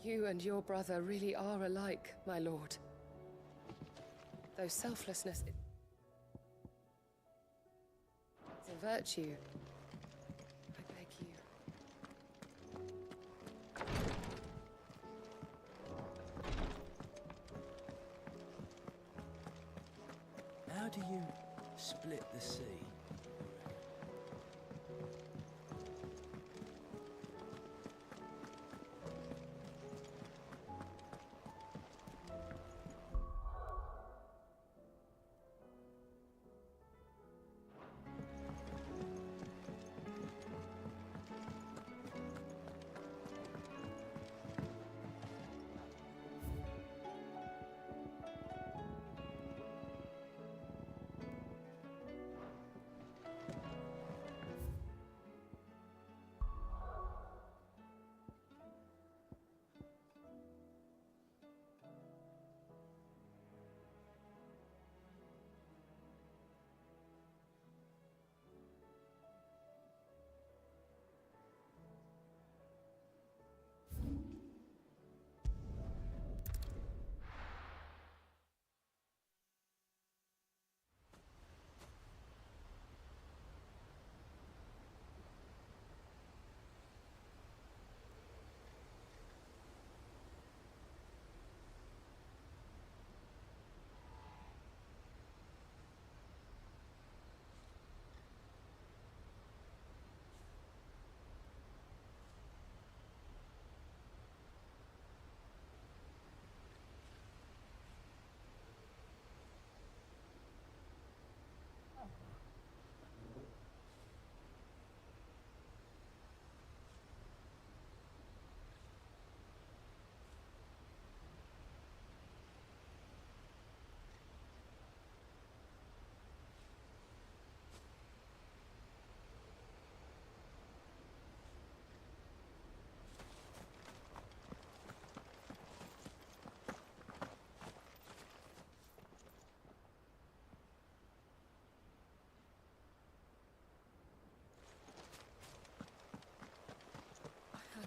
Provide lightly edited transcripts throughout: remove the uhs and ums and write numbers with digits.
You and your brother really are alike, my lord. Though selflessness is a virtue, I beg you. How do you split the sea?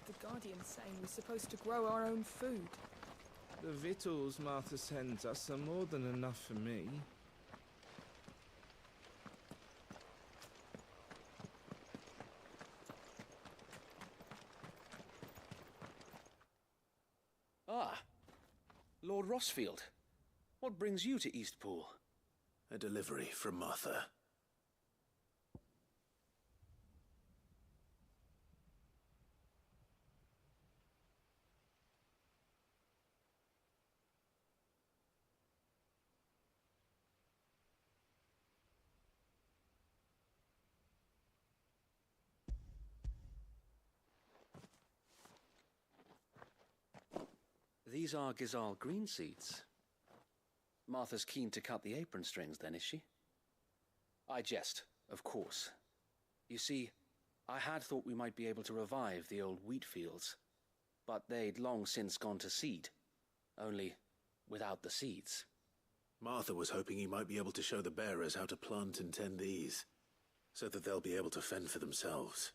The Guardian saying we're supposed to grow our own food. The victuals Martha sends us are more than enough for me. Ah, Lord Rossfield. What brings you to Eastpool? A delivery from Martha. These are Gizal green seeds. Martha's keen to cut the apron strings, then, is she? I jest, of course. You see, I had thought we might be able to revive the old wheat fields, but they'd long since gone to seed, only without the seeds. Martha was hoping he might be able to show the bearers how to plant and tend these, so that they'll be able to fend for themselves.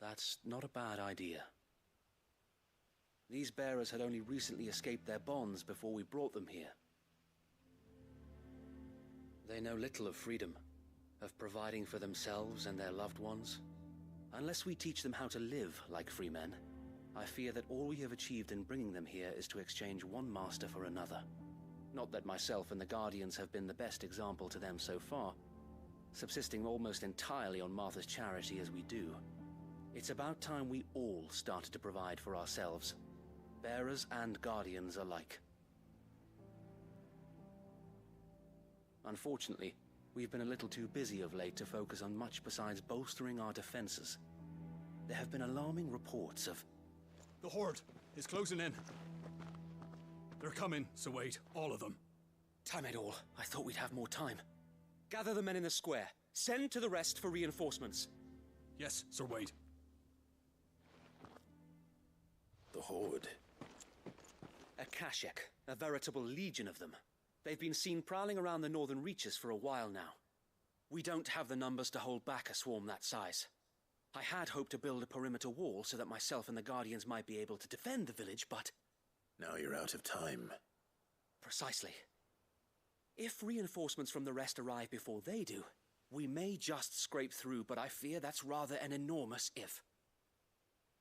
That's not a bad idea. These bearers had only recently escaped their bonds before we brought them here. They know little of freedom, of providing for themselves and their loved ones. Unless we teach them how to live like free men, I fear that all we have achieved in bringing them here is to exchange one master for another. Not that myself and the Guardians have been the best example to them so far, subsisting almost entirely on Martha's charity as we do. It's about time we all started to provide for ourselves, bearers and Guardians alike. Unfortunately, we've been a little too busy of late to focus on much besides bolstering our defenses. There have been alarming reports of... The Horde is closing in. They're coming, so wait, all of them. Damn it all, I thought we'd have more time. Gather the men in the square. Send to the rest for reinforcements. Yes, Sir Wade. The Horde. A Kashek, a veritable legion of them. They've been seen prowling around the northern reaches for a while now. We don't have the numbers to hold back a swarm that size. I had hoped to build a perimeter wall so that myself and the Guardians might be able to defend the village, but Now you're out of time. Precisely. If reinforcements from the rest arrive before they do, we may just scrape through, but I fear that's rather an enormous if.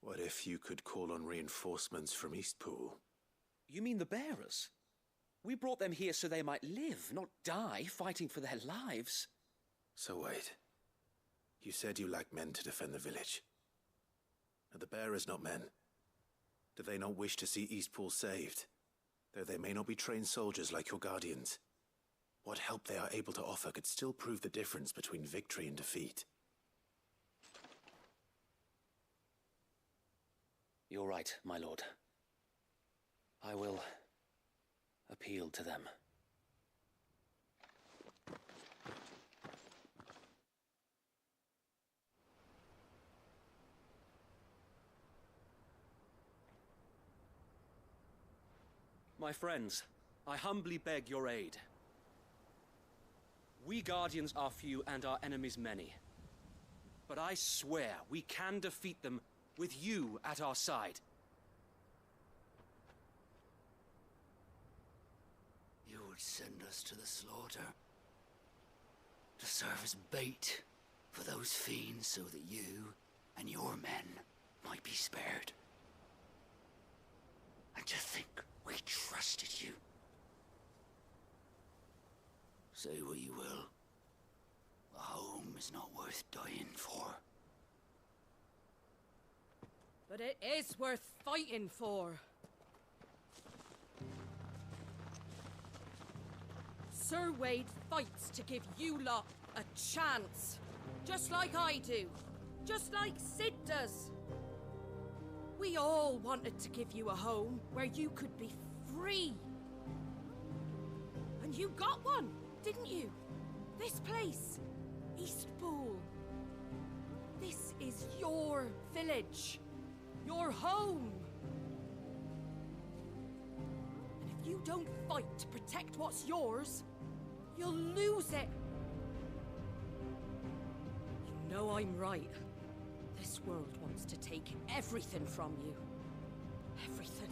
What if you could call on reinforcements from Eastpool? You mean the bearers? We brought them here so they might live, not die, fighting for their lives. So wait. You said you lack men to defend the village. Are the bearers not men? Do they not wish to see Eastpool saved? Though they may not be trained soldiers like your guardians. What help they are able to offer could still prove the difference between victory and defeat. You're right, my lord. I will appeal to them. My friends, I humbly beg your aid. We Guardians are few and our enemies many. But I swear we can defeat them with you at our side. You would send us to the slaughter, to serve as bait for those fiends so that you and your men might be spared. And to think we trusted you. Say what you will, a home is not worth dying for. But it is worth fighting for. Sir Wade fights to give you lot a chance. Just like I do. Just like Sid does. We all wanted to give you a home where you could be free. And you got one, didn't you? This place, Eastpool. This is your village. Your home. And if you don't fight to protect what's yours, you'll lose it. You know I'm right. This world wants to take everything from you. Everything.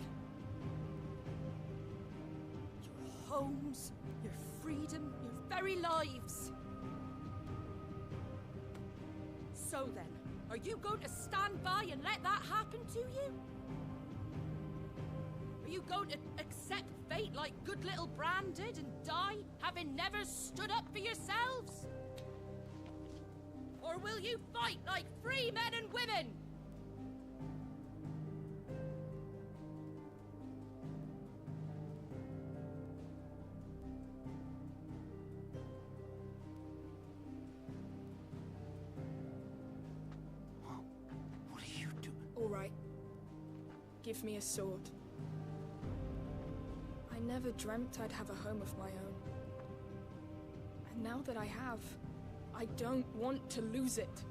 Your homes, your freedom, your very lives. So then, are you going to stand by and let that happen to you? Are you going to accept fate like good little Bran did and die, having never stood up for yourselves? Or will you fight like free men and women? What are you doing? All right. Give me a sword. I never dreamt I'd have a home of my own. And now that I have, I don't want to lose it.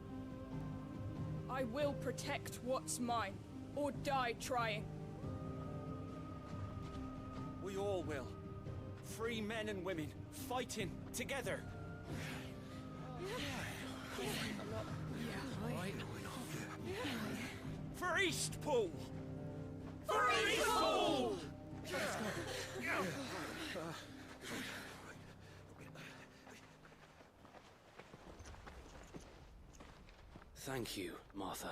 I will protect what's mine, or die trying. We all will. Free men and women, fighting together. For Eastpool! For Eastpool! Thank you, Martha.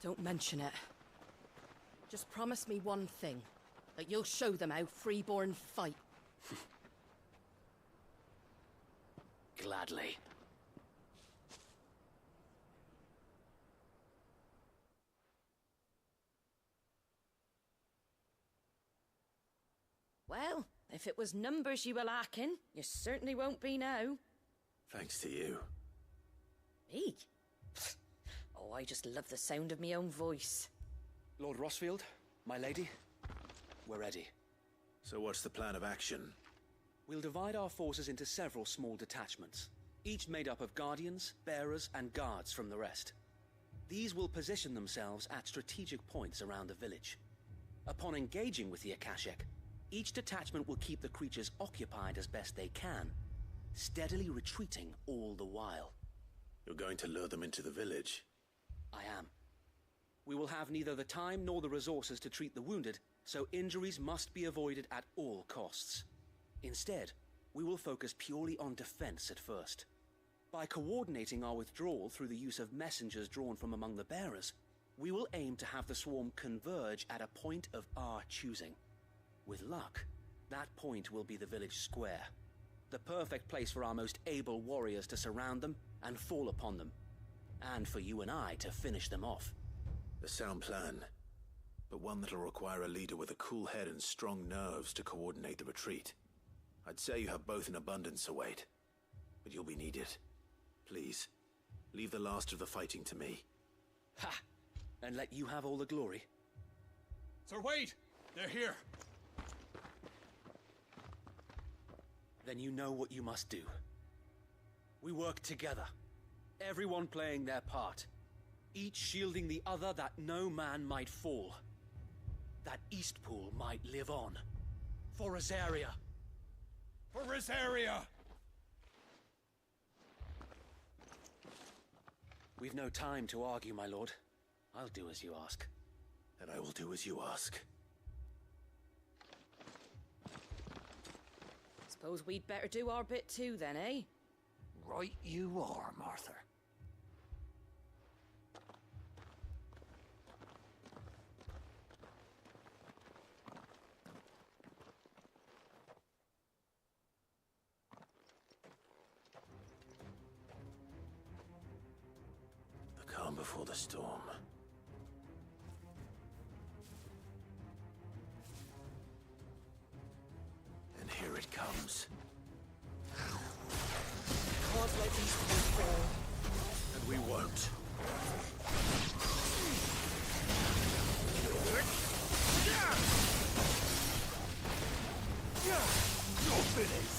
Don't mention it. Just promise me one thing. That you'll show them how freeborn fight. Gladly. Well, if it was numbers you were lacking, you certainly won't be now. Thanks to you. Me? Oh, I just love the sound of my own voice. Lord Rossfield, my lady, we're ready. So what's the plan of action? We'll divide our forces into several small detachments, each made up of guardians, bearers, and guards from the rest. These will position themselves at strategic points around the village. Upon engaging with the Akashic, each detachment will keep the creatures occupied as best they can, steadily retreating all the while. You're going to lure them into the village? I am. We will have neither the time nor the resources to treat the wounded, so injuries must be avoided at all costs. Instead, we will focus purely on defense at first. By coordinating our withdrawal through the use of messengers drawn from among the bearers, we will aim to have the swarm converge at a point of our choosing. With luck, that point will be the village square, the perfect place for our most able warriors to surround them and fall upon them, and for you and I to finish them off. A sound plan, but one that'll require a leader with a cool head and strong nerves to coordinate the retreat. I'd say you have both in abundance, Sir Wade, but you'll be needed. Please, leave the last of the fighting to me. Ha! And let you have all the glory. Sir Wade! They're here! Then you know what you must do. We work together, everyone playing their part, each shielding the other that no man might fall, that Eastpool might live on. For Rosaria! For Rosaria! We've no time to argue, my lord. I'll do as you ask. And I will do as you ask. Suppose we'd better do our bit too then, eh? Right you are, Martha. The calm before the storm. And here it comes. Can't let these two fall. And we won't. You're finished!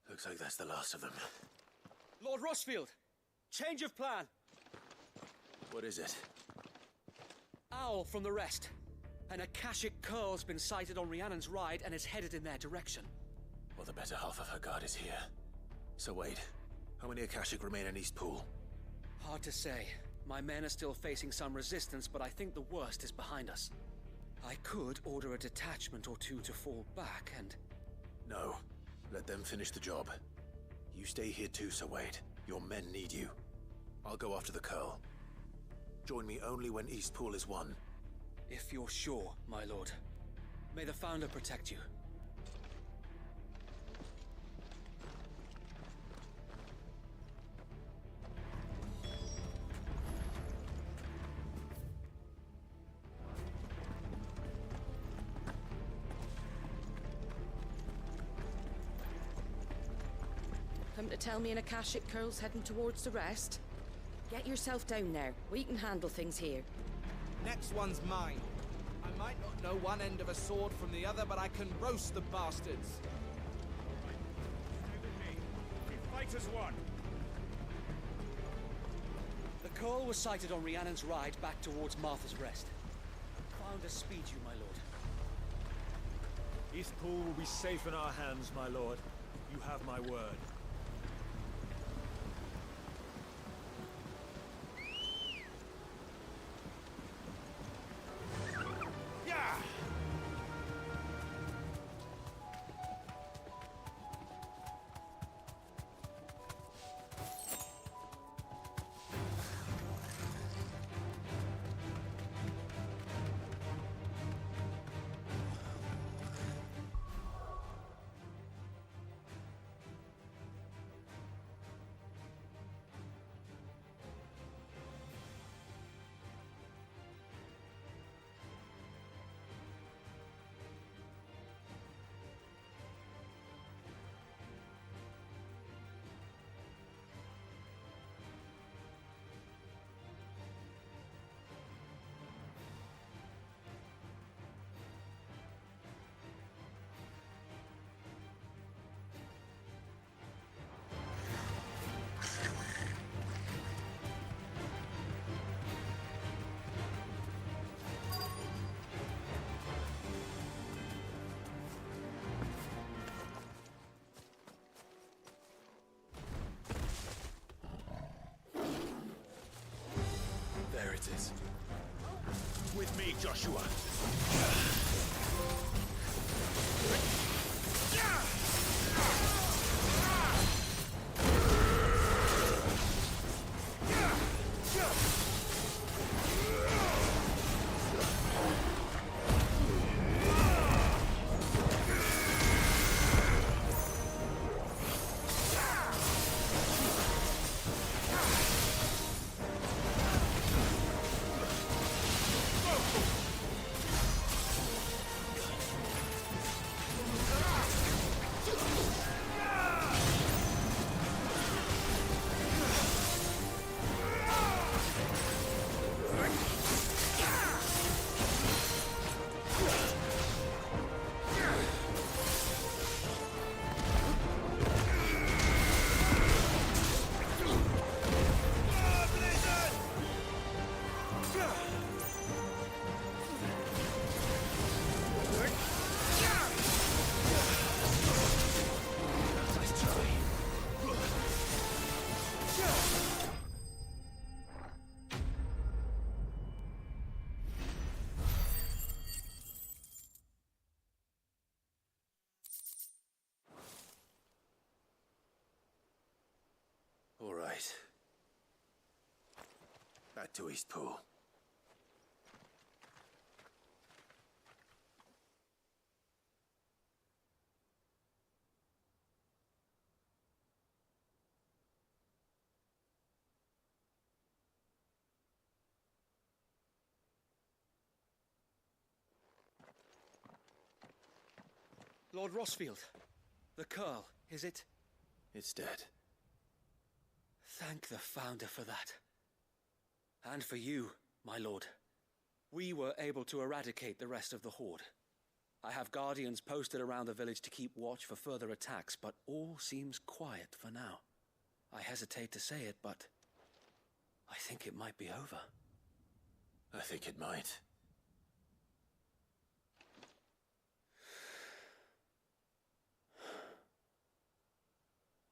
Looks like that's the last of them. Lord Rossfield! Change of plan! What is it? Owl from the rest. An Akashic curl's been sighted on Rhiannon's ride and is headed in their direction. Well, the better half of her guard is here. So Wade, how many Akashic remain in Eastpool? Hard to say. My men are still facing some resistance, but I think the worst is behind us. I could order a detachment or two to fall back and... No. Let them finish the job. You stay here too, Sir Wade. Your men need you. I'll go after the Curl. Join me only when Eastpool is won. If you're sure, my lord. May the Founder protect you. Come to tell me an Akashic curl's heading towards the rest? Get yourself down there. We can handle things here. Next one's mine. might not know one end of a sword from the other, but I can roast the bastards. Stay with me. We fight as one. The Coil was sighted on Rhiannon's ride back towards Martha's Rest. Found us speed you, my lord. Eastpool will be safe in our hands, my lord. You have my word. There it is. With me, Joshua. All right. Back to Eastpool. Lord Rossfield, the Curl, is it? It's dead. Thank the Founder for that. And for you, my lord. We were able to eradicate the rest of the Horde. I have guardians posted around the village to keep watch for further attacks, but all seems quiet for now. I hesitate to say it, but I think it might be over. I think it might.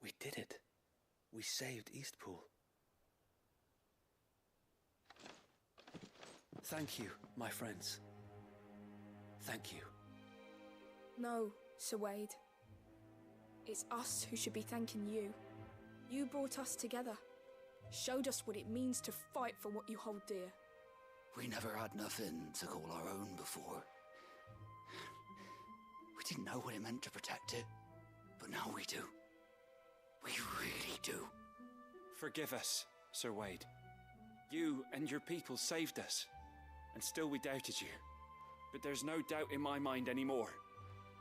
We did it. We saved Eastpool. Thank you, my friends. Thank you. No, Sir Wade. It's us who should be thanking you. You brought us together. Showed us what it means to fight for what you hold dear. We never had nothing to call our own before. We didn't know what it meant to protect it, but now we do. We really do. Forgive us, Sir Wade. You and your people saved us, and still we doubted you. But there's no doubt in my mind anymore.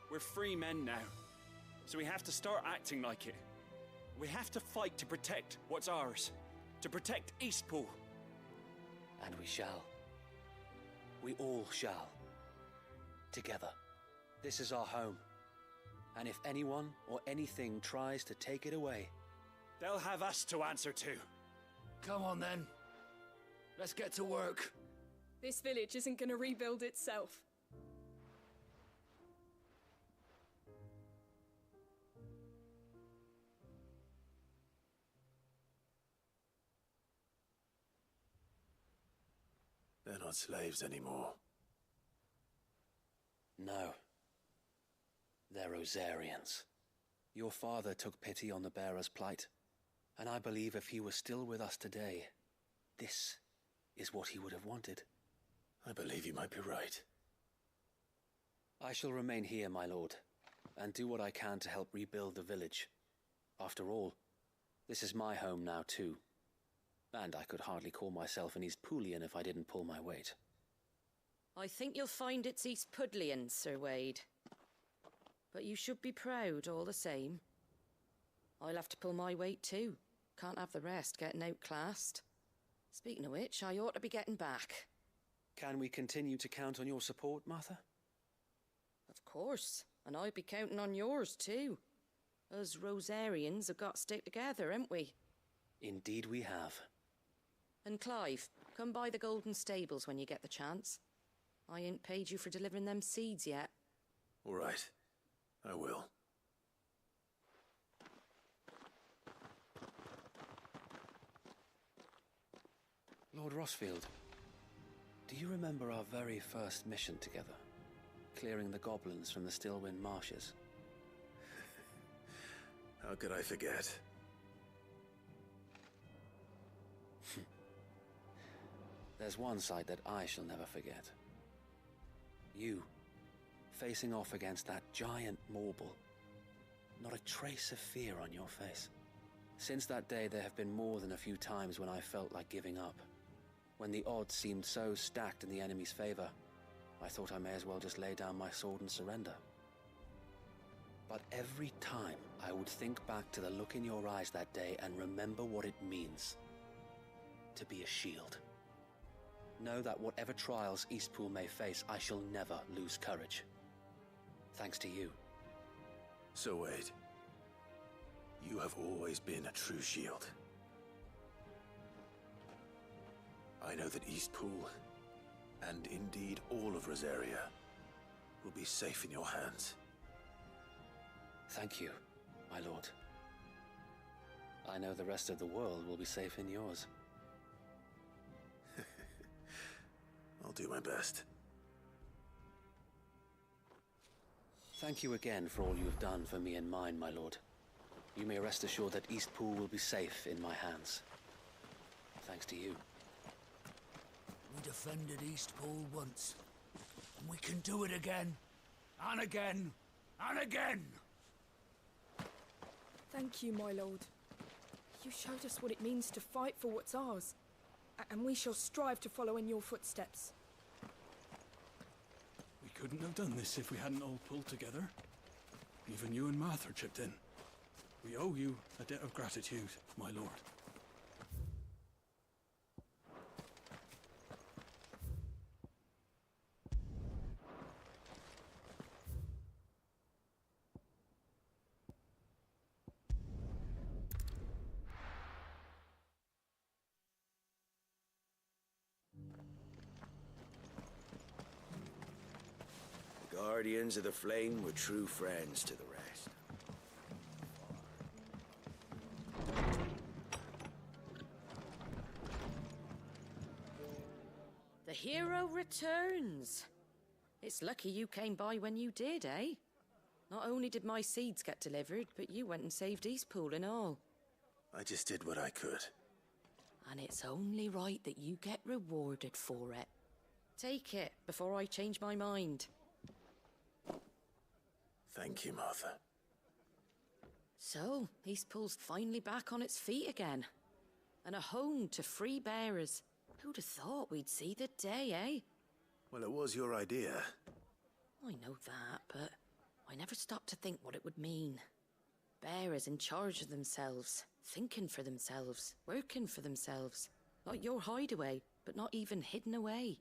We're free men now, so we have to start acting like it. We have to fight to protect what's ours, to protect Eastpool. And we shall. We all shall. together. This is our home. And if anyone or anything tries to take it away, they'll have us to answer to. Come on then. Let's get to work. This village isn't gonna rebuild itself. They're not slaves anymore. no. They're Rosarians. Your father took pity on the bearer's plight, and I believe if he were still with us today, this is what he would have wanted. I believe you might be right. I shall remain here, my lord, and do what I can to help rebuild the village. After all, this is my home now too, and I could hardly call myself an East Poolian if I didn't pull my weight. I think you'll find it's East Pudlian, Sir Wade. But you should be proud all the same. I'll have to pull my weight too. Can't have the rest getting outclassed. Speaking of which, I ought to be getting back. Can we continue to count on your support, Martha? Of course, and I'd be counting on yours too. Us Rosarians have got to stick together, haven't we? Indeed we have. And Clive, come by the Golden Stables when you get the chance. I ain't paid you for delivering them seeds yet. All right. I will. Lord Rossfield, do you remember our very first mission together? Clearing the goblins from the Stillwind marshes? How could I forget? There's one sight that I shall never forget. You, facing off against that giant Morble. Not a trace of fear on your face. Since that day, there have been more than a few times when I felt like giving up. When the odds seemed so stacked in the enemy's favor, I thought I may as well just lay down my sword and surrender. But every time, I would think back to the look in your eyes that day and remember what it means to be a shield. Know that whatever trials Eastpool may face, I shall never lose courage. Thanks to you. So Wade, you have always been a true shield. I know that Eastpool, and indeed all of Rosaria, will be safe in your hands. Thank you, my lord. I know the rest of the world will be safe in yours. I'll do my best. Thank you again for all you have done for me and mine, my lord. You may rest assured that Eastpool will be safe in my hands. Thanks to you. We defended Eastpool once, and we can do it again, and again, and again! Thank you, my lord. You showed us what it means to fight for what's ours, and we shall strive to follow in your footsteps. We couldn't have done this if we hadn't all pulled together. Even you and Martha chipped in. We owe you a debt of gratitude, my lord. Guardians of the Flame were true friends to the rest. The hero returns. It's lucky you came by when you did, eh? Not only did my seeds get delivered, but you went and saved Eastpool and all. I just did what I could. And it's only right that you get rewarded for it. Take it before I change my mind. Thank you, Martha. So, Eastpool's finally back on its feet again. And a home to free bearers. Who'd have thought we'd see the day, eh? Well, it was your idea. I know that, but I never stopped to think what it would mean. Bearers in charge of themselves, thinking for themselves, working for themselves. Like your hideaway, but not even hidden away.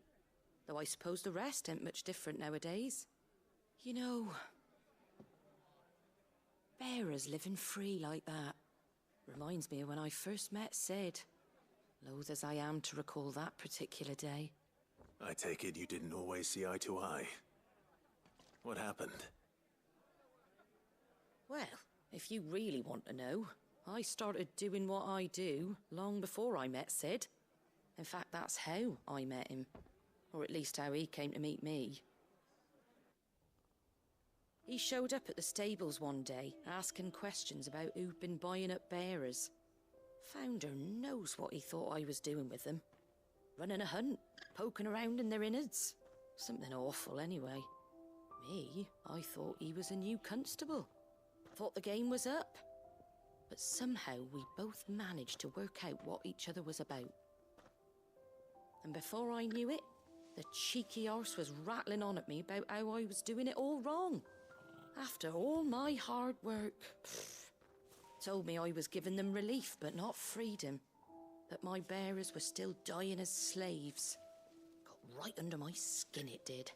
Though I suppose the rest ain't much different nowadays. You know, bearers living free like that reminds me of when I first met Sid. Loath as I am to recall that particular day. I take it you didn't always see eye to eye. What happened? Well, if you really want to know, I started doing what I do long before I met Sid. In fact, that's how I met him. Or at least how he came to meet me. He showed up at the stables one day, asking questions about who'd been buying up bearers. Founder knows what he thought I was doing with them. Running a hunt, poking around in their innards. Something awful anyway. Me, I thought he was a new constable. Thought the game was up. But somehow we both managed to work out what each other was about. And before I knew it, the cheeky arse was rattling on at me about how I was doing it all wrong. After all my hard work. Told me I was giving them relief, but not freedom. That my bearers were still dying as slaves. Got right under my skin, it did.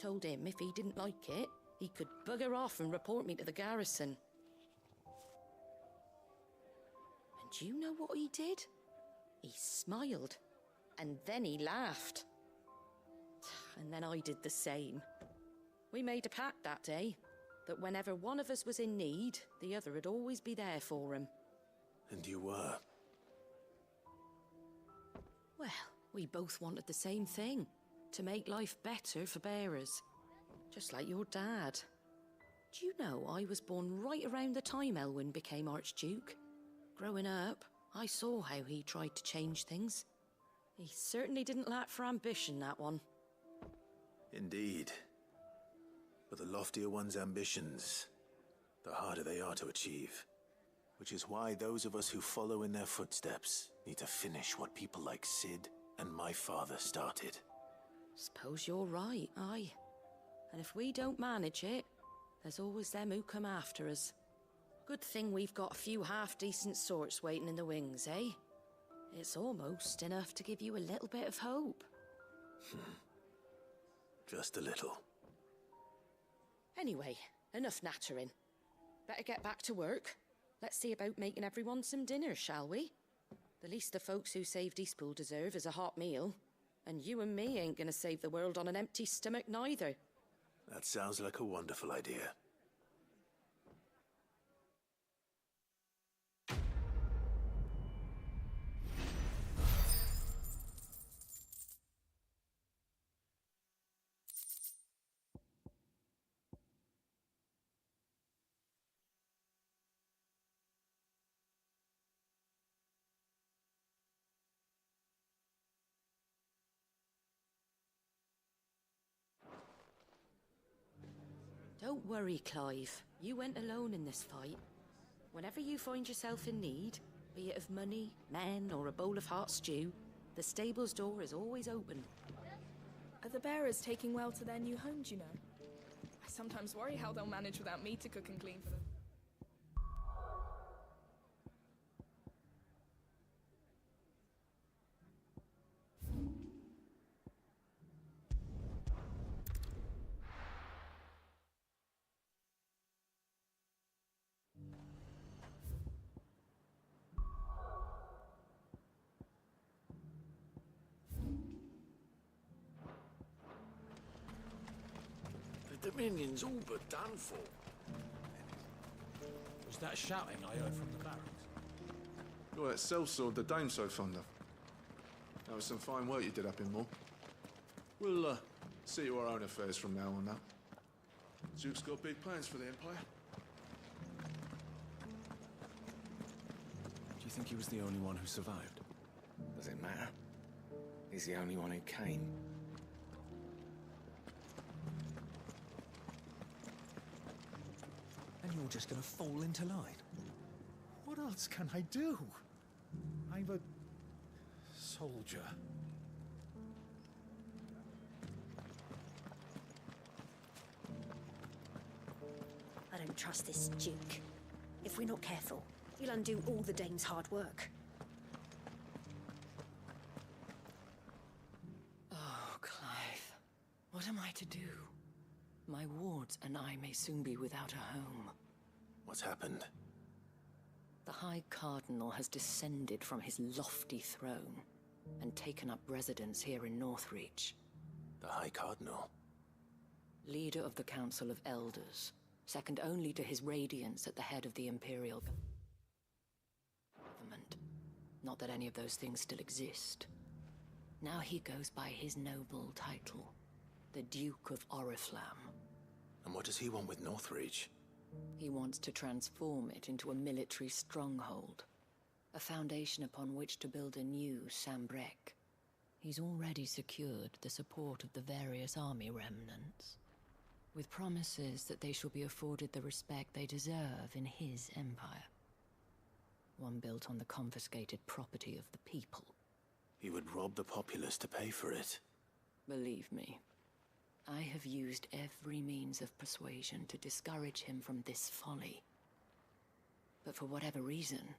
Told him if he didn't like it, he could bugger off and report me to the garrison. And do you know what he did? He smiled. And then he laughed. And then I did the same. We made a pact that day, that whenever one of us was in need, the other would always be there for him. And you were? Well, we both wanted the same thing. To make life better for bearers. Just like your dad. Do you know I was born right around the time Elwyn became Archduke? Growing up, I saw how he tried to change things. He certainly didn't lack for ambition, that one. Indeed. But the loftier one's ambitions, the harder they are to achieve. Which is why those of us who follow in their footsteps need to finish what people like Sid and my father started. Suppose you're right, aye. And if we don't manage it, there's always them who come after us. Good thing we've got a few half-decent sorts waiting in the wings, eh? It's almost enough to give you a little bit of hope. Just a little. Anyway, enough nattering. Better get back to work. Let's see about making everyone some dinner, shall we? The least the folks who saved Eastpool deserve is a hot meal. And you and me ain't gonna save the world on an empty stomach neither. That sounds like a wonderful idea. Don't worry, Clive. You went alone in this fight. Whenever you find yourself in need, be it of money, men, or a bowl of hot stew, the stable's door is always open. Are the bearers taking well to their new homes, you know? I sometimes worry how they'll manage without me to cook and clean for them. The Dominion's all but done for. Was that shouting I heard from the barracks? You're that sellsword the Dame's so fond of. That was some fine work you did up in Moor. We'll see to our own affairs from now on now. Duke's got big plans for the Empire. Do you think he was the only one who survived? Does it matter? He's the only one who came. And you're just gonna fall into line? What else can I do? I'm a soldier. I don't trust this Duke. If we're not careful, he'll undo all the Dane's hard work. Oh, Clive. What am I to do? My wards and I may soon be without a home. What's happened? The High Cardinal has descended from his lofty throne and taken up residence here in Northreach. The High Cardinal? Leader of the Council of Elders, second only to his Radiance at the head of the Imperial government. Not that any of those things still exist. Now he goes by his noble title, the Duke of Oriflamme. And what does he want with Northreach? He wants to transform it into a military stronghold, a foundation upon which to build a new Sambrec. He's already secured the support of the various army remnants, with promises that they shall be afforded the respect they deserve in his empire. One built on the confiscated property of the people. He would rob the populace to pay for it. Believe me, I have used every means of persuasion to discourage him from this folly. But for whatever reason,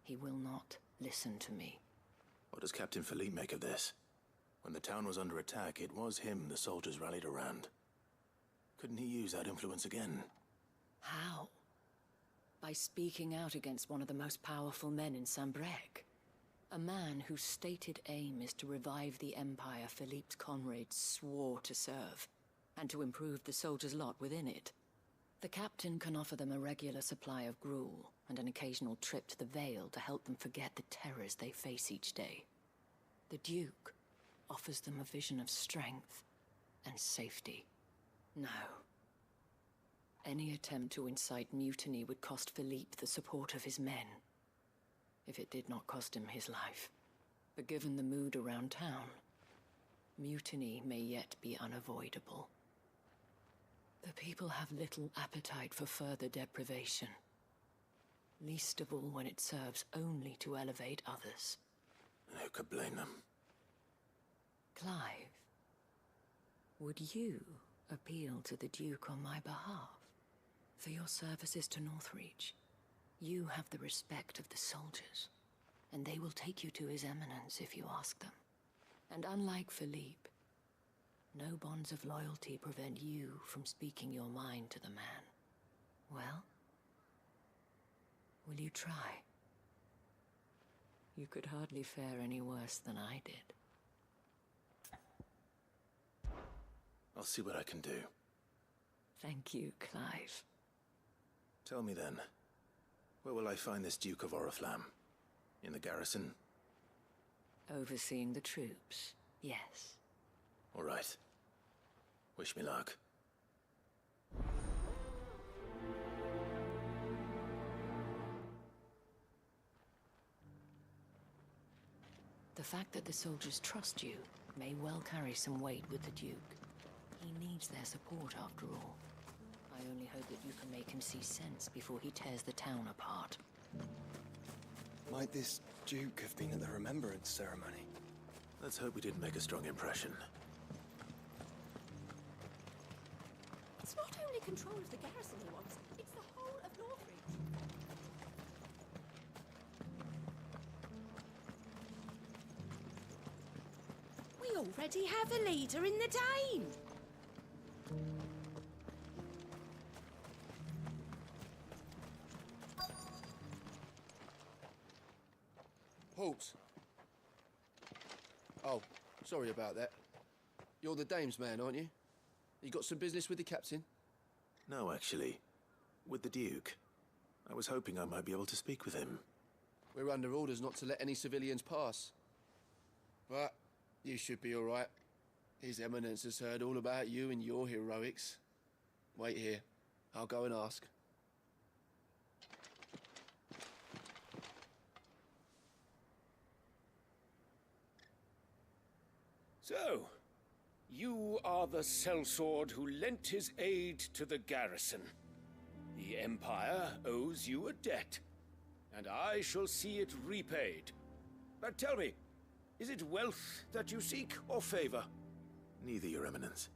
he will not listen to me. What does Captain Philippe make of this? When the town was under attack, it was him the soldiers rallied around. Couldn't he use that influence again? How? By speaking out against one of the most powerful men in Sambrec. A man whose stated aim is to revive the empire Philippe's comrades swore to serve, and to improve the soldiers' lot within it. The captain can offer them a regular supply of gruel, and an occasional trip to the Vale to help them forget the terrors they face each day. The Duke offers them a vision of strength and safety. No. Any attempt to incite mutiny would cost Philippe the support of his men, if it did not cost him his life. But given the mood around town, mutiny may yet be unavoidable. The people have little appetite for further deprivation, least of all when it serves only to elevate others. And who could blame them? Clive, would you appeal to the Duke on my behalf? For your services to Northreach, you have the respect of the soldiers, and they will take you to His Eminence if you ask them. And unlike Philippe, no bonds of loyalty prevent you from speaking your mind to the man. Well, will you try? You could hardly fare any worse than I did. I'll see what I can do. Thank you, Clive. Tell me then, where will I find this Duke of Oriflamme? In the garrison? Overseeing the troops, yes. All right. Wish me luck. The fact that the soldiers trust you may well carry some weight with the Duke. He needs their support after all. I only hope that you can make him see sense before he tears the town apart. Might this Duke have been at the Remembrance ceremony? Let's hope we didn't make a strong impression. It's not only control of the garrison he wants, it's the whole of Northreach. We already have a leader in the Dane. Halt. Oh, sorry about that. You're the dame's man, aren't you? You got some business with the captain? No, actually. With the Duke. I was hoping I might be able to speak with him. We're under orders not to let any civilians pass. But you should be all right. His Eminence has heard all about you and your heroics. Wait here. I'll go and ask. So, you are the sellsword who lent his aid to the garrison. The Empire owes you a debt, and I shall see it repaid. But tell me, is it wealth that you seek, or favor? Neither, Your Eminence.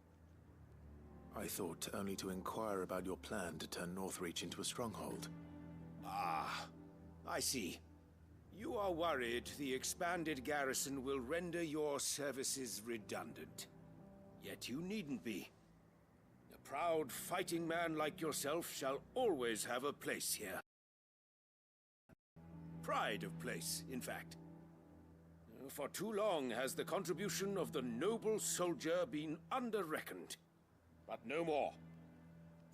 I thought only to inquire about your plan to turn Northreach into a stronghold. Ah, I see. You are worried the expanded garrison will render your services redundant. Yet you needn't be. The proud fighting man like yourself shall always have a place here. Pride of place, in fact. For too long has the contribution of the noble soldier been under-reckoned. But no more.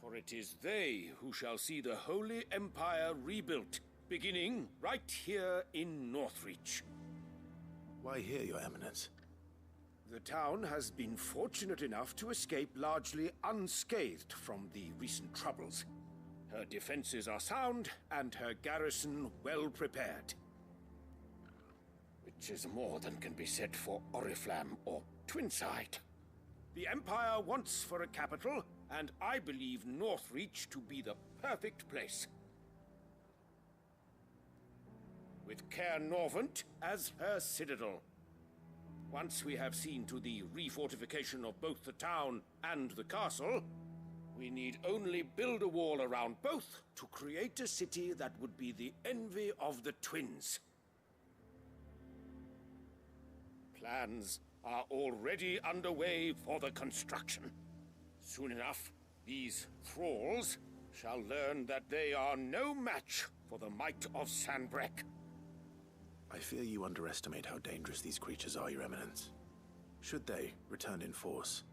For it is they who shall see the Holy Empire rebuilt, beginning right here in Northreach. Why here, Your Eminence? The town has been fortunate enough to escape largely unscathed from the recent troubles. Her defenses are sound, and her garrison well prepared. Which is more than can be said for Oriflamme or Twinside. The Empire wants for a capital, and I believe Northreach to be the perfect place. With Caer Norvent as her citadel. Once we have seen to the refortification of both the town and the castle, we need only build a wall around both to create a city that would be the envy of the twins. Plans are already underway for the construction. Soon enough, these thralls shall learn that they are no match for the might of Sanbreque. I fear you underestimate how dangerous these creatures are, Your Eminence. Should they return in force,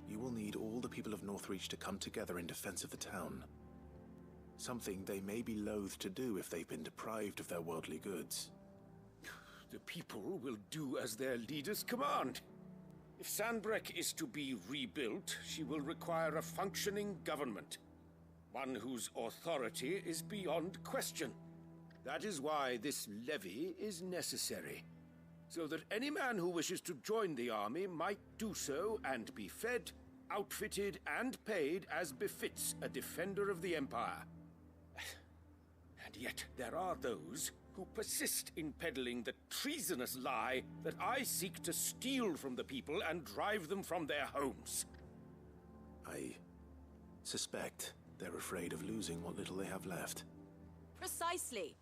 you will need all the people of Northreach to come together in defense of the town. Something they may be loath to do if they've been deprived of their worldly goods. The people will do as their leaders command. If Sanbreque is to be rebuilt, she will require a functioning government. One whose authority is beyond question. That is why this levy is necessary. So that any man who wishes to join the army might do so and be fed, outfitted, and paid as befits a defender of the Empire. And yet there are those who persist in peddling the treasonous lie that I seek to steal from the people and drive them from their homes. I suspect they're afraid of losing what little they have left. Precisely.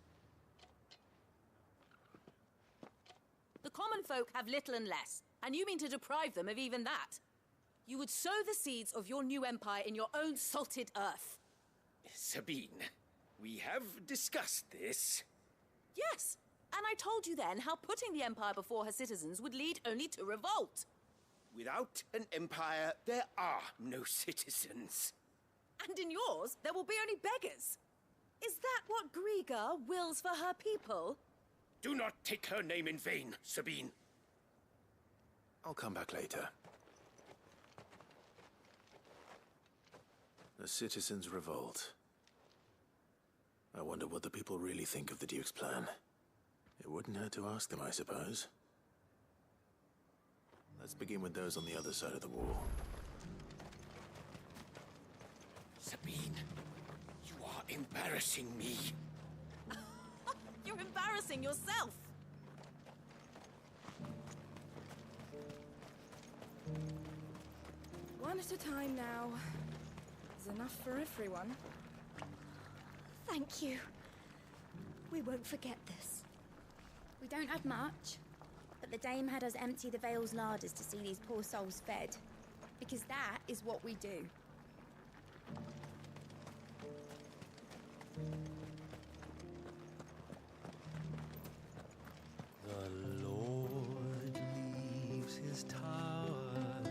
The common folk have little and less, and you mean to deprive them of even that. You would sow the seeds of your new empire in your own salted earth. Sabine, we have discussed this. Yes, and I told you then how putting the empire before her citizens would lead only to revolt. Without an empire, there are no citizens. And in yours, there will be only beggars. Is that what Griga wills for her people? Do not take her name in vain, Sabine. I'll come back later. The citizens revolt. I wonder what the people really think of the Duke's plan. It wouldn't hurt to ask them, I suppose. Let's begin with those on the other side of the wall. Sabine, you are embarrassing me. You're embarrassing yourself. One at a time now. There's enough for everyone. Thank you. We won't forget this. We don't have much, but the dame had us empty the Vale's larders to see these poor souls fed. Because that is what we do. The Lord leaves his tower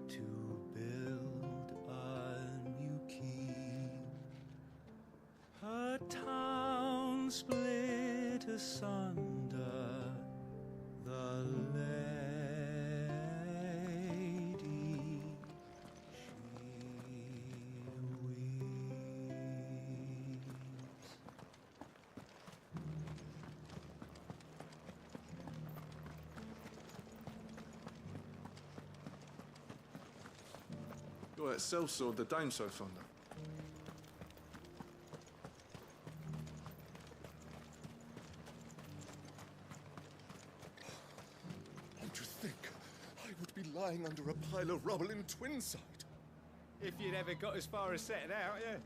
to build a new keep. A town split asunder, the lady she weeps. You're that sellsword the dame's so fond of. And to think I would be lying under a pile of rubble in Twinside. If you'd ever got as far as setting out, yeah.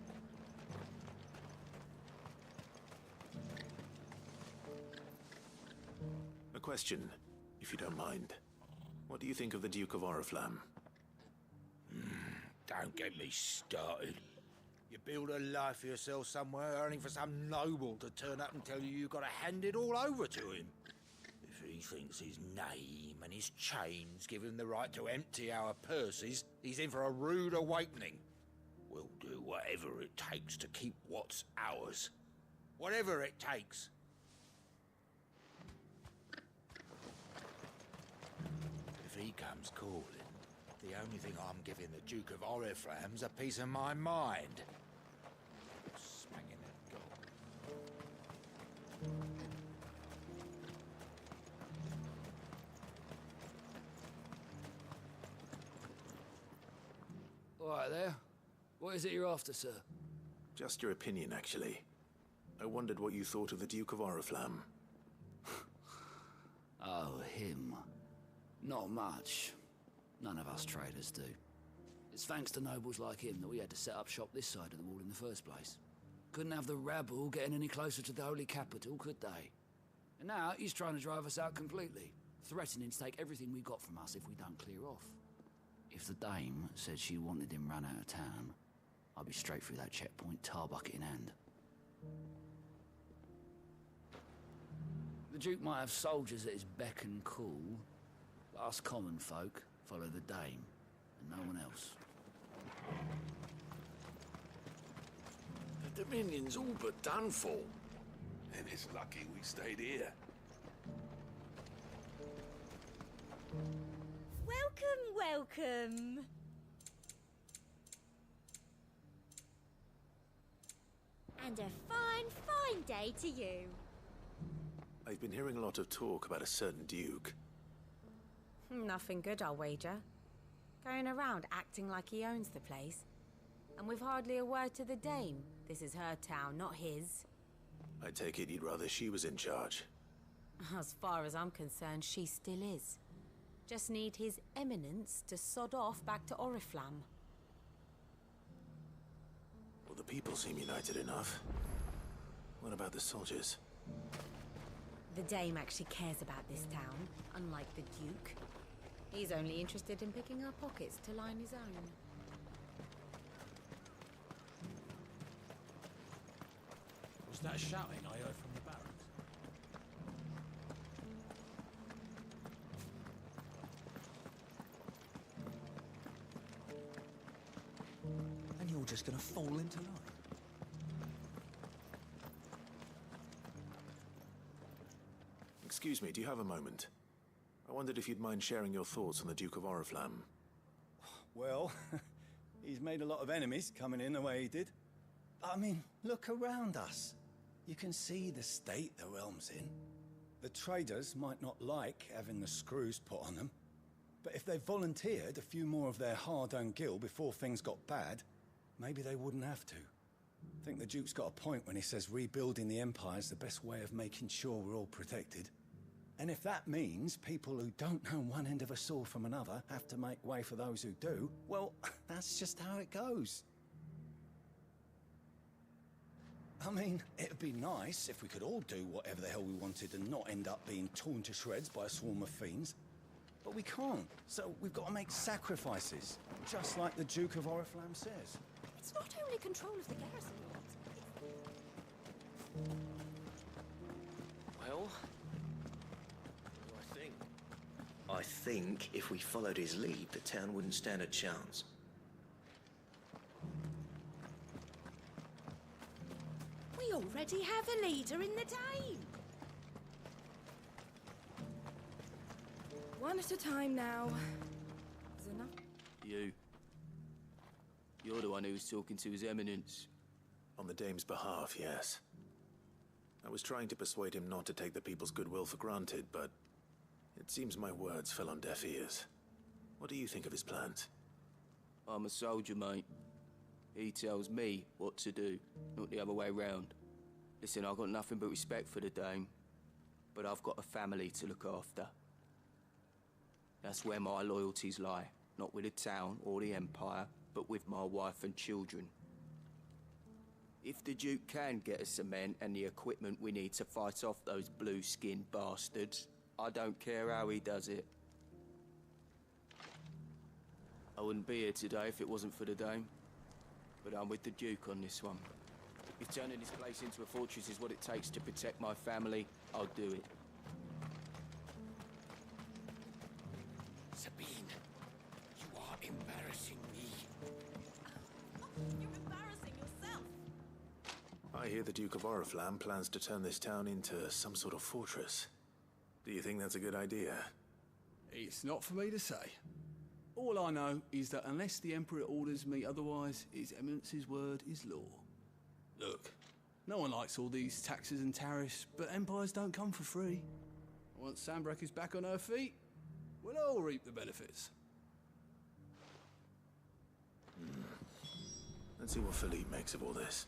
A question, if you don't mind. What do you think of the Duke of Oriflamme? Don't get me started. You build a life for yourself somewhere, earning for some noble to turn up and tell you you've got to hand it all over to him. If he thinks his name and his chains give him the right to empty our purses, he's in for a rude awakening. We'll do whatever it takes to keep what's ours. Whatever it takes. If he comes calling, the only thing I'm giving the Duke of Oriflamme's a piece of my mind. Smacking that goal. All right there. What is it you're after, sir? Just your opinion, actually. I wondered what you thought of the Duke of Oriflamme. Oh, him. Not much. None of us traders do. It's thanks to nobles like him that we had to set up shop this side of the wall in the first place. Couldn't have the rabble getting any closer to the holy capital, could they? And now he's trying to drive us out completely, threatening to take everything we got from us if we don't clear off. If the dame said she wanted him run out of town, I'd be straight through that checkpoint, tar bucket in hand. The Duke might have soldiers at his beck and call, but us common folk follow the dame, and no one else. The Dominion's all but done for. And it's lucky we stayed here. Welcome. And a fine day to you. I've been hearing a lot of talk about a certain Duke. Nothing good, I'll wager. Going around acting like he owns the place. And with hardly a word to the dame. This is her town, not his. I take it you'd rather she was in charge. As far as I'm concerned, she still is. Just need his eminence to sod off back to Oriflamme. Well, the people seem united enough. What about the soldiers? The dame actually cares about this town, unlike the Duke. He's only interested in picking our pockets to line his own. Was that shouting I heard from the barracks? And you're just gonna fall into line. Excuse me, do you have a moment? I wondered if you'd mind sharing your thoughts on the Duke of Oriflamme. Well, he's made a lot of enemies coming in the way he did. I mean, look around us. You can see the state the realm's in. The traders might not like having the screws put on them, but if they volunteered a few more of their hard-earned gil before things got bad, maybe they wouldn't have to. I think the Duke's got a point when he says rebuilding the Empire's the best way of making sure we're all protected. And if that means people who don't know one end of a sword from another have to make way for those who do, well, that's just how it goes. I mean, it'd be nice if we could all do whatever the hell we wanted and not end up being torn to shreds by a swarm of fiends. But we can't, so we've got to make sacrifices, just like the Duke of Oriflamme says. It's not only control of the garrison. Well, I think if we followed his lead, the town wouldn't stand a chance. We already have a leader in the dame. One at a time now. Is enough? You're the one who was talking to His Eminence. On the dame's behalf, yes. I was trying to persuade him not to take the people's goodwill for granted, but it seems my words fell on deaf ears. What do you think of his plans? I'm a soldier, mate. He tells me what to do, not the other way round. Listen, I've got nothing but respect for the dame, but I've got a family to look after. That's where my loyalties lie, not with the town or the Empire, but with my wife and children. If the Duke can get us the men and the equipment we need to fight off those blue-skinned bastards, I don't care how he does it. I wouldn't be here today if it wasn't for the Dame. But I'm with the Duke on this one. If turning this place into a fortress is what it takes to protect my family, I'll do it. Sabine, you are embarrassing me. You're embarrassing yourself. I hear the Duke of Oriflamme plans to turn this town into some sort of fortress. Do you think that's a good idea? It's not for me to say. All I know is that unless the Emperor orders me otherwise, His Eminence's word is law. Look, no one likes all these taxes and tariffs, but empires don't come for free. Once Sanbreque is back on her feet, we'll all reap the benefits. Let's see what Philippe makes of all this.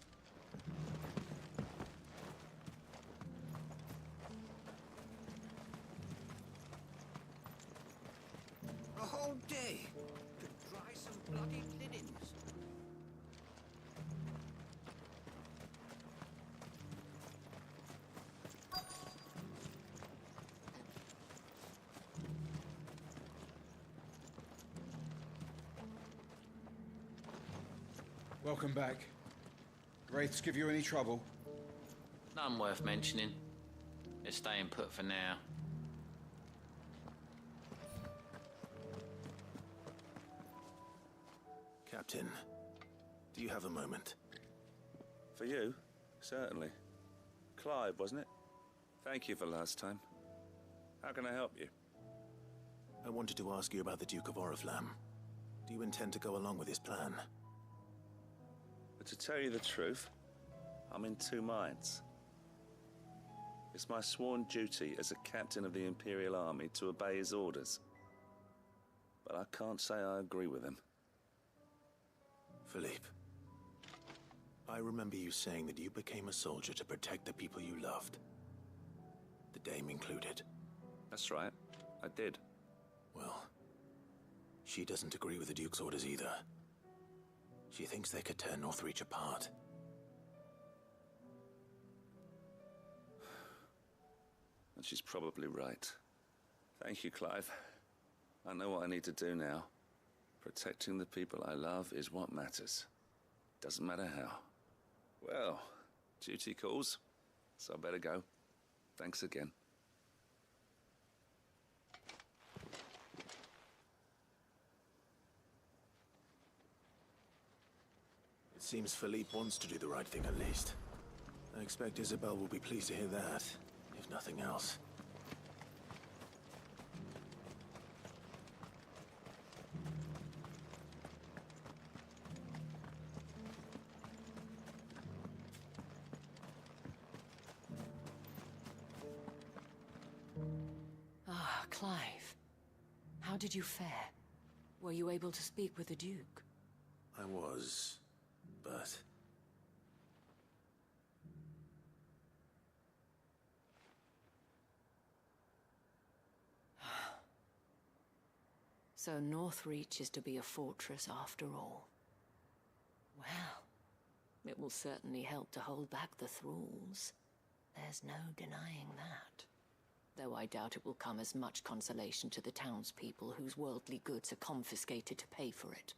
A whole day to dry some bloody linens. Welcome back. Wraiths give you any trouble? None worth mentioning. They're staying put for now. Captain, do you have a moment? For you? Certainly. Clive, wasn't it? Thank you for last time. How can I help you? I wanted to ask you about the Duke of Oriflamme. Do you intend to go along with his plan? But to tell you the truth, I'm in two minds. It's my sworn duty as a captain of the Imperial Army to obey his orders. But I can't say I agree with him. Philippe, I remember you saying that you became a soldier to protect the people you loved. The Dame included. That's right, I did. Well, she doesn't agree with the Duke's orders either. She thinks they could tear Northreach apart. And she's probably right. Thank you, Clive. I know what I need to do now. Protecting the people I love is what matters. Doesn't matter how. Well, duty calls, so I better go. Thanks again. It seems Philippe wants to do the right thing at least. I expect Isabel will be pleased to hear that, if nothing else. Ah, Clive. How did you fare? Were you able to speak with the Duke? I was, but... So Northreach is to be a fortress after all. Well, it will certainly help to hold back the thralls. There's no denying that. Though I doubt it will come as much consolation to the townspeople whose worldly goods are confiscated to pay for it.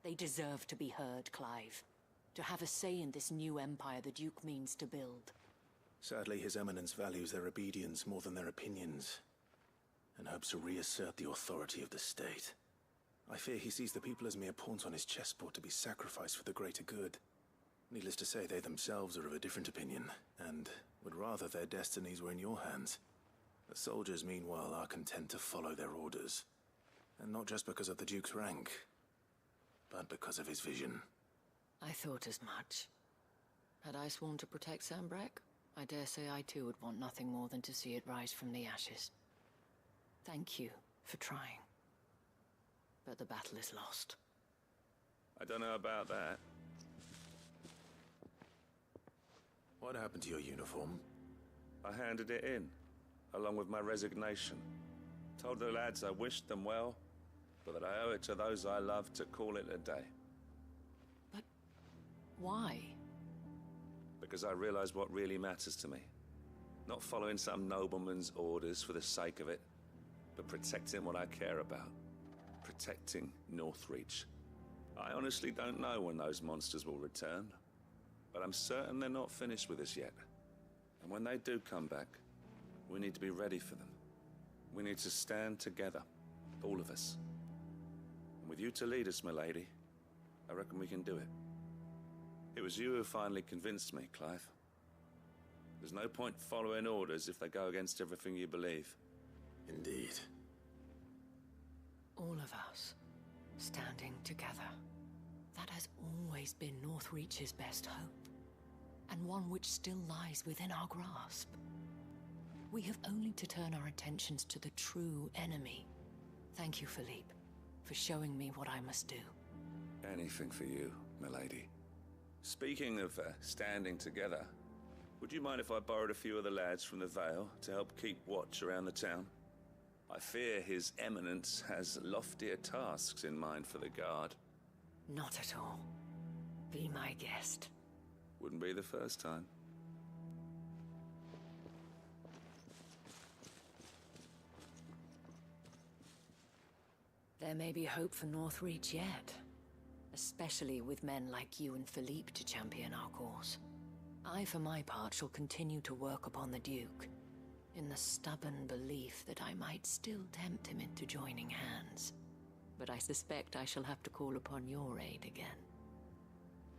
They deserve to be heard, Clive. To have a say in this new empire the Duke means to build. Sadly, His Eminence values their obedience more than their opinions, and hopes to reassert the authority of the state. I fear he sees the people as mere pawns on his chessboard to be sacrificed for the greater good. Needless to say, they themselves are of a different opinion, and would rather their destinies were in your hands. The soldiers, meanwhile, are content to follow their orders. And not just because of the Duke's rank, but because of his vision. I thought as much. Had I sworn to protect Sanbreque, I dare say I too would want nothing more than to see it rise from the ashes. Thank you for trying. But the battle is lost. I don't know about that. What happened to your uniform? I handed it in, along with my resignation. Told the lads I wished them well, but that I owe it to those I love to call it a day. But why? Because I realize what really matters to me. Not following some nobleman's orders for the sake of it, but protecting what I care about. protecting Northreach. I honestly don't know when those monsters will return, but I'm certain they're not finished with us yet. And when they do come back, we need to be ready for them. We need to stand together, all of us. And with you to lead us, milady, I reckon we can do it. It was you who finally convinced me, Clive. There's no point following orders if they go against everything you believe. Indeed. All of us, standing together. That has always been Northreach's best hope, and one which still lies within our grasp. We have only to turn our attentions to the true enemy. Thank you, Philippe, for showing me what I must do. Anything for you, milady. Speaking of standing together, would you mind if I borrowed a few of the lads from the Vale to help keep watch around the town? I fear His Eminence has loftier tasks in mind for the guard. Not at all. Be my guest. Wouldn't be the first time. There may be hope for Northreach yet. Especially with men like you and Philippe to champion our cause. I, for my part, shall continue to work upon the Duke, in the stubborn belief that I might still tempt him into joining hands. But I suspect I shall have to call upon your aid again.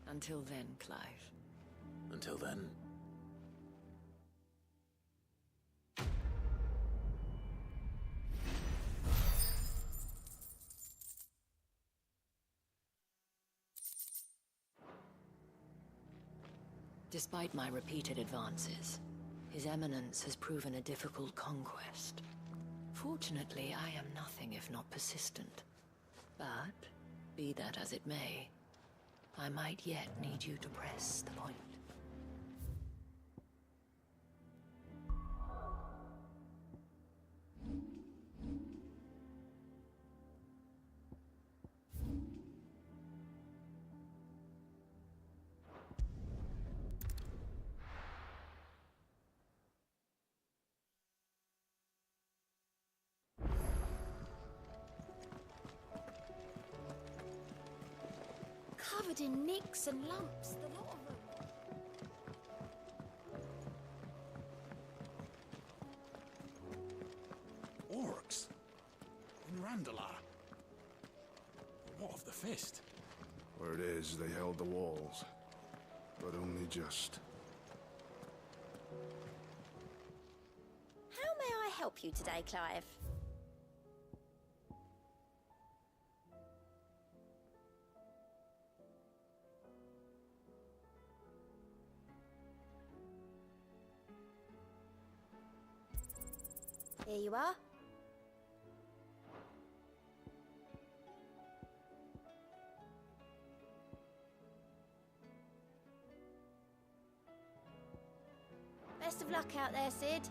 Until then, Clive. Until then. Despite my repeated advances, His Eminence has proven a difficult conquest. Fortunately, I am nothing if not persistent. But, be that as it may, I might yet need you to press the point. Covered in nicks and lumps, the lot of them. Orcs? In Randalar? What of the fist? Where it is, they held the walls. But only just. How may I help you today, Clive? Here you are. Best of luck out there, Sid.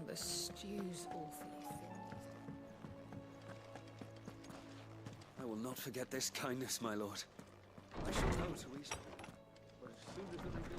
The stew's awfully thin. I will not forget this kindness, my lord. I shall know Teresa. But as soon as the reveal...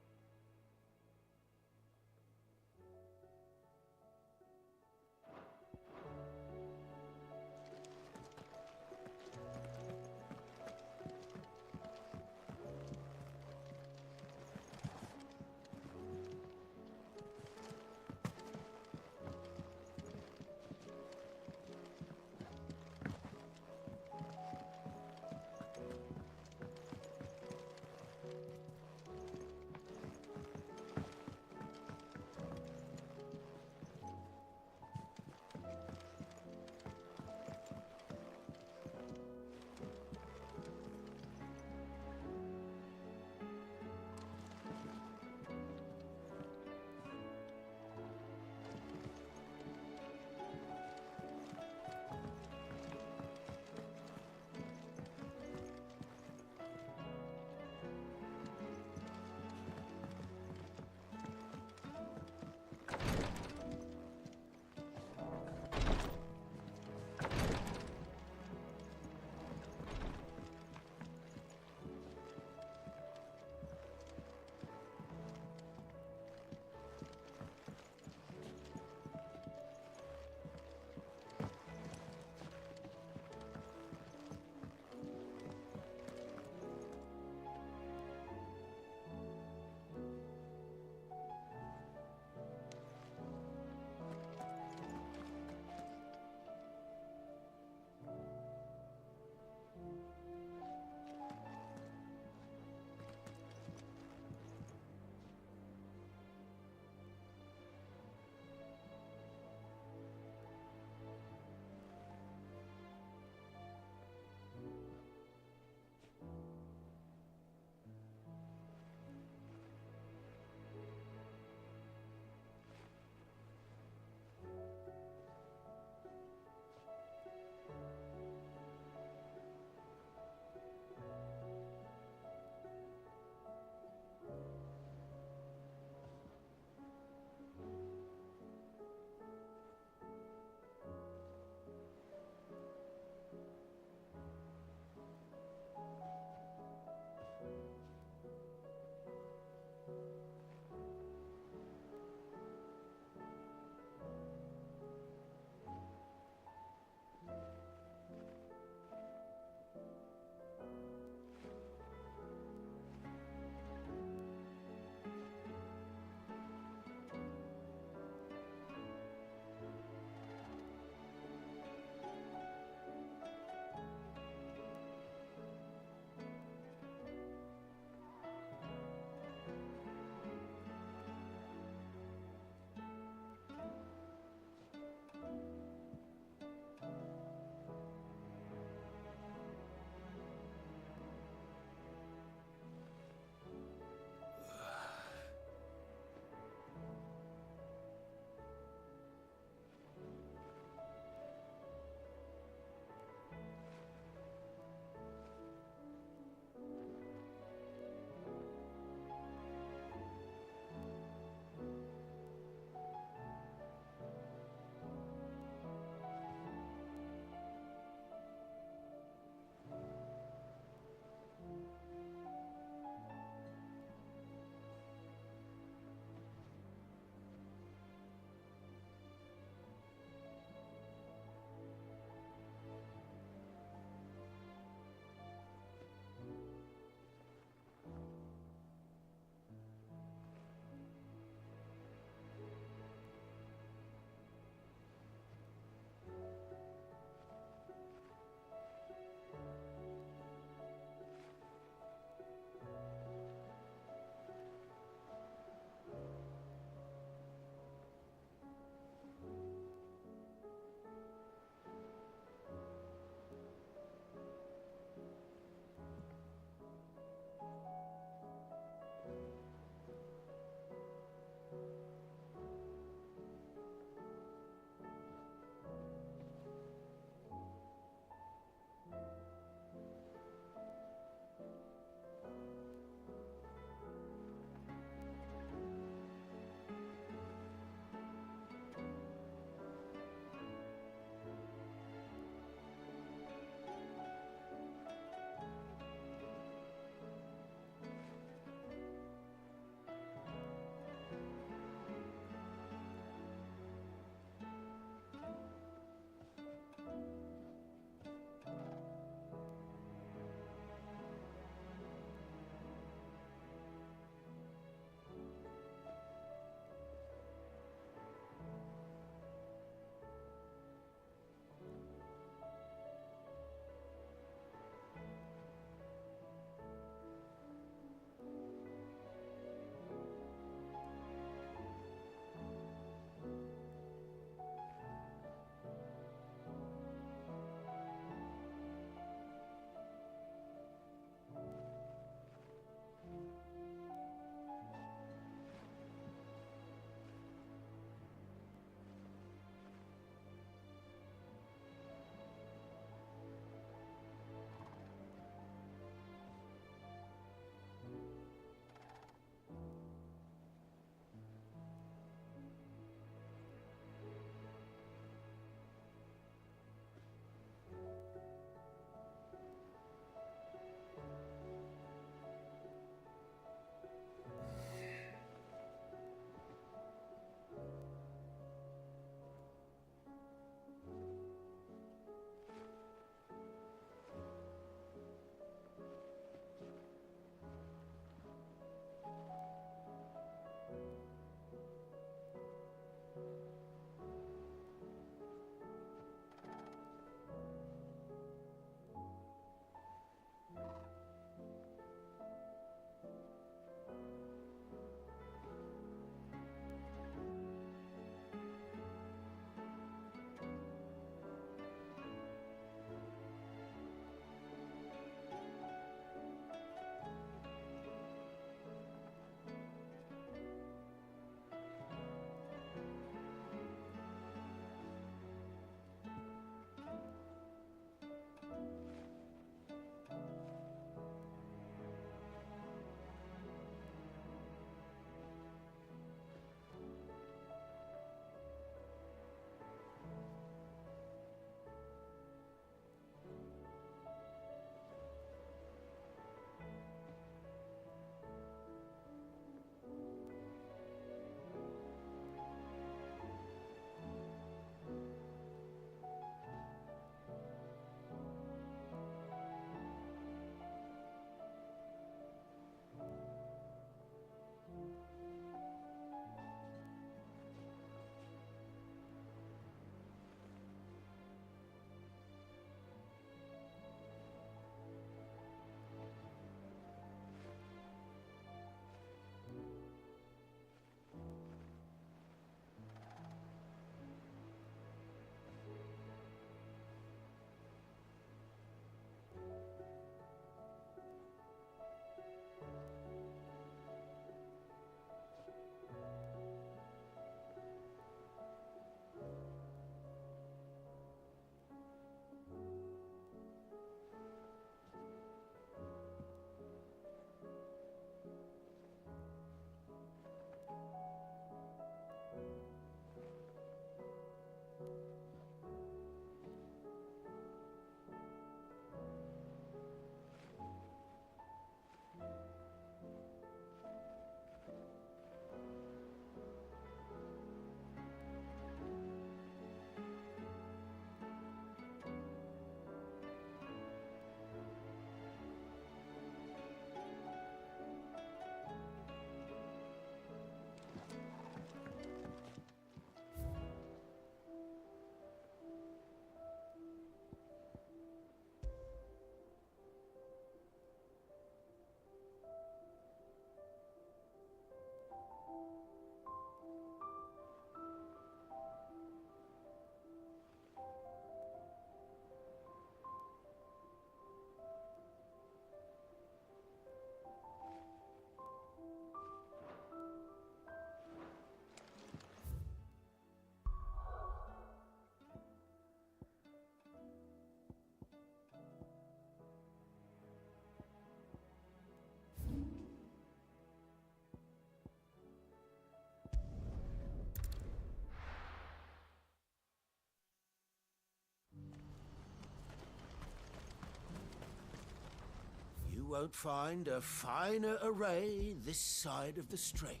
won't find a finer array this side of the strait.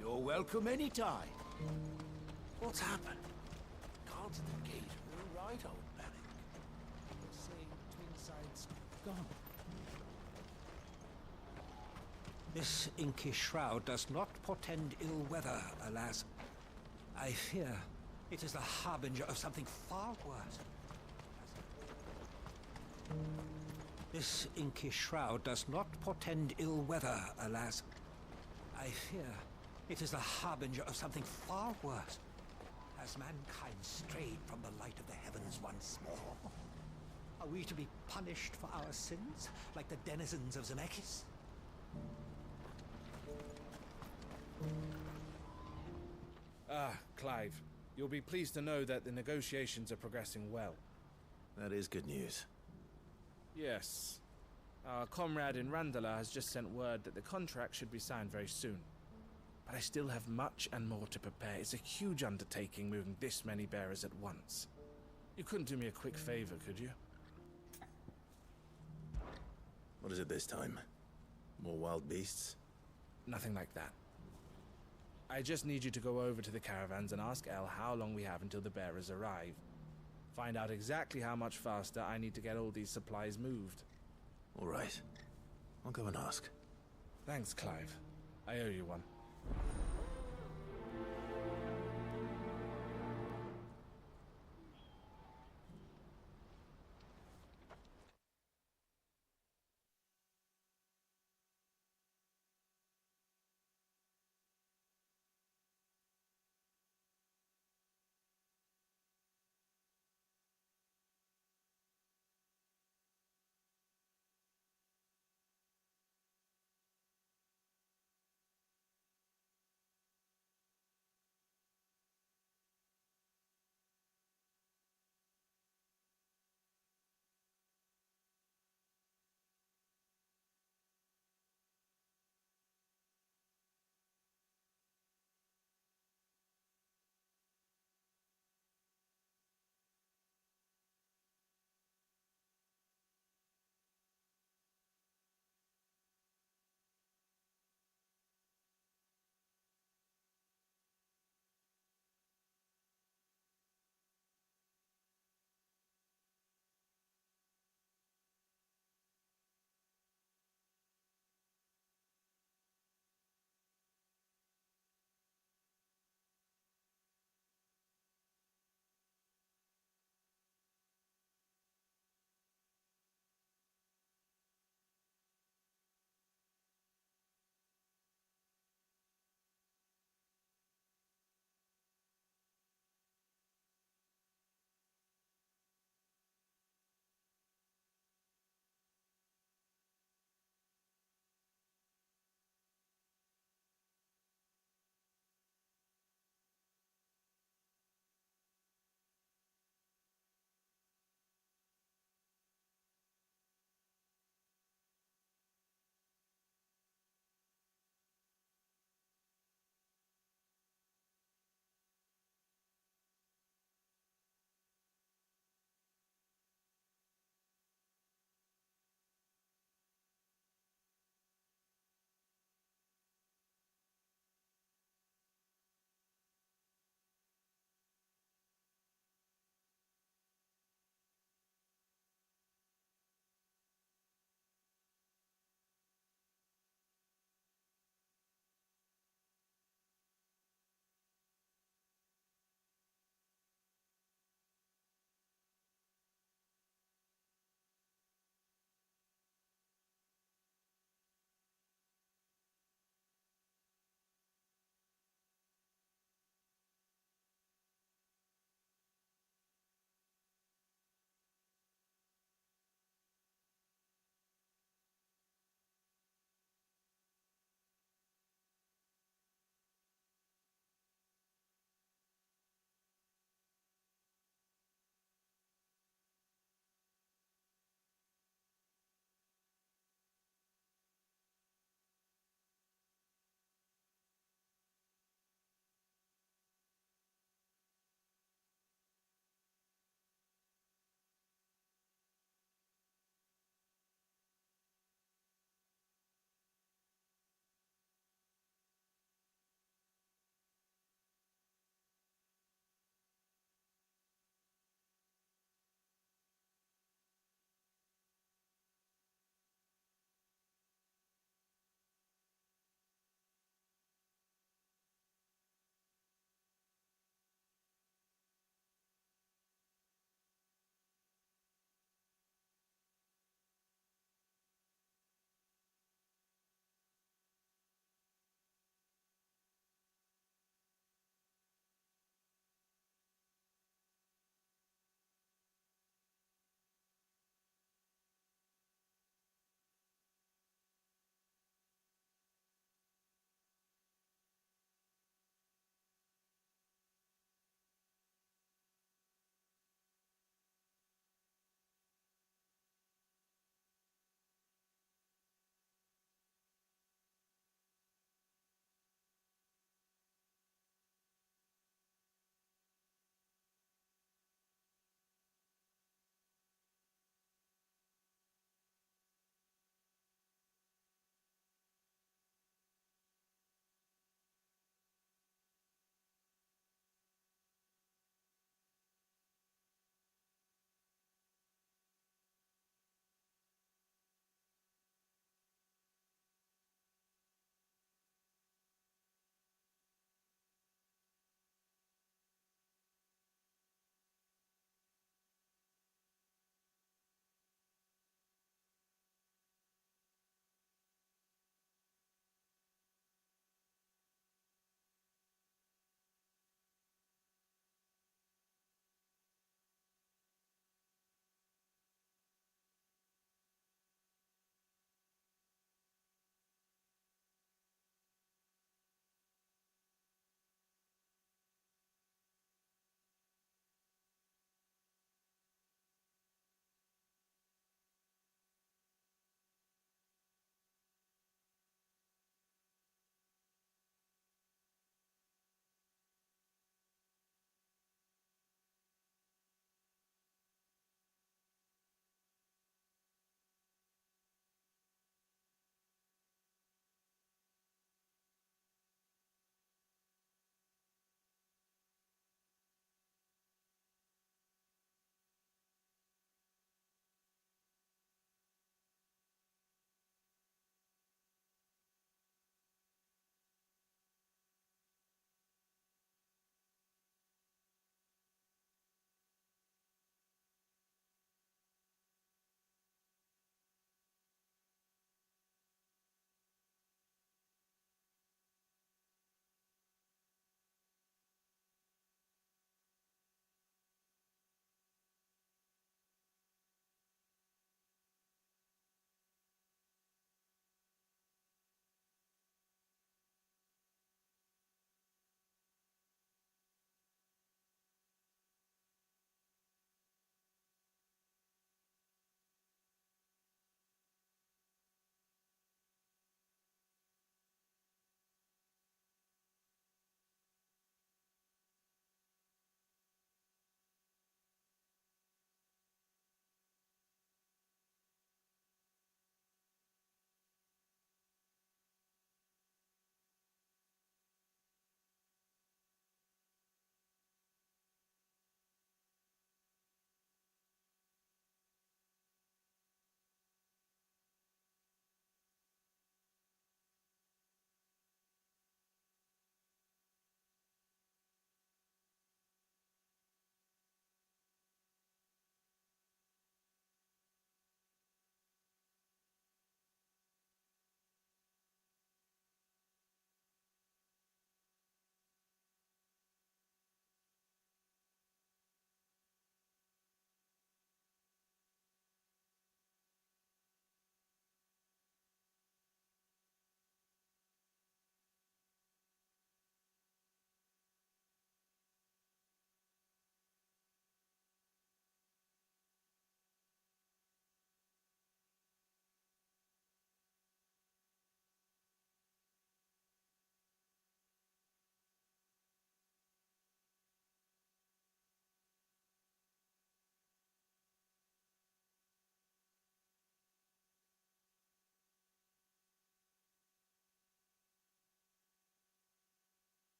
You're welcome anytime. What's happened? Guards at the gate are in a right old panic. They're saying Twinside's gone. This inky shroud does not portend ill weather, alas. I fear it is the harbinger of something far worse. This inky shroud does not portend ill weather, alas. I fear it is the harbinger of something far worse. Has mankind strayed from the light of the heavens once more? Are we to be punished for our sins, like the denizens of Zemeckis? Ah, Clive. You'll be pleased to know that the negotiations are progressing well. That is good news. Yes. Our comrade in Randala has just sent word that the contract should be signed very soon. But I still have much and more to prepare. It's a huge undertaking moving this many bearers at once. You couldn't do me a quick favor, could you? What is it this time? More wild beasts? Nothing like that. I just need you to go over to the caravans and ask El how long we have until the bearers arrive. Find out exactly how much faster I need to get all these supplies moved. All right. I'll go and ask. Thanks, Clive. I owe you one.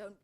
Don't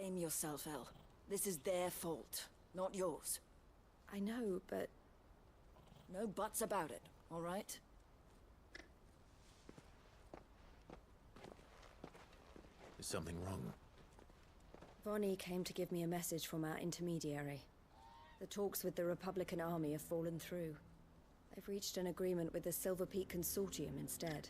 blame yourself, El. This is their fault, not yours. I know, but... No buts about it, all right? Is something wrong? Vonnie came to give me a message from our intermediary. The talks with the Republican army have fallen through. They've reached an agreement with the Silver Peak Consortium instead.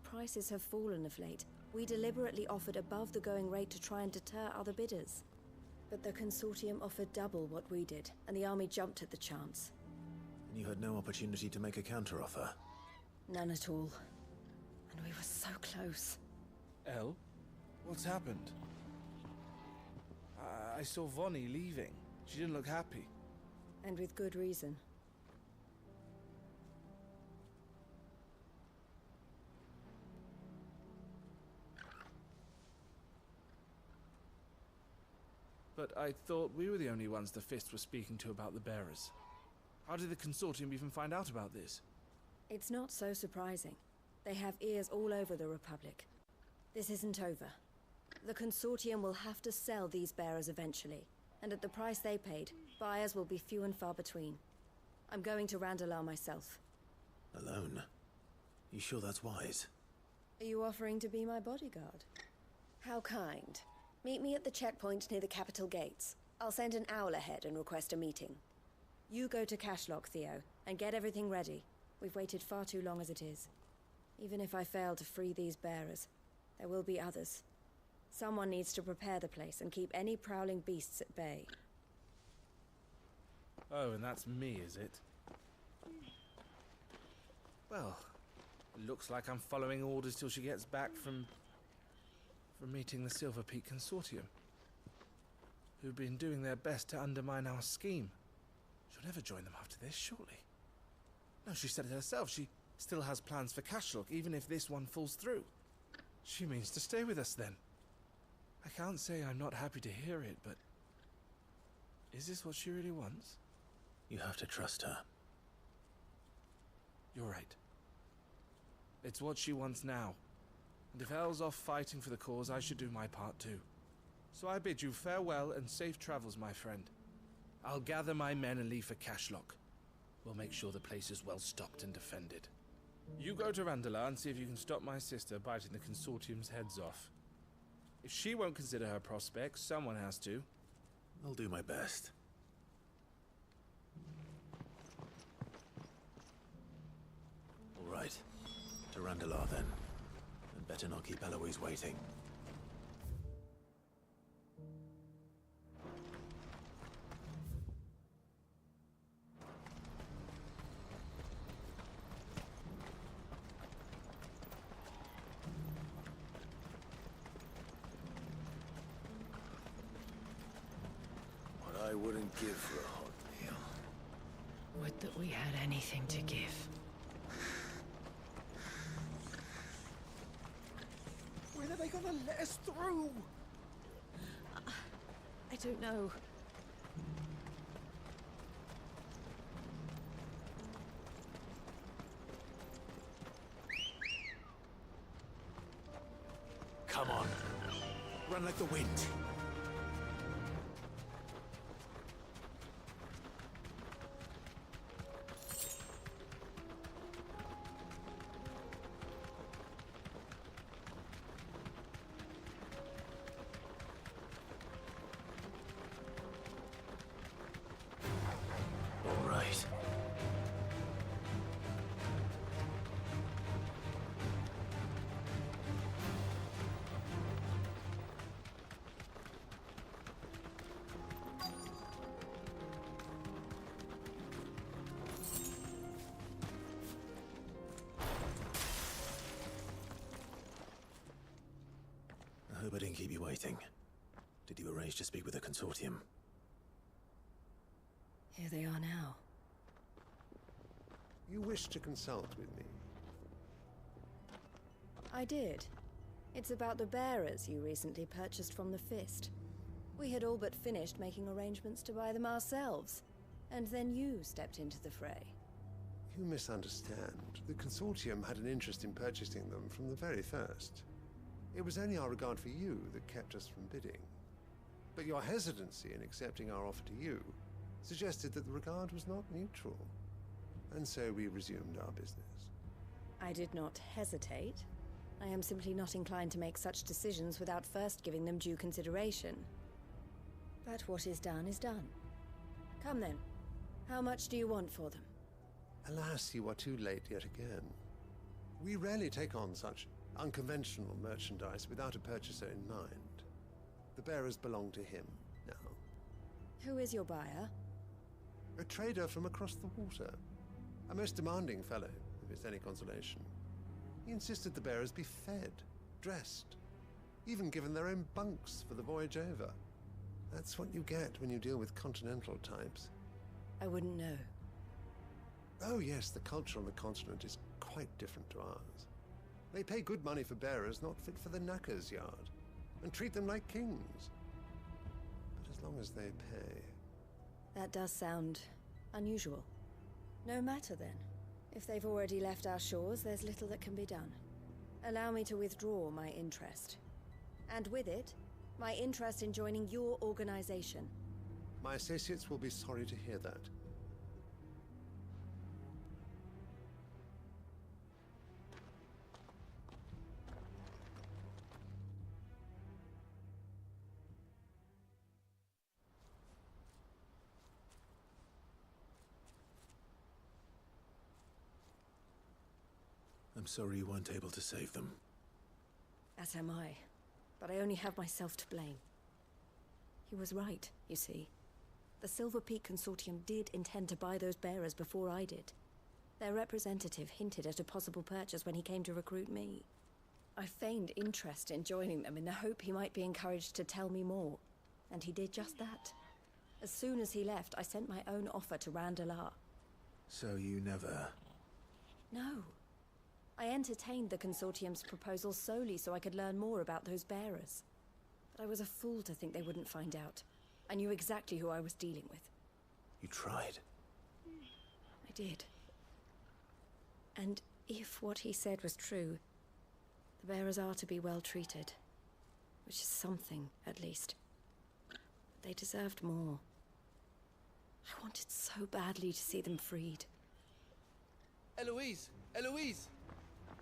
prices have fallen of late, we deliberately offered above the going rate to try and deter other bidders. But the consortium offered double what we did, and the army jumped at the chance. And you had no opportunity to make a counteroffer? None at all. And we were so close. Elle? What's happened? I saw Vonnie leaving. She didn't look happy. And with good reason. But I thought we were the only ones the Fist were speaking to about the bearers. How did the Consortium even find out about this? It's not so surprising. They have ears all over the Republic. This isn't over. The Consortium will have to sell these bearers eventually, and at the price they paid, buyers will be few and far between. I'm going to Randalar myself. Alone? You sure that's wise? Are you offering to be my bodyguard? How kind. Meet me at the checkpoint near the capital gates. I'll send an owl ahead and request a meeting. You go to Cashlock, Theo, and get everything ready. We've waited far too long as it is. Even if I fail to free these bearers, there will be others. Someone needs to prepare the place and keep any prowling beasts at bay. Oh, and that's me, is it? Well, it looks like I'm following orders till she gets back from meeting the Silver Peak Consortium, who've been doing their best to undermine our scheme. She'll never join them after this, surely. No, she said it herself. She still has plans for Cashlock, even if this one falls through. She means to stay with us, then. I can't say I'm not happy to hear it, but... is this what she really wants? You have to trust her. You're right. It's what she wants now. And if Elle's off fighting for the cause, I should do my part too. So I bid you farewell and safe travels, my friend. I'll gather my men and leave for Cashlock. We'll make sure the place is well stocked and defended. You go to Randalar and see if you can stop my sister biting the Consortium's heads off. If she won't consider her prospects, someone has to. I'll do my best. All right. To Randalar, then. And better not keep Eloise waiting. I wouldn't give for a hot meal. Would that we had anything to give. When are they gonna let us through? I don't know. Come on. Run like the wind. I hope I didn't keep you waiting. Did you arrange to speak with the Consortium? Here they are now. You wish to consult with me? I did. It's about the bearers you recently purchased from the Fist. We had all but finished making arrangements to buy them ourselves. And then you stepped into the fray. You misunderstand. The Consortium had an interest in purchasing them from the very first. It was only our regard for you that kept us from bidding. But your hesitancy in accepting our offer to you suggested that the regard was not mutual. And so we resumed our business. I did not hesitate. I am simply not inclined to make such decisions without first giving them due consideration. But what is done is done. Come then. How much do you want for them? Alas, you are too late yet again. We rarely take on such Unconventional merchandise without a purchaser in mind. The bearers belong to him now. Who is your buyer? A trader from across the water. A most demanding fellow, if it's any consolation. He insisted the bearers be fed, dressed, even given their own bunks for the voyage over. That's what you get when you deal with continental types. I wouldn't know. Oh yes, the culture on the continent is quite different to ours. They pay good money for bearers not fit for the knacker's yard, and treat them like kings. But as long as they pay... That does sound unusual. No matter then. If they've already left our shores, there's little that can be done. Allow me to withdraw my interest. And with it, my interest in joining your organization. My associates will be sorry to hear that. I'm sorry you weren't able to save them. As am I. But I only have myself to blame. He was right, you see. The Silver Peak Consortium did intend to buy those bearers before I did. Their representative hinted at a possible purchase when he came to recruit me. I feigned interest in joining them in the hope he might be encouraged to tell me more. And he did just that. As soon as he left, I sent my own offer to Randalar. So you never... No. I entertained the Consortium's proposal solely so I could learn more about those bearers. But I was a fool to think they wouldn't find out. I knew exactly who I was dealing with. You tried. I did. And if what he said was true, the bearers are to be well treated. Which is something, at least. But they deserved more. I wanted so badly to see them freed. Eloise! Eloise!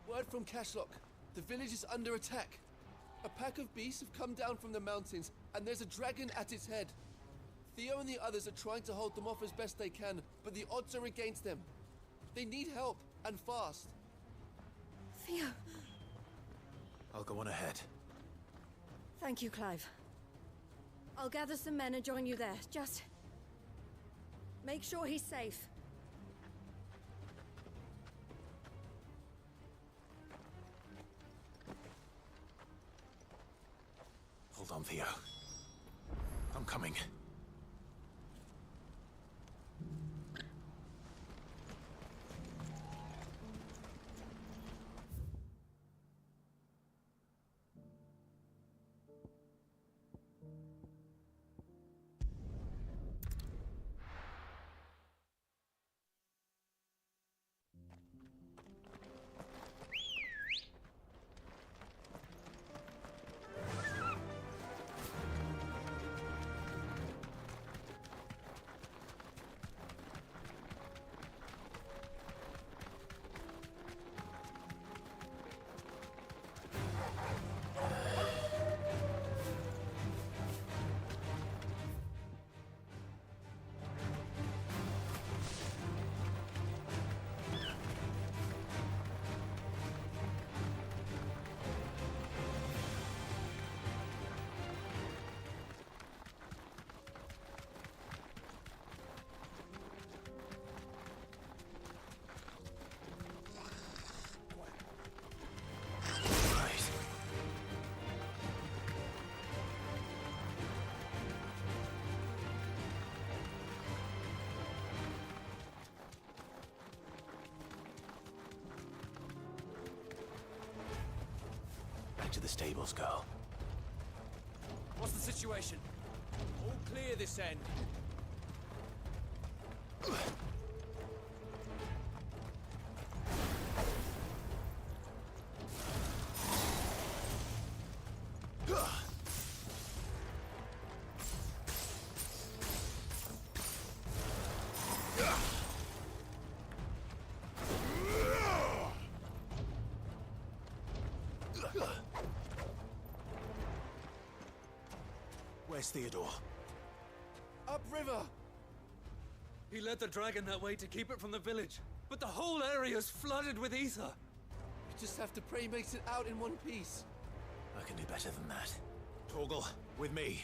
Word from Cashlock. The village is under attack. A pack of beasts have come down from the mountains, and there's a dragon at its head. Theo and the others are trying to hold them off as best they can, but the odds are against them. They need help, and fast. Theo! I'll go on ahead. Thank you, Clive. I'll gather some men and join you there. Just... make sure he's safe. Hold on, Theo. I'm coming. To the stables, girl. What's the situation? All clear this end. Where's Theodore? Upriver! He led the dragon that way to keep it from the village, but the whole area's flooded with ether. just have to pray he makes it out in one piece. I can do better than that. Torgal, with me.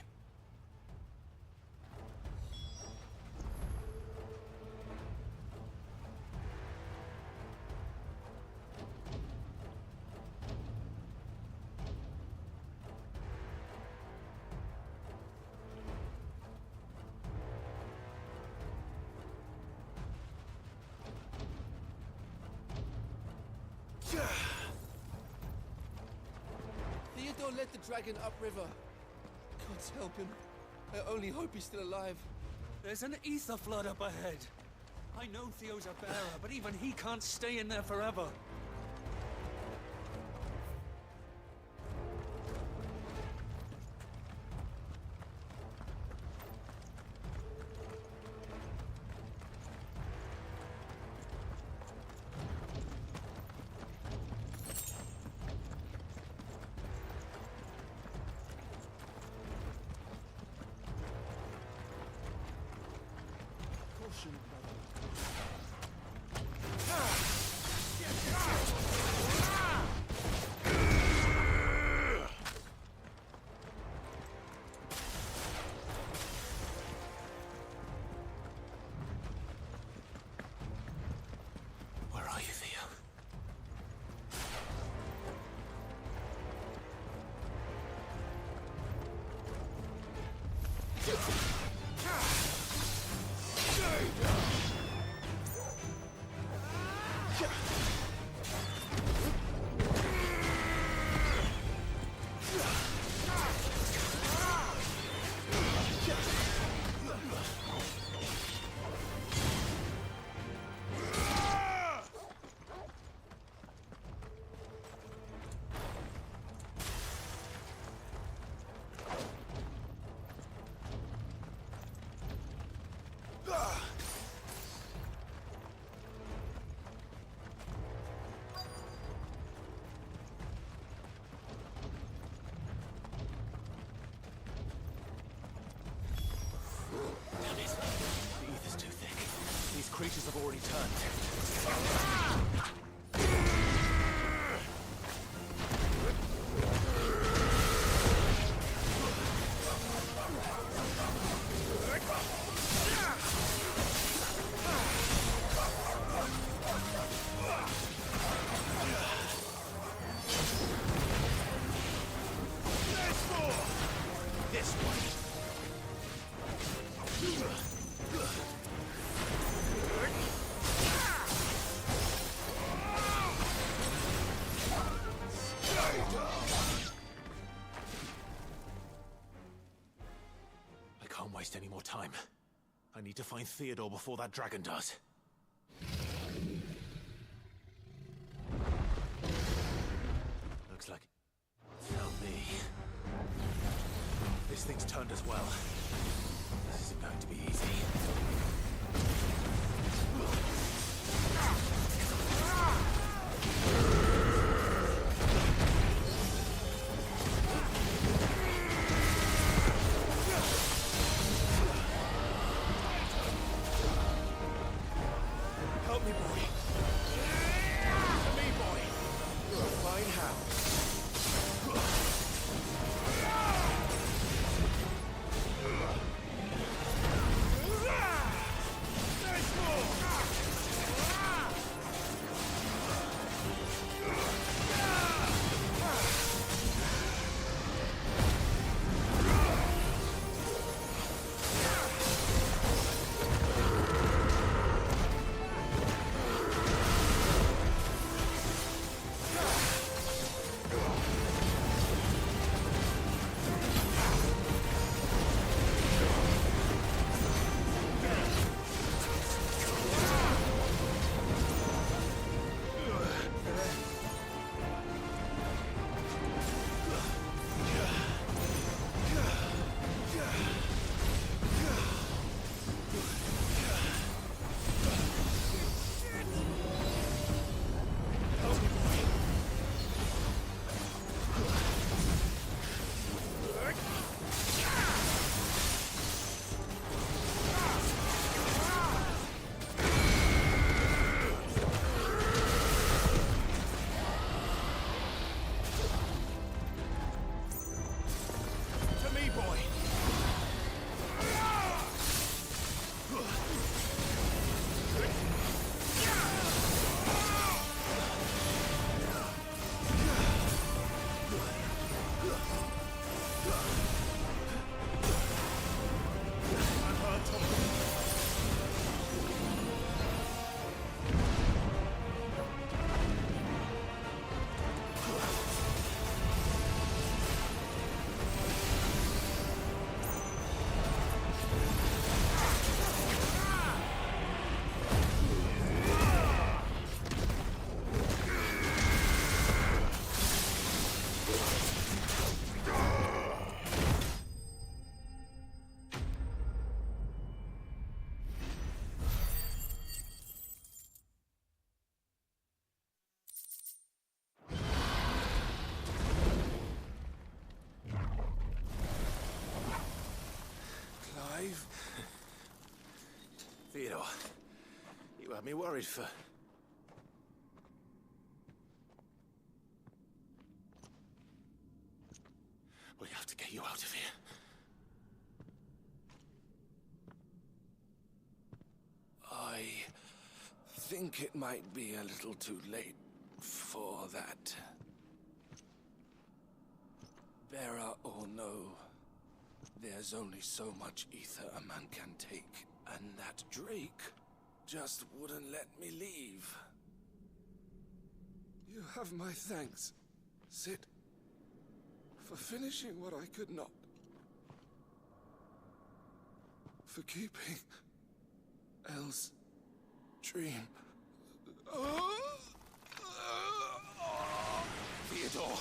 Theodore led the dragon upriver. God's help him. I only hope he's still alive. There's an ether flood up ahead. I know Theo's a bearer, but even he can't stay in there forever. Where are you, Theo? Damn it. The ether's too thick. These creatures have already turned. This one. I can't waste any more time. I need to find Theodore before that dragon does. Looks like it found me. This thing's turned as well. This isn't going to be easy. Help me, boy. Help me, boy. You'll find how. Nice move! Oh, you had me worried for... We have to get you out of here. I think it might be a little too late for that. Bearer or no, there's only so much ether a man can take, and that Drake just wouldn't let me leave. You have my thanks, Sid, for finishing what I could not. For keeping Elle's dream. Theodore!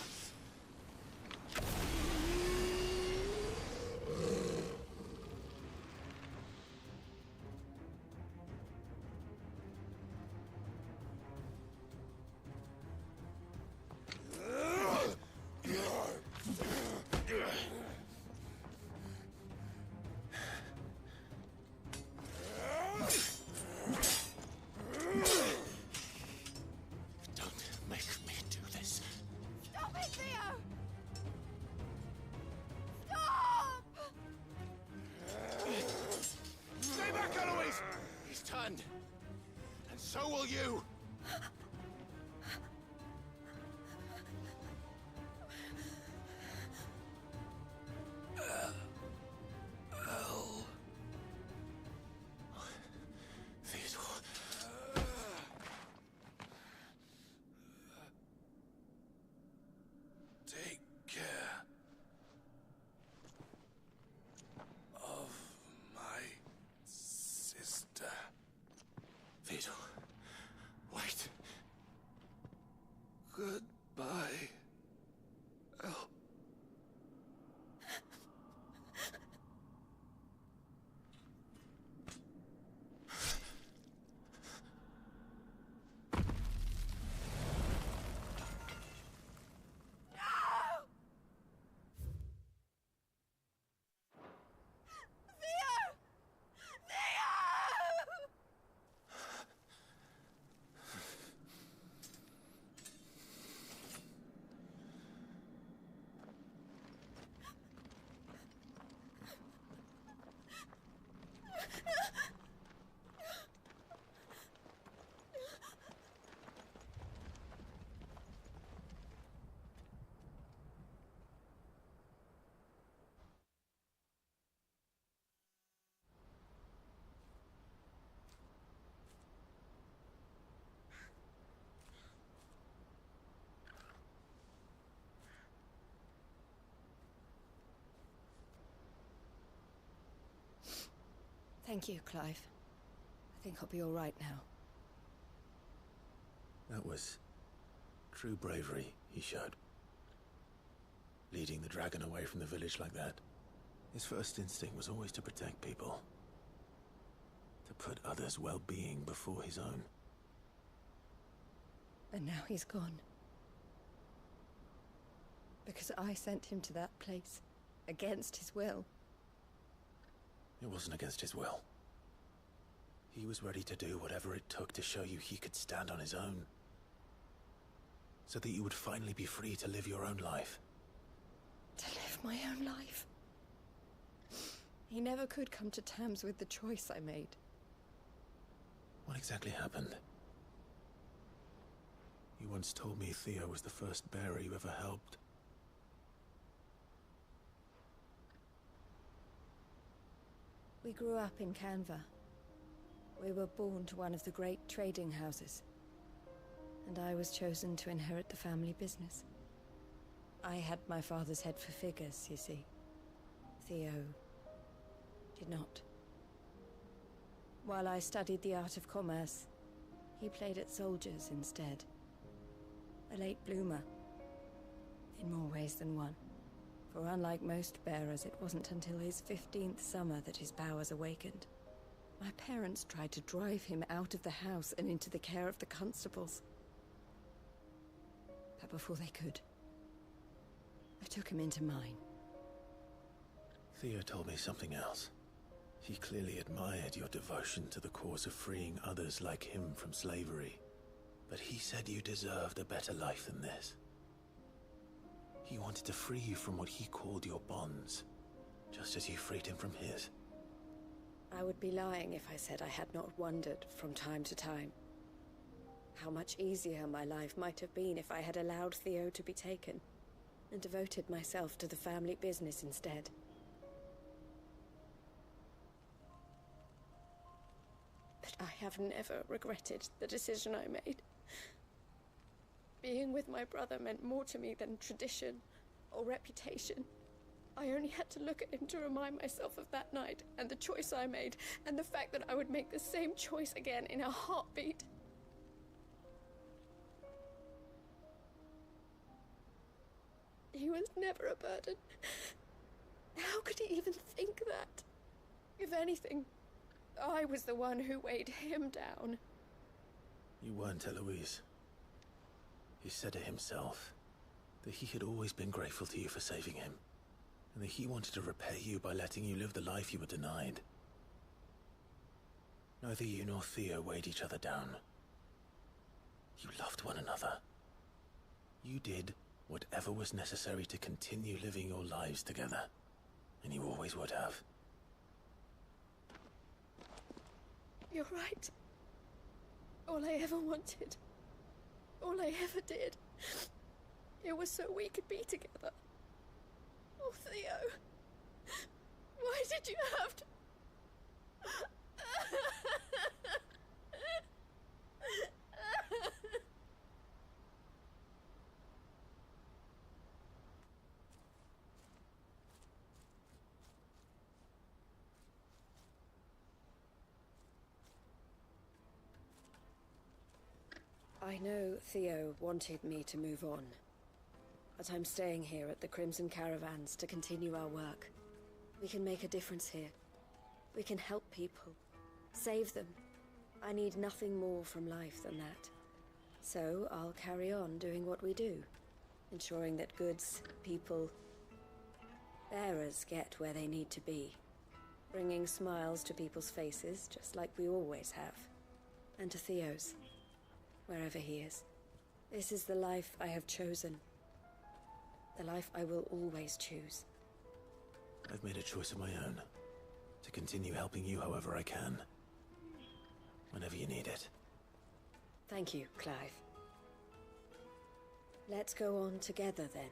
And so will you! Theodore. Take care of my sister. Theodore, wait. Goodbye, Elle. Thank you, Clive. I think I'll be all right now. That was true bravery he showed. Leading the dragon away from the village like that. His first instinct was always to protect people. To put others' well-being before his own. And now he's gone. Because I sent him to that place, against his will. It wasn't against his will. He was ready to do whatever it took to show you he could stand on his own. So that you would finally be free to live your own life. To live my own life? He never could come to terms with the choice I made. What exactly happened? You once told me Theo was the first bearer you ever helped. We grew up in Canva. We were born to one of the great trading houses. And I was chosen to inherit the family business. I had my father's head for figures, you see. Theo did not. While I studied the art of commerce, he played at soldiers instead. A late bloomer. In more ways than one. For unlike most bearers, it wasn't until his 15th summer that his powers awakened. My parents tried to drive him out of the house and into the care of the constables. But before they could, I took him into mine. Theo told me something else. He clearly admired your devotion to the cause of freeing others like him from slavery. But he said you deserved a better life than this. He wanted to free you from what he called your bonds, just as you freed him from his. I would be lying if I said I had not wondered from time to time how much easier my life might have been if I had allowed Theo to be taken and devoted myself to the family business instead. But I have never regretted the decision I made. Being with my brother meant more to me than tradition or reputation. I only had to look at him to remind myself of that night and the choice I made and the fact that I would make the same choice again in a heartbeat. He was never a burden. How could he even think that? If anything, I was the one who weighed him down. You weren't, Eloise. He said it himself, that he had always been grateful to you for saving him, and that he wanted to repay you by letting you live the life you were denied. Neither you nor Theo weighed each other down. You loved one another. You did whatever was necessary to continue living your lives together, and you always would have. You're right. All I ever wanted, all I ever did, it was so we could be together. Oh, Theo, why did you have to... I know Theo wanted me to move on, but I'm staying here at the Crimson Caravans to continue our work. We can make a difference here. We can help people, save them. I need nothing more from life than that. So I'll carry on doing what we do, ensuring that goods, people, bearers get where they need to be, bringing smiles to people's faces just like we always have, and to Theo's. Wherever he is. This is the life I have chosen. The life I will always choose. I've made a choice of my own, to continue helping you however I can. Whenever you need it. Thank you, Clive. Let's go on together then.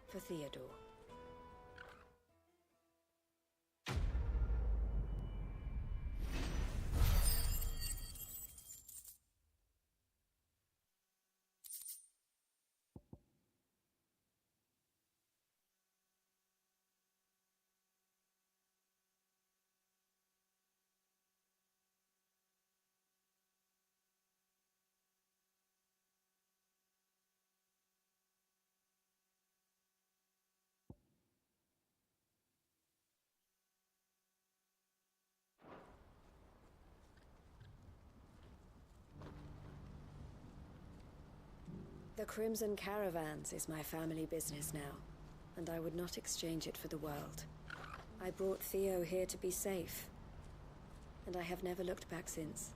For Theodore. The Crimson Caravans is my family business now, and I would not exchange it for the world. I brought Theo here to be safe, and I have never looked back since.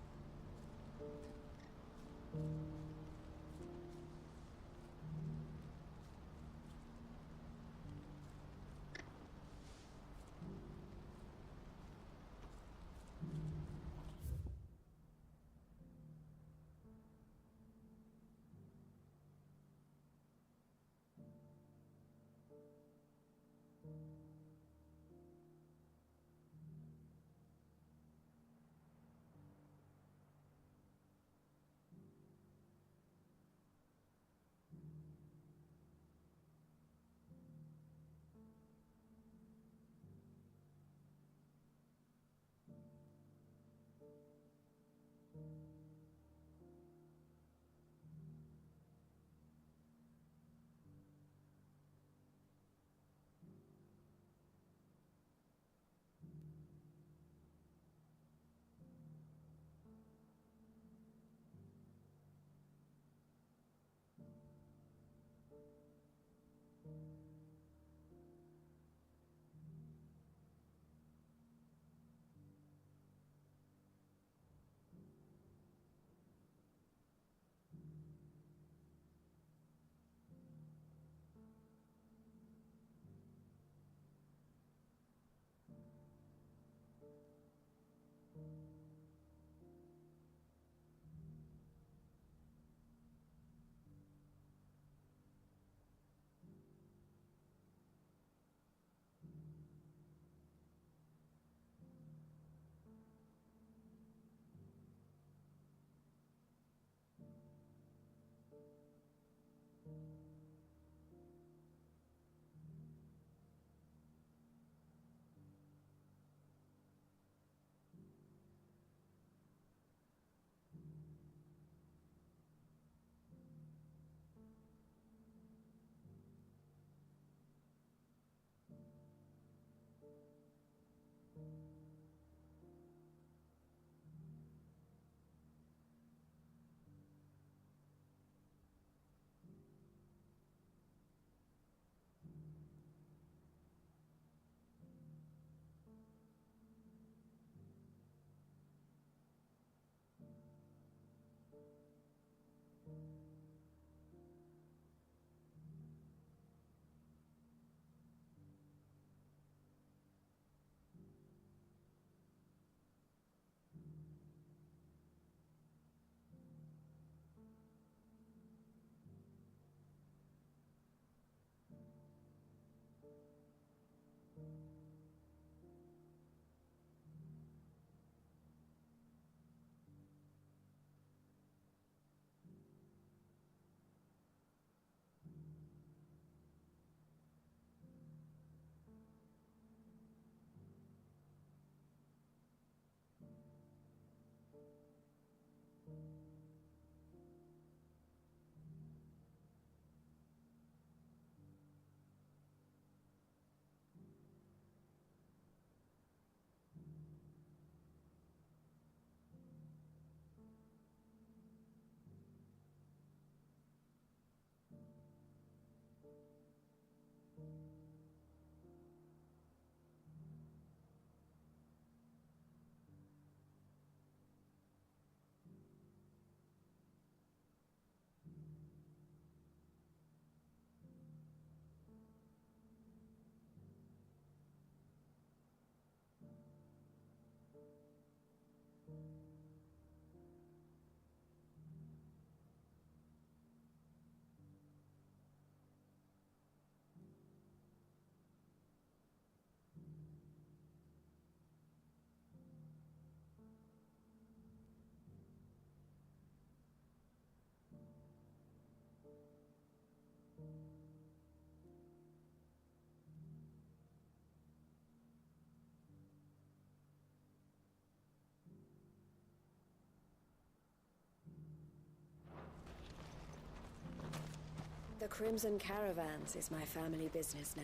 Crimson Caravans is my family business now,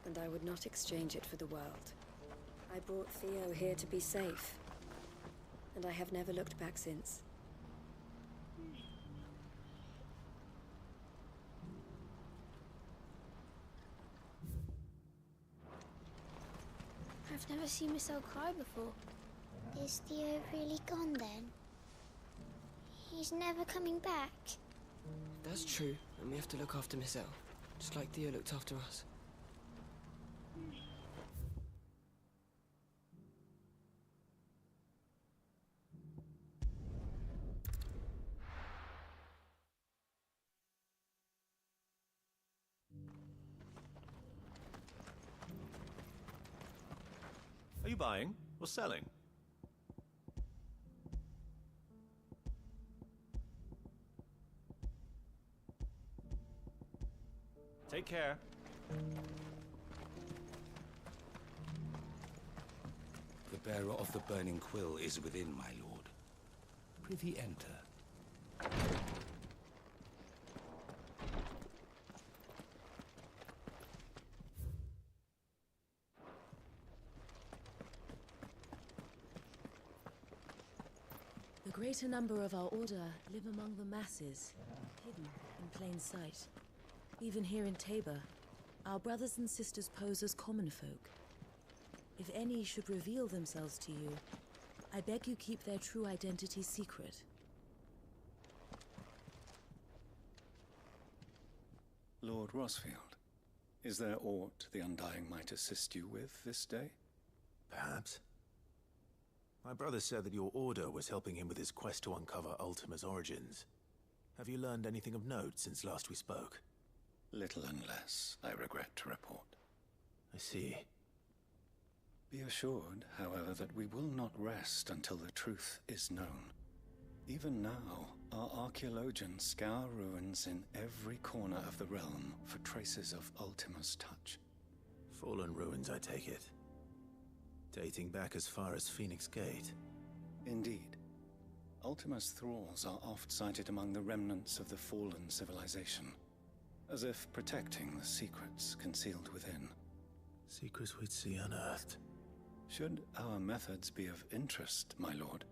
and I would not exchange it for the world. I brought Theo here to be safe, and I have never looked back since. I've never seen Michelle cry before. Is Theo really gone then? He's never coming back. That's true, and we have to look after Michelle, just like Theo looked after us. Are you buying or selling? Take care. The bearer of the burning quill is within, my lord. Prithee enter. The greater number of our order live among the masses, hidden in plain sight. Even here in Tabor, our brothers and sisters pose as common folk. If any should reveal themselves to you, I beg you keep their true identity secret. Lord Rosfield, is there aught the Undying might assist you with this day? Perhaps. My brother said that your order was helping him with his quest to uncover Ultima's origins. Have you learned anything of note since last we spoke? Little unless, I regret to report. I see. Be assured, however, that we will not rest until the truth is known. Even now, our archaeologians scour ruins in every corner of the realm for traces of Ultima's touch. Fallen ruins, I take it. Dating back as far as Phoenix Gate. Indeed. Ultima's thralls are oft sighted among the remnants of the fallen civilization, as if protecting the secrets concealed within. Secrets we'd see unearthed. Should our methods be of interest, my lord,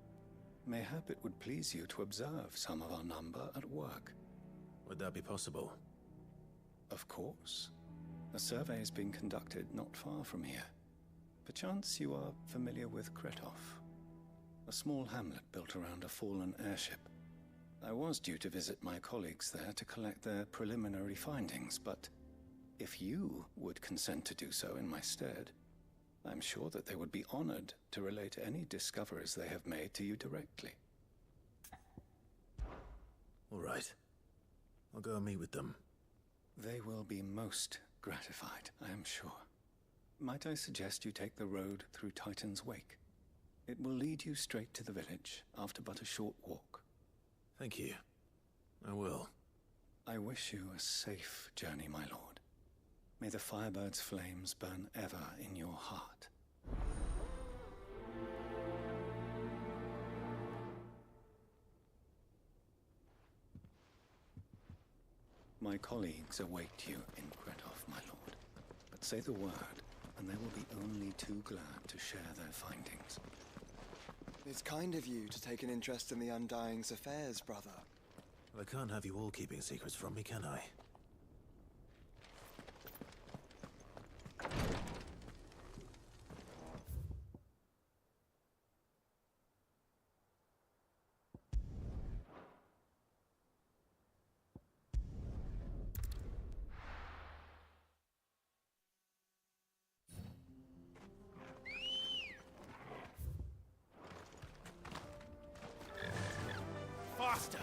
mayhap it would please you to observe some of our number at work. Would that be possible? Of course. A survey is being conducted not far from here. Perchance you are familiar with Kretov, a small hamlet built around a fallen airship. I was due to visit my colleagues there to collect their preliminary findings, but if you would consent to do so in my stead, I'm sure that they would be honored to relate any discoveries they have made to you directly. All right. I'll go and meet with them. They will be most gratified, I am sure. Might I suggest you take the road through Titan's Wake? It will lead you straight to the village after but a short walk. Thank you. I will. I wish you a safe journey, my lord. May the Firebird's flames burn ever in your heart. My colleagues await you in Kretov, my lord. But say the word, and they will be only too glad to share their findings. It's kind of you to take an interest in the Undying's affairs, brother. I can't have you all keeping secrets from me, can I? Faster!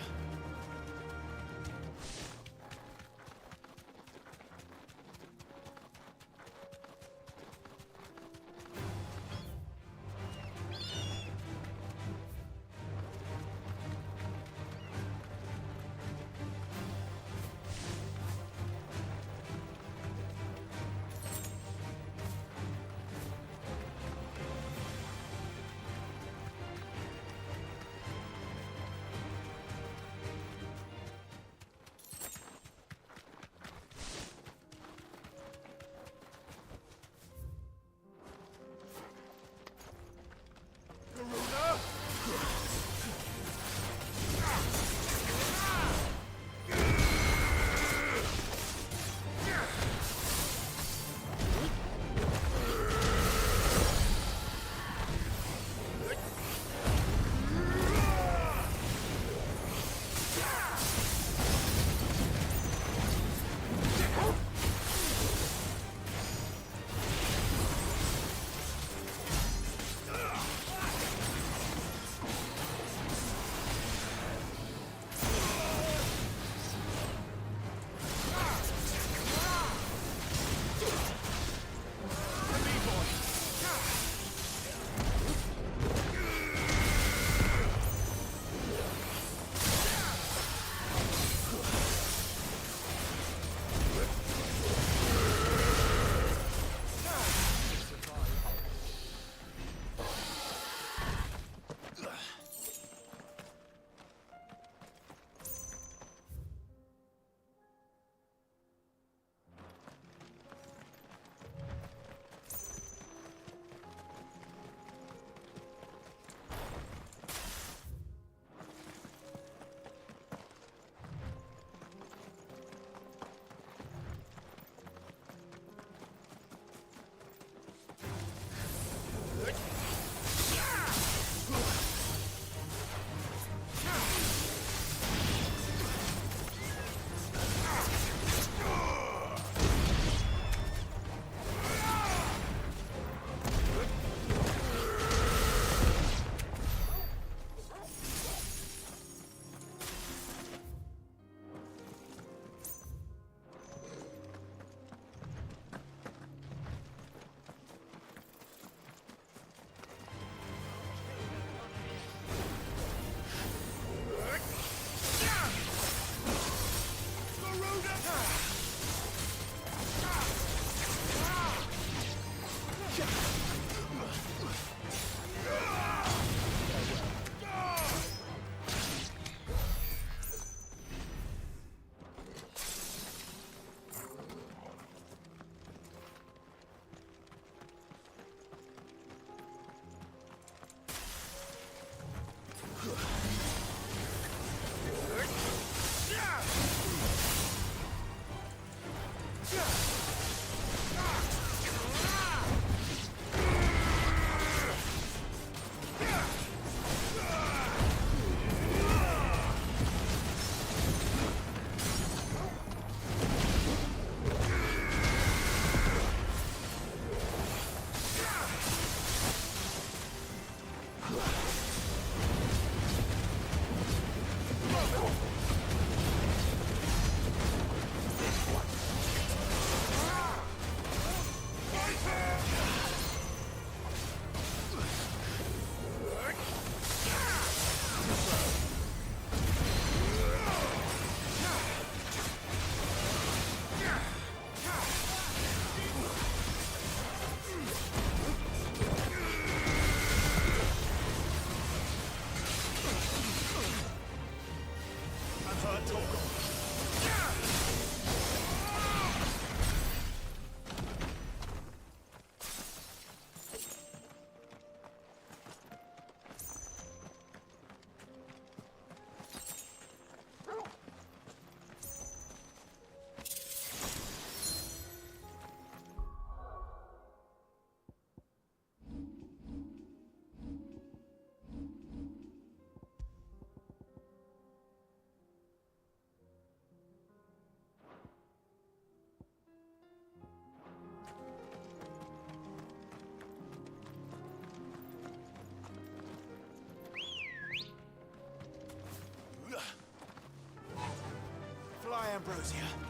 cozier.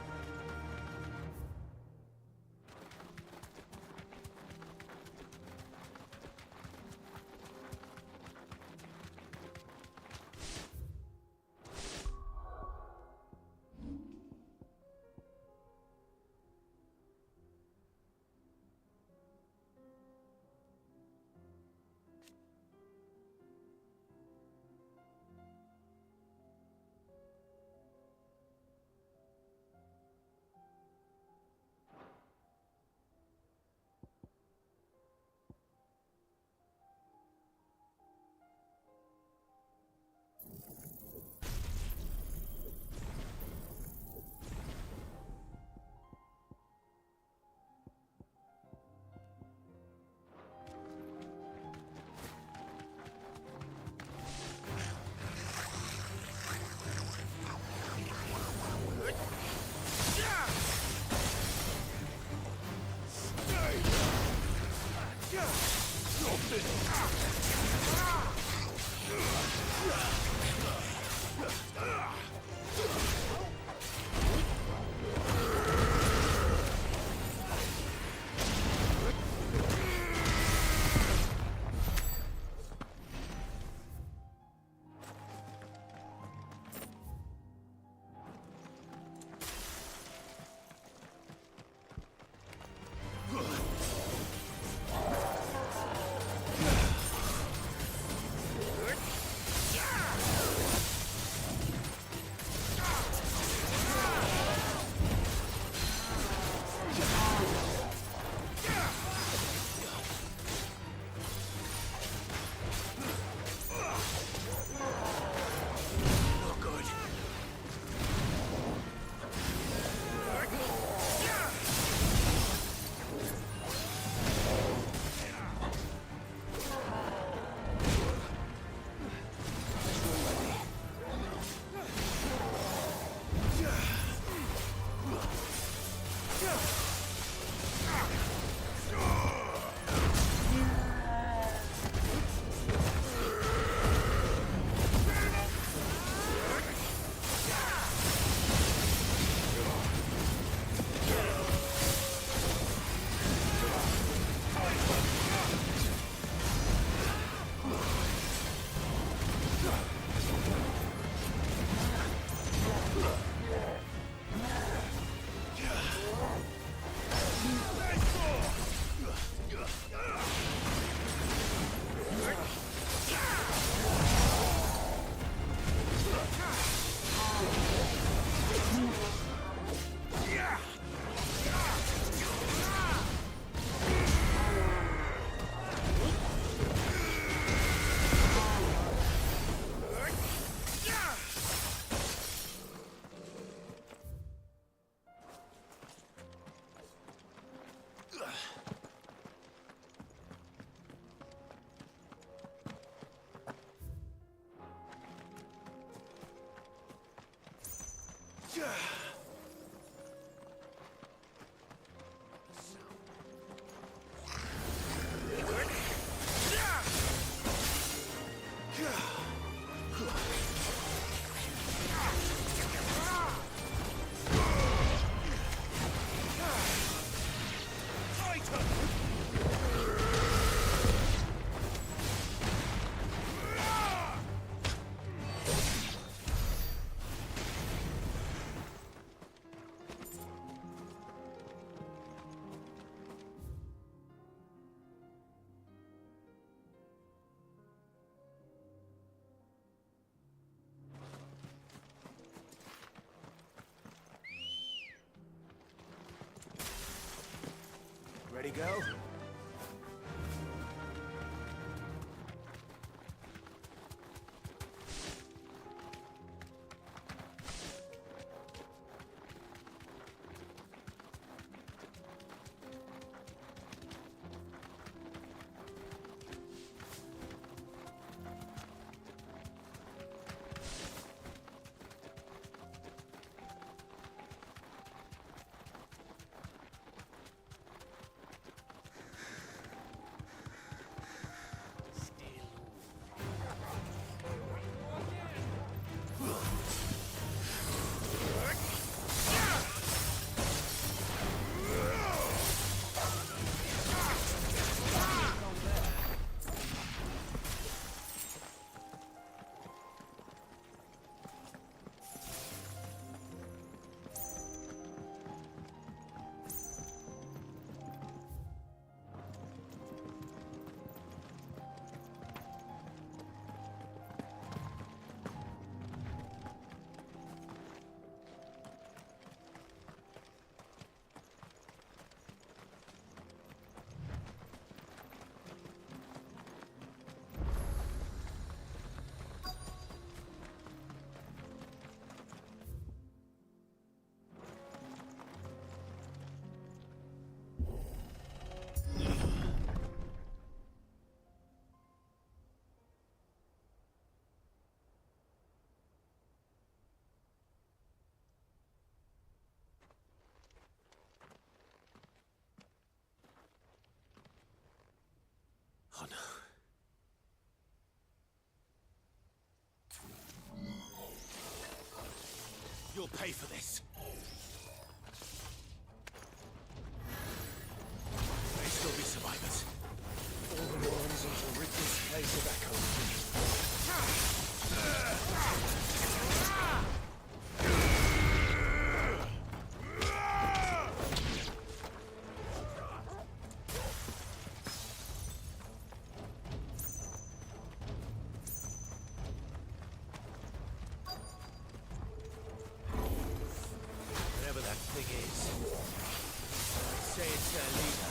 Ready, go? pay for this. May still be survivors. All the horns into rid this place of echoes. Whatever that thing is, I'd say it's their leader.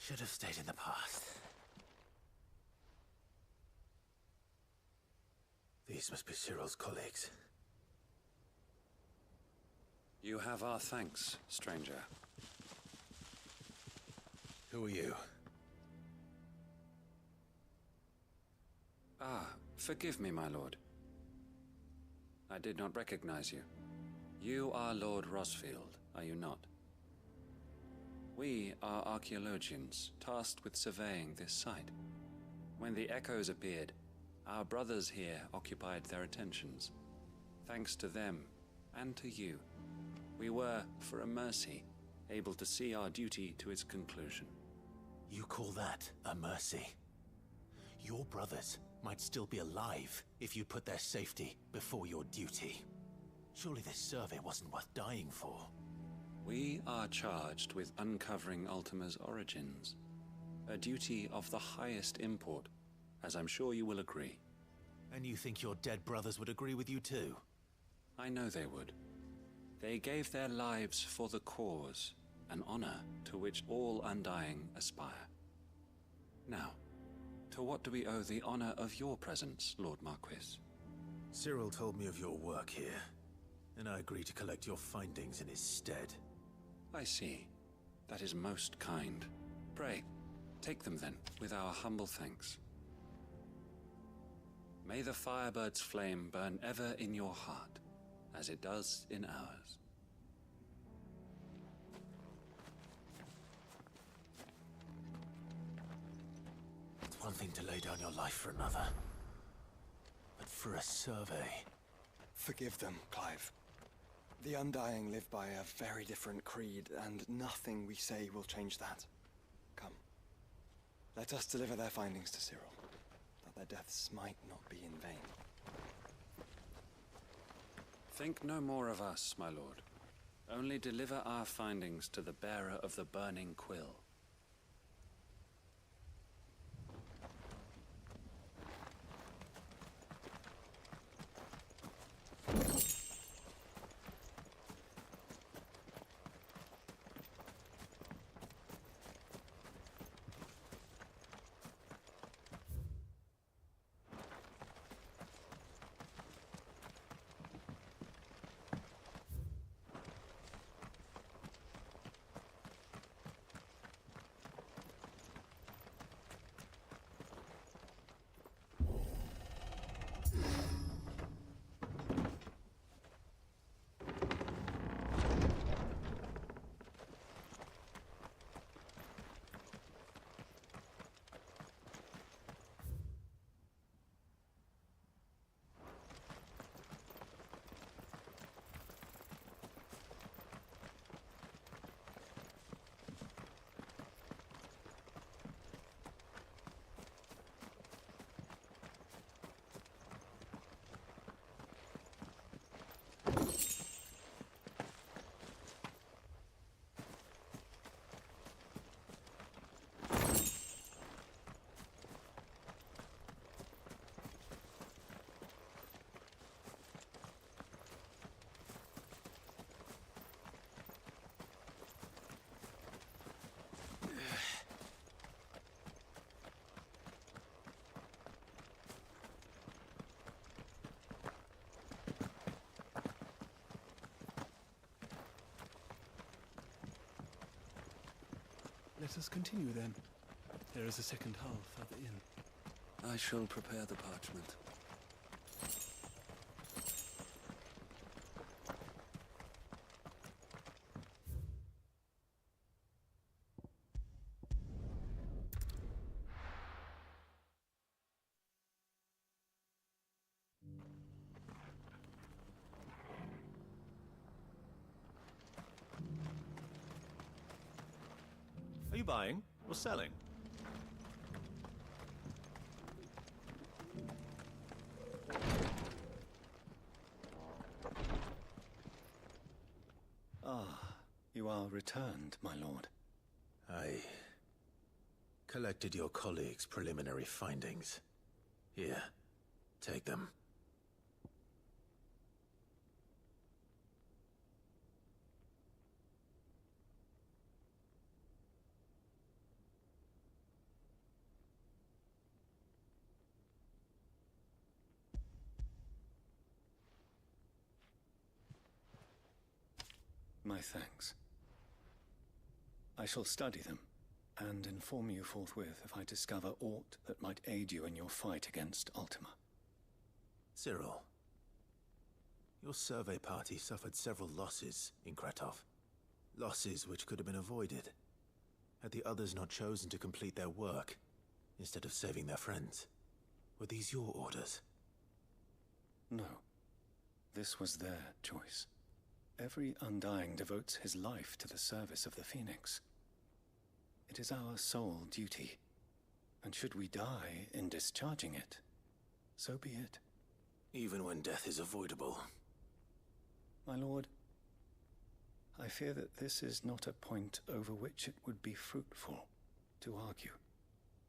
Should have stayed in the past. These must be Cyril's colleagues. You have our thanks, stranger. Who are you? Ah, forgive me, my lord. I did not recognize you. You are Lord Rosfield, are you not? We are archaeologians, tasked with surveying this site. When the echoes appeared, our brothers here occupied their attentions. Thanks to them, and to you, we were, for a mercy, able to see our duty to its conclusion. You call that a mercy? Your brothers might still be alive if you put their safety before your duty. Surely this survey wasn't worth dying for. We are charged with uncovering Ultima's origins. A duty of the highest import, as I'm sure you will agree. And you think your dead brothers would agree with you too? I know they would. They gave their lives for the cause, an honor to which all Undying aspire. Now, to what do we owe the honor of your presence, Lord Marquis? Cyril told me of your work here, and I agreed to collect your findings in his stead. I see. That is most kind. Pray, take them then, with our humble thanks. May the Firebird's flame burn ever in your heart, as it does in ours. It's one thing to lay down your life for another, but for a survey... Forgive them, Clive. The Undying live by a very different creed, and nothing we say will change that. Come. Let us deliver their findings to Cyril, that their deaths might not be in vain. Think no more of us, my lord. Only deliver our findings to the bearer of the burning quill. Let us continue then. There is a second hull further in. I shall prepare the parchment. Are you buying or selling? Ah, you are returned, my lord. I collected your colleagues' preliminary findings. Here, take them. My thanks. I shall study them, and inform you forthwith if I discover aught that might aid you in your fight against Ultima. Cyril, your survey party suffered several losses in Kretov. Losses which could have been avoided, had the others not chosen to complete their work, instead of saving their friends. Were these your orders? No. This was their choice. Every Undying devotes his life to the service of the Phoenix. It is our sole duty, and should we die in discharging it, so be it. Even when death is avoidable. My lord, I fear that this is not a point over which it would be fruitful to argue.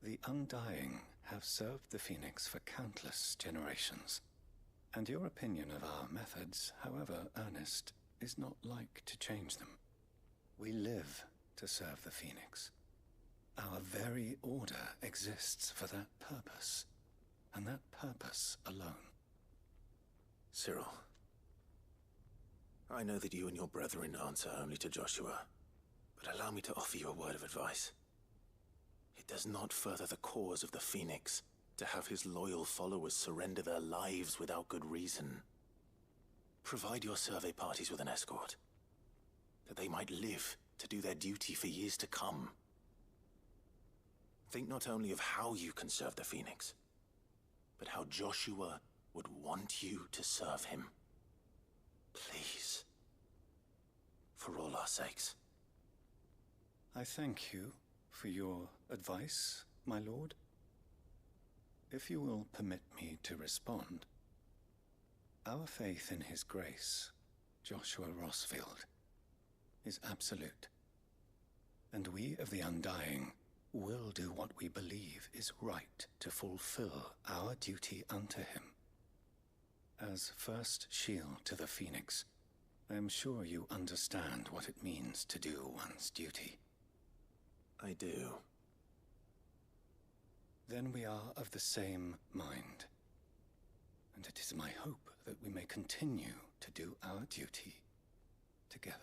The Undying have served the Phoenix for countless generations, and your opinion of our methods, however earnest, is not like to change them. We live to serve the Phoenix. Our very order exists for that purpose, and that purpose alone. Cyril, I know that you and your brethren answer only to Joshua, but allow me to offer you a word of advice. It does not further the cause of the Phoenix to have his loyal followers surrender their lives without good reason. Provide your survey parties with an escort, that they might live to do their duty for years to come. Think not only of how you can serve the Phoenix, but how Joshua would want you to serve him. Please. For all our sakes. I thank you for your advice, my lord. If you will permit me to respond, our faith in his grace, Joshua Rossfield, is absolute, and we of the Undying will do what we believe is right to fulfill our duty unto him. As first shield to the Phoenix, I am sure you understand what it means to do one's duty. I do. Then we are of the same mind, and it is my hope that we may continue to do our duty together.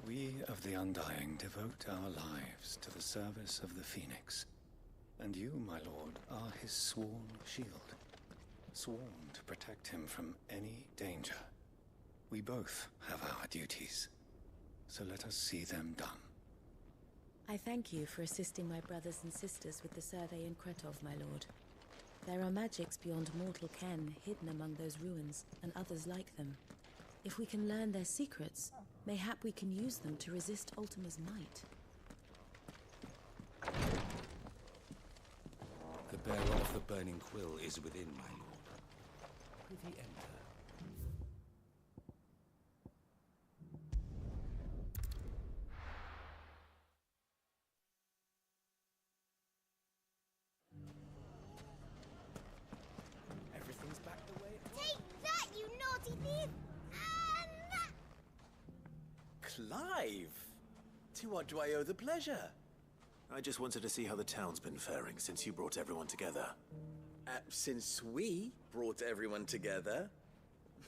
We of the Undying devote our lives to the service of the Phoenix, and you, my lord, are his sworn shield, sworn to protect him from any danger. We both have our duties, so let us see them done. I thank you for assisting my brothers and sisters with the survey in Kretov, my lord. There are magics beyond mortal ken hidden among those ruins, and others like them. If we can learn their secrets, mayhap we can use them to resist Ultima's might. The bearer of the burning quill is within, my lord. Prithee enter. Clive! To what do I owe the pleasure? I just wanted to see how the town's been faring since you brought everyone together. Since we brought everyone together,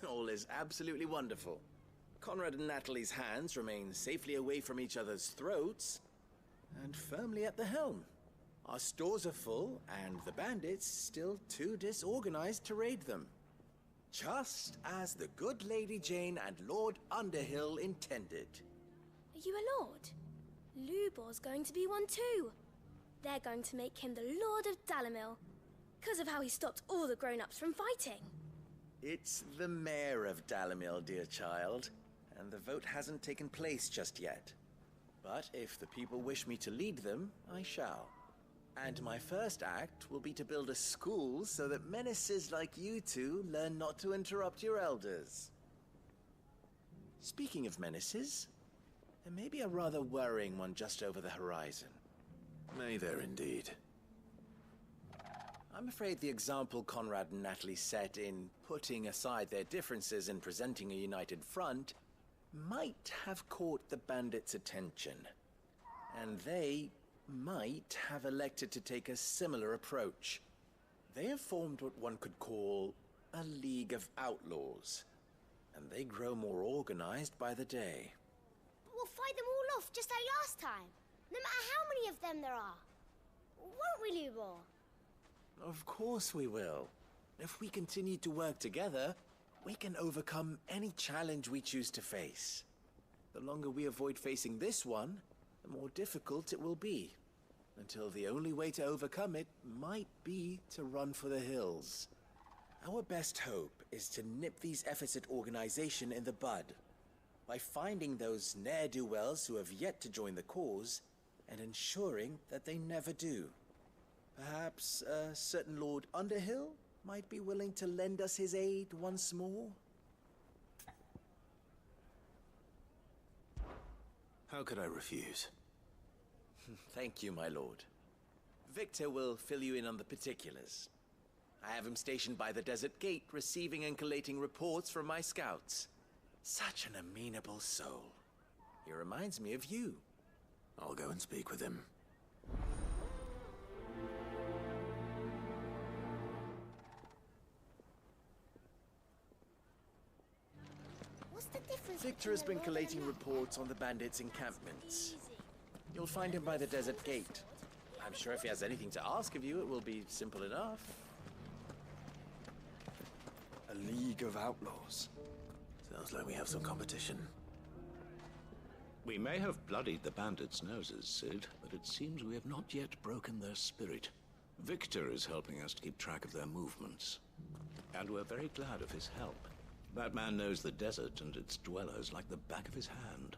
all is absolutely wonderful. Conrad and Natalie's hands remain safely away from each other's throats, and firmly at the helm. Our stores are full, and the bandits still too disorganized to raid them. Just as the good Lady Jane and Lord Underhill intended. Are you a lord? Lubor's going to be one too. They're going to make him the Lord of Dalamil, because of how he stopped all the grown-ups from fighting. It's the mayor of Dalamil, dear child, and the vote hasn't taken place just yet. But if the people wish me to lead them, I shall. And my first act will be to build a school so that menaces like you two learn not to interrupt your elders. Speaking of menaces, there may be a rather worrying one just over the horizon. May there indeed. I'm afraid the example Conrad and Natalie set in putting aside their differences and presenting a united front might have caught the bandits' attention. And they might have elected to take a similar approach. They have formed what one could call a League of Outlaws, and they grow more organized by the day. We'll fight them all off just like last time, no matter how many of them there are. Won't we, Lubor? Of course we will. If we continue to work together, we can overcome any challenge we choose to face. The longer we avoid facing this one, the more difficult it will be. Until the only way to overcome it might be to run for the hills. Our best hope is to nip these efforts at organization in the bud, by finding those ne'er-do-wells who have yet to join the cause, and ensuring that they never do. Perhaps a certain Lord Underhill might be willing to lend us his aid once more? How could I refuse? Thank you, my lord. Victor will fill you in on the particulars. I have him stationed by the Desert Gate, receiving and collating reports from my scouts. Such an amenable soul. He reminds me of you. I'll go and speak with him. What's the difference? Victor has been collating reports on the bandits' encampments. You'll find him by the Desert Gate. I'm sure if he has anything to ask of you, it will be simple enough. A League of Outlaws. Sounds like we have some competition. We may have bloodied the bandits' noses, Sid, but it seems we have not yet broken their spirit. Victor is helping us to keep track of their movements. And we're very glad of his help. That man knows the desert and its dwellers like the back of his hand.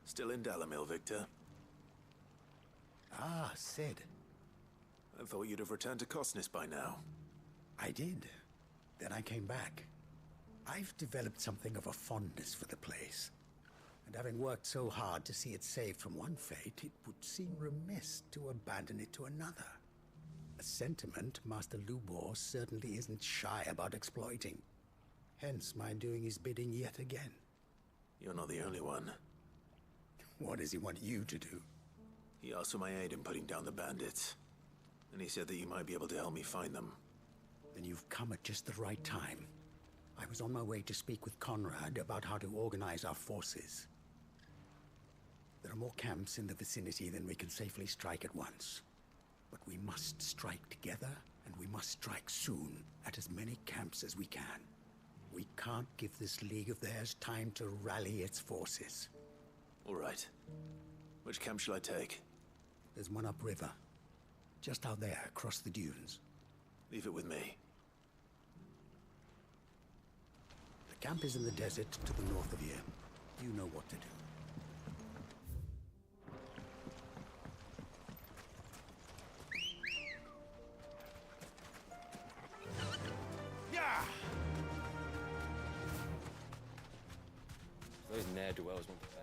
Still in Dalamil, Victor? Ah, Sid. I thought you'd have returned to Cosnis by now. I did. Then I came back. I've developed something of a fondness for the place. And having worked so hard to see it saved from one fate, it would seem remiss to abandon it to another. A sentiment Master Lubor certainly isn't shy about exploiting. Hence my doing his bidding yet again. You're not the only one. What does he want you to do? He asked for my aid in putting down the bandits. And he said that you might be able to help me find them. Then you've come at just the right time. I was on my way to speak with Conrad about how to organize our forces. There are more camps in the vicinity than we can safely strike at once. But we must strike together, and we must strike soon at as many camps as we can. We can't give this league of theirs time to rally its forces. All right. Which camp shall I take? There's one upriver. Just out there, across the dunes. Leave it with me. The camp is in the desert to the north of here. You know what to do. Yeah! Those ne'er-do-wells won't be bad.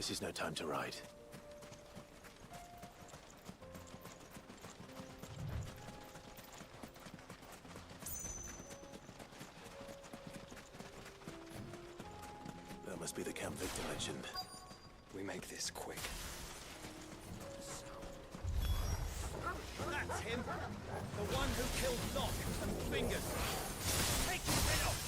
This is no time to ride. That must be the camp Victor mentioned. We make this quick. That's him! The one who killed Locke and Fingers! Take his head off!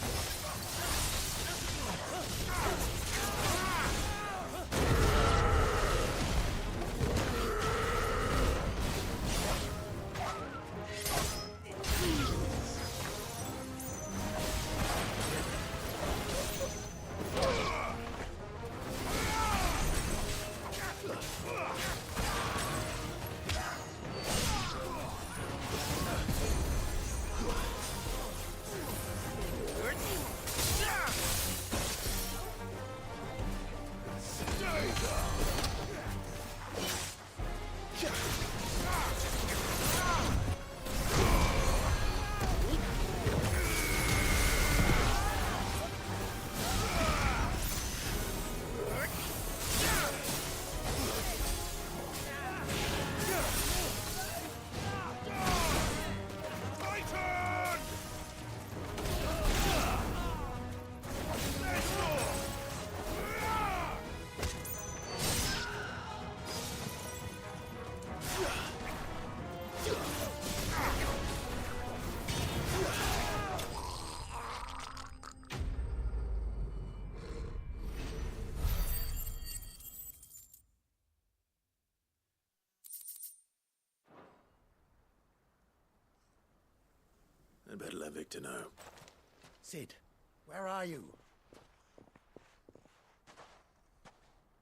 I'd better let Victor know. Sid, where are you?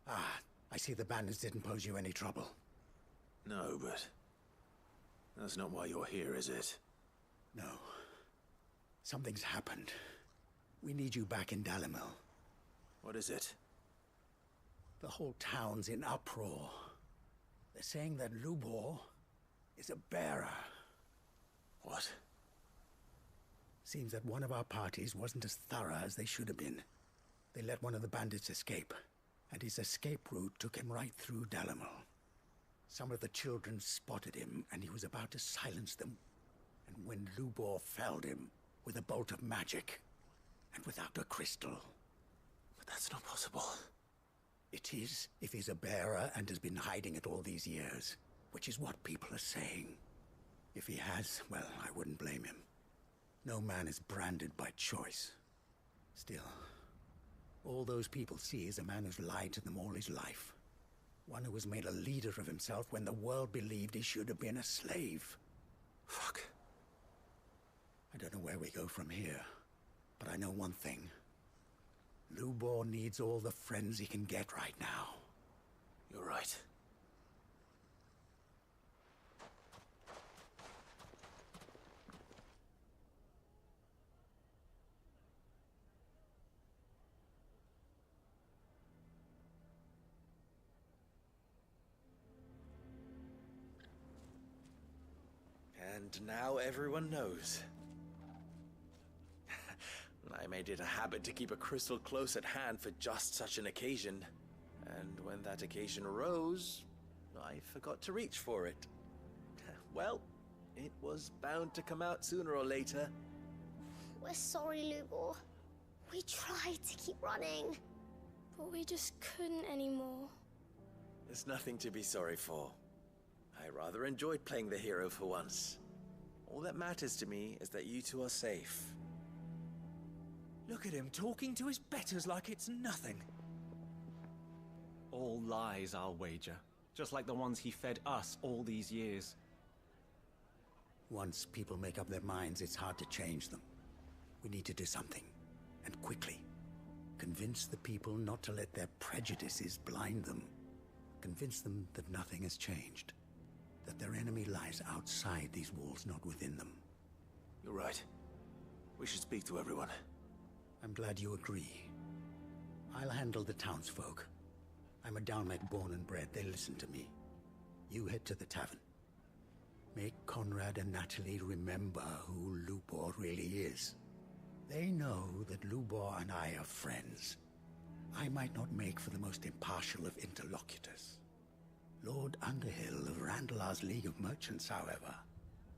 Ah, I see the bandits didn't pose you any trouble. No, but that's not why you're here, is it? No. Something's happened. We need you back in Dalimil. What is it? The whole town's in uproar. They're saying that Lubor is a bearer. What? Seems that one of our parties wasn't as thorough as they should have been. They let one of the bandits escape, and his escape route took him right through Dalimil. Some of the children spotted him, and he was about to silence them. And when Lubor felled him with a bolt of magic, and without a crystal. But that's not possible. It is, if he's a bearer and has been hiding it all these years, which is what people are saying. If he has, well, I wouldn't blame him. No man is branded by choice. Still, all those people see is a man who's lied to them all his life. One who has made a leader of himself when the world believed he should have been a slave. Fuck. I don't know where we go from here, but I know one thing. Lubor needs all the friends he can get right now. You're right. And now everyone knows. I made it a habit to keep a crystal close at hand for just such an occasion. And when that occasion arose, I forgot to reach for it. Well, it was bound to come out sooner or later. We're sorry, Lubor. We tried to keep running. But we just couldn't anymore. There's nothing to be sorry for. I rather enjoyed playing the hero for once. All that matters to me is that you two are safe. Look at him talking to his betters like it's nothing. All lies, I'll wager. Just like the ones he fed us all these years. Once people make up their minds, it's hard to change them. We need to do something, and quickly. Convince the people not to let their prejudices blind them. Convince them that nothing has changed. That their enemy lies outside these walls, not within them. You're right. We should speak to everyone. I'm glad you agree. I'll handle the townsfolk. I'm a Dalmec born and bred. They listen to me. You head to the tavern. Make Conrad and Natalie remember who Lubor really is. They know that Lubor and I are friends. I might not make for the most impartial of interlocutors. Lord Underhill of Randalar's League of Merchants, however,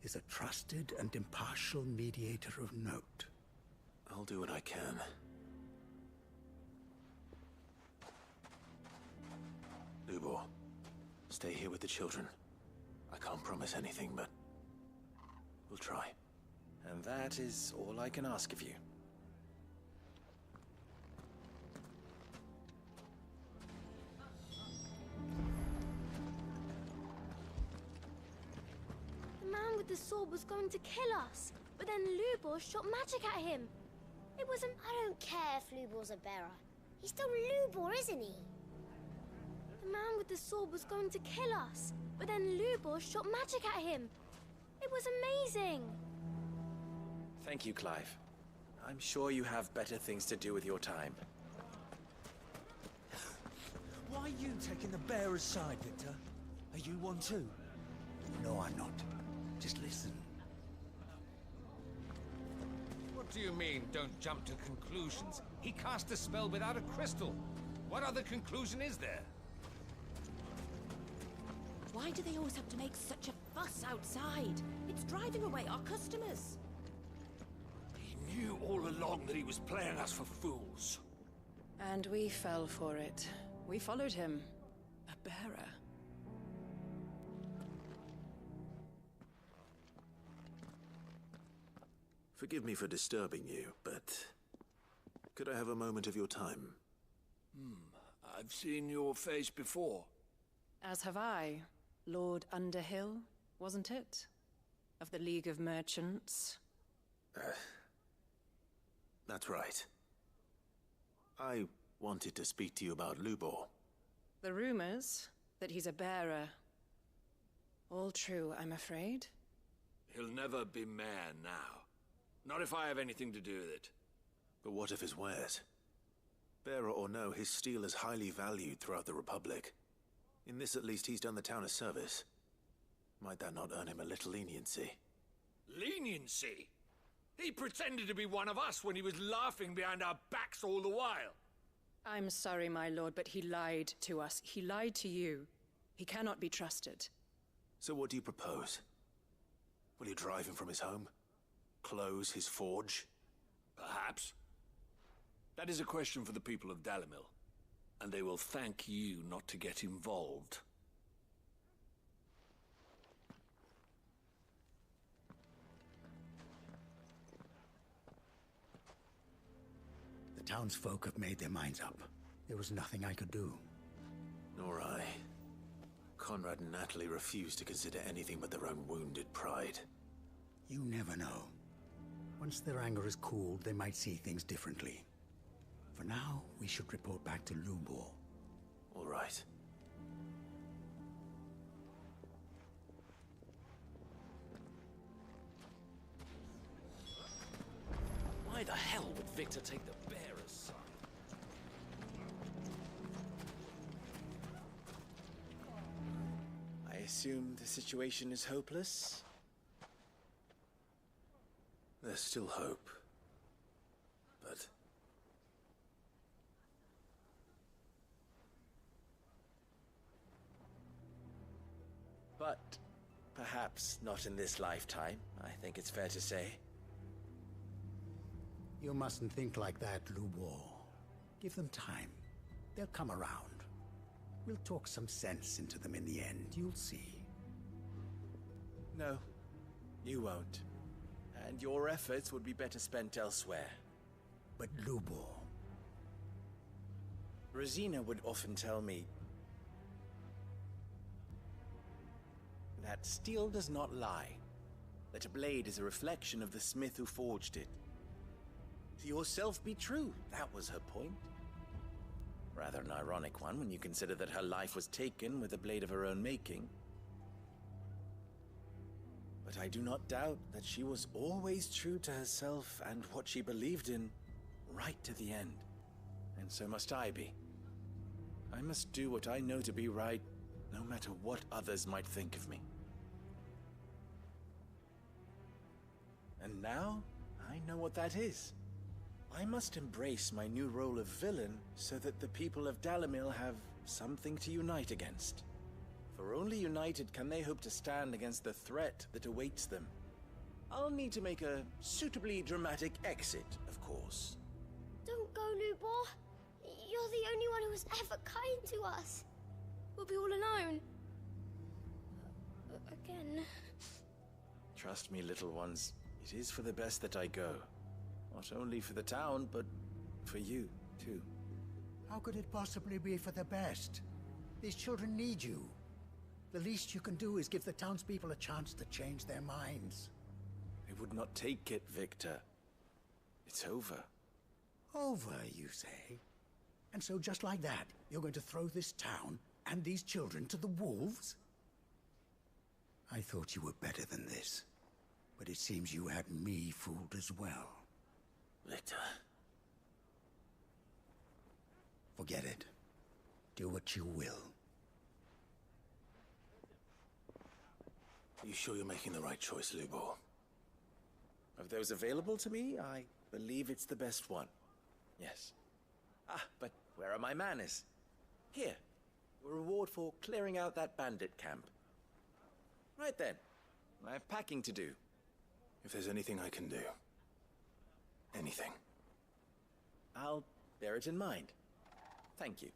is a trusted and impartial mediator of note. I'll do what I can. Lubor, stay here with the children. I can't promise anything, but we'll try. And that is all I can ask of you. The man with the sword was going to kill us, but then Lubor shot magic at him. It wasn't... I don't care if Lubor's a bearer. He's still Lubor, isn't he? The man with the sword was going to kill us, but then Lubor shot magic at him. It was amazing. Thank you, Clive. I'm sure you have better things to do with your time. Why are you taking the bearer's side, Victor? Are you one too? No, I'm not. Just listen. What do you mean, don't jump to conclusions? He cast a spell without a crystal. What other conclusion is there? Why do they always have to make such a fuss outside? It's driving away our customers. He knew all along that he was playing us for fools. And we fell for it. We followed him. A bearer. Forgive me for disturbing you, but could I have a moment of your time? I've seen your face before. As have I. Lord Underhill, wasn't it? Of the League of Merchants. That's right. I wanted to speak to you about Lubor. The rumors that he's a bearer. All true, I'm afraid. He'll never be mayor now. Not if I have anything to do with it. But what of his wares? Bearer or no, his steel is highly valued throughout the Republic. In this, at least, he's done the town a service. Might that not earn him a little leniency? Leniency? He pretended to be one of us when he was laughing behind our backs all the while. I'm sorry, my lord, but he lied to us. He lied to you. He cannot be trusted. So what do you propose? Will you drive him from his home? Close his forge? Perhaps. That is a question for the people of Dalimil. And they will thank you not to get involved. The townsfolk have made their minds up. There was nothing I could do. Nor I. Conrad and Natalie refused to consider anything but their own wounded pride. You never know. Once their anger is cooled, they might see things differently. For now, we should report back to Lubor. All right. Why the hell would Victor take the bearer's side? I assume the situation is hopeless? There's still hope. But... But perhaps not in this lifetime, I think it's fair to say. You mustn't think like that, Lubor. Give them time. They'll come around. We'll talk some sense into them in the end, you'll see. No, you won't. And your efforts would be better spent elsewhere. But Lubor... Rosina would often tell me that steel does not lie. That a blade is a reflection of the smith who forged it. To yourself be true, that was her point. Rather an ironic one when you consider that her life was taken with a blade of her own making. But I do not doubt that she was always true to herself and what she believed in, right to the end. And so must I be. I must do what I know to be right, no matter what others might think of me. And now, I know what that is. I must embrace my new role of villain so that the people of Dalimil have something to unite against. For only united can they hope to stand against the threat that awaits them. I'll need to make a suitably dramatic exit, of course. Don't go, Lubor. You're the only one who was ever kind to us. We'll be all alone. Again. Trust me, little ones. It is for the best that I go. Not only for the town, but for you, too. How could it possibly be for the best? These children need you. The least you can do is give the townspeople a chance to change their minds. I would not take it, Victor. It's over. Over, you say? And so just like that, you're going to throw this town and these children to the wolves? I thought you were better than this. But it seems you had me fooled as well. Victor. Forget it. Do what you will. Are you sure you're making the right choice, Lubor? Of those available to me, I believe it's the best one. Yes. Ah, but where are my manners? Here. A reward for clearing out that bandit camp. Right then. I have packing to do. If there's anything I can do. Anything. I'll bear it in mind. Thank you.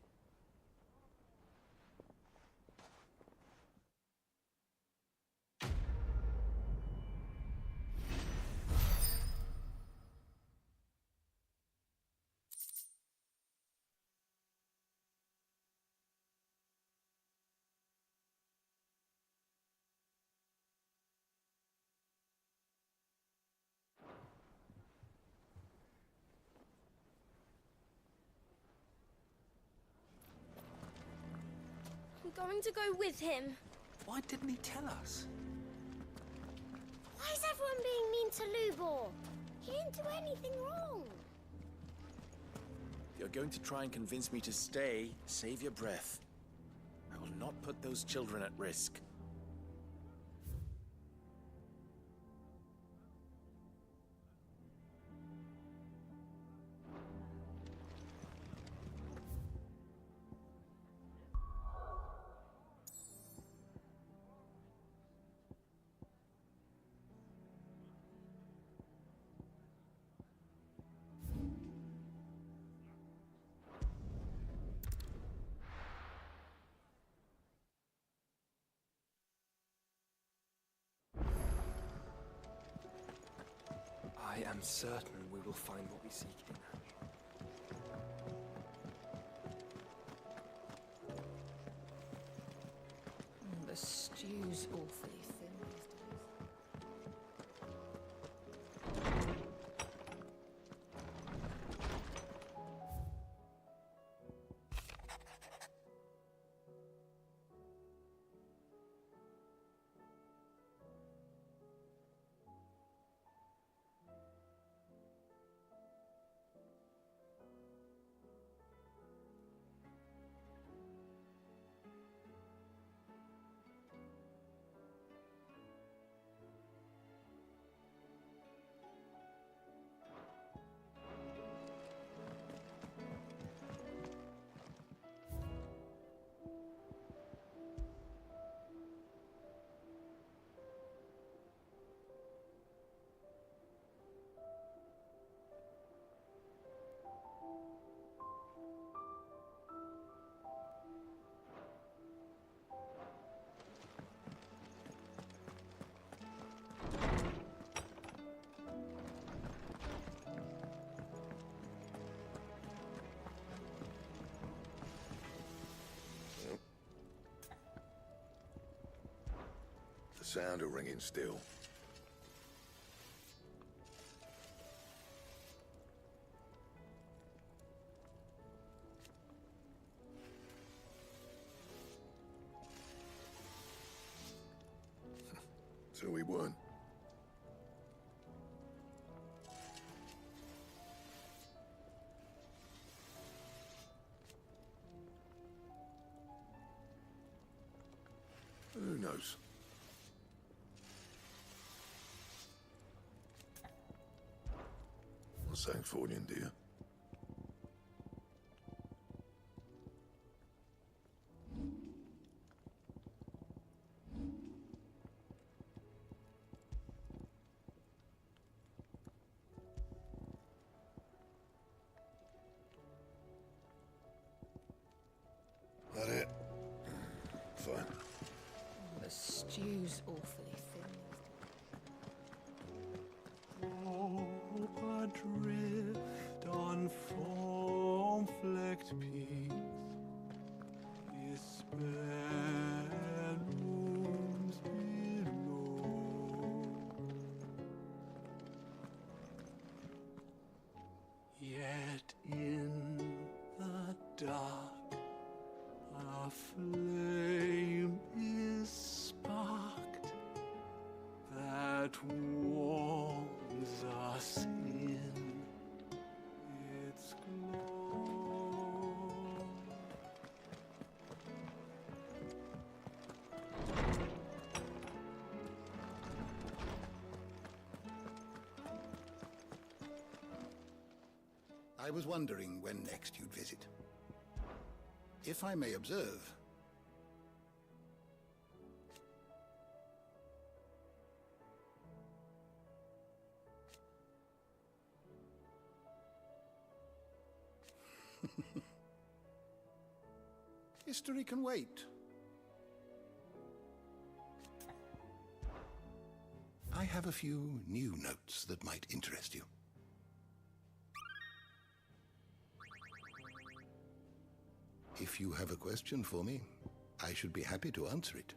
I'm going to go with him. Why didn't he tell us? Why is everyone being mean to Lubor? He didn't do anything wrong. If you're going to try and convince me to stay, save your breath. I will not put those children at risk. I am certain we will find what we seek in her. The stew's awfully thin these days. The sound of ringing still. So we weren't. Who knows? What's Sanktfordian, dear. That it? Fine. The stew's awfully thin. Hope adrift on foam-flecked peaks, despair looms below. Yet in the dark, a flame is sparked that warms us in its glow. I was wondering when next you'd visit. If I may observe, history can wait. I have a few new notes that might interest you. If you have a question for me, I should be happy to answer it.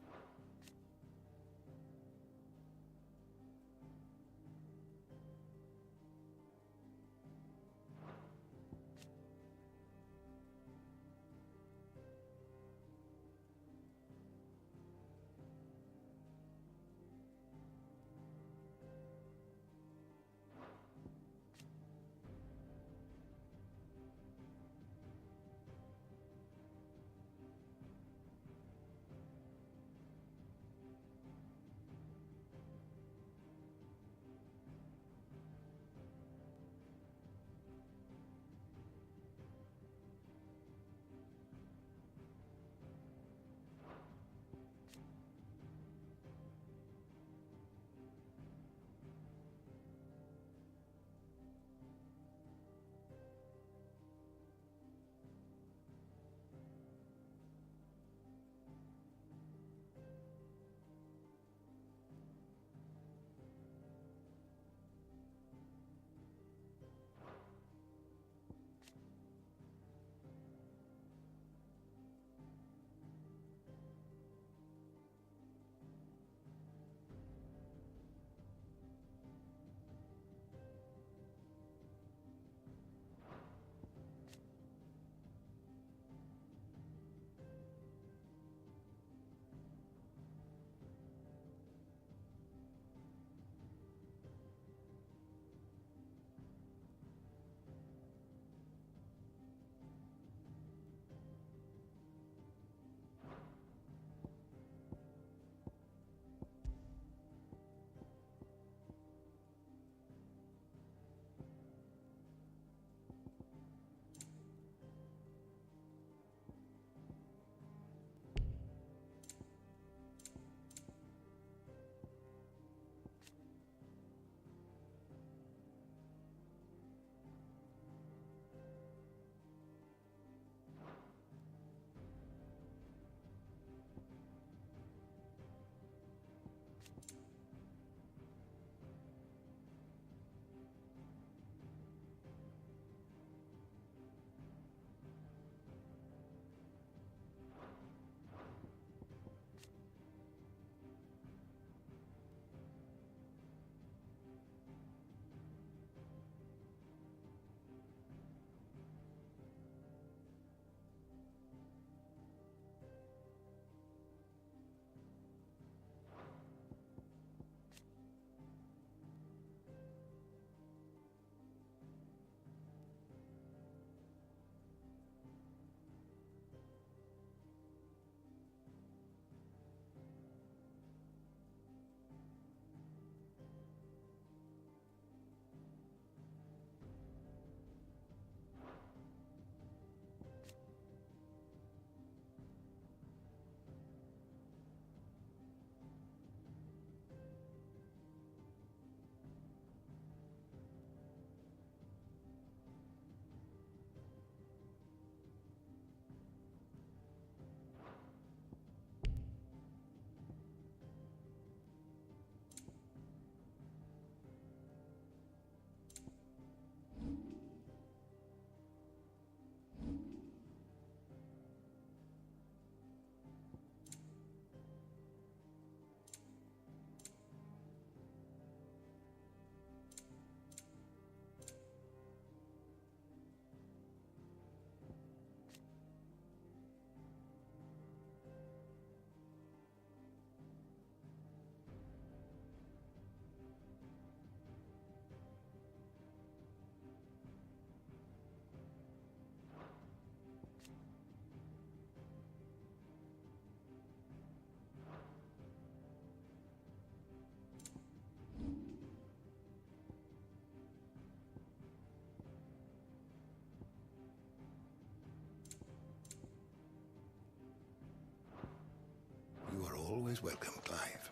always welcome, Clive.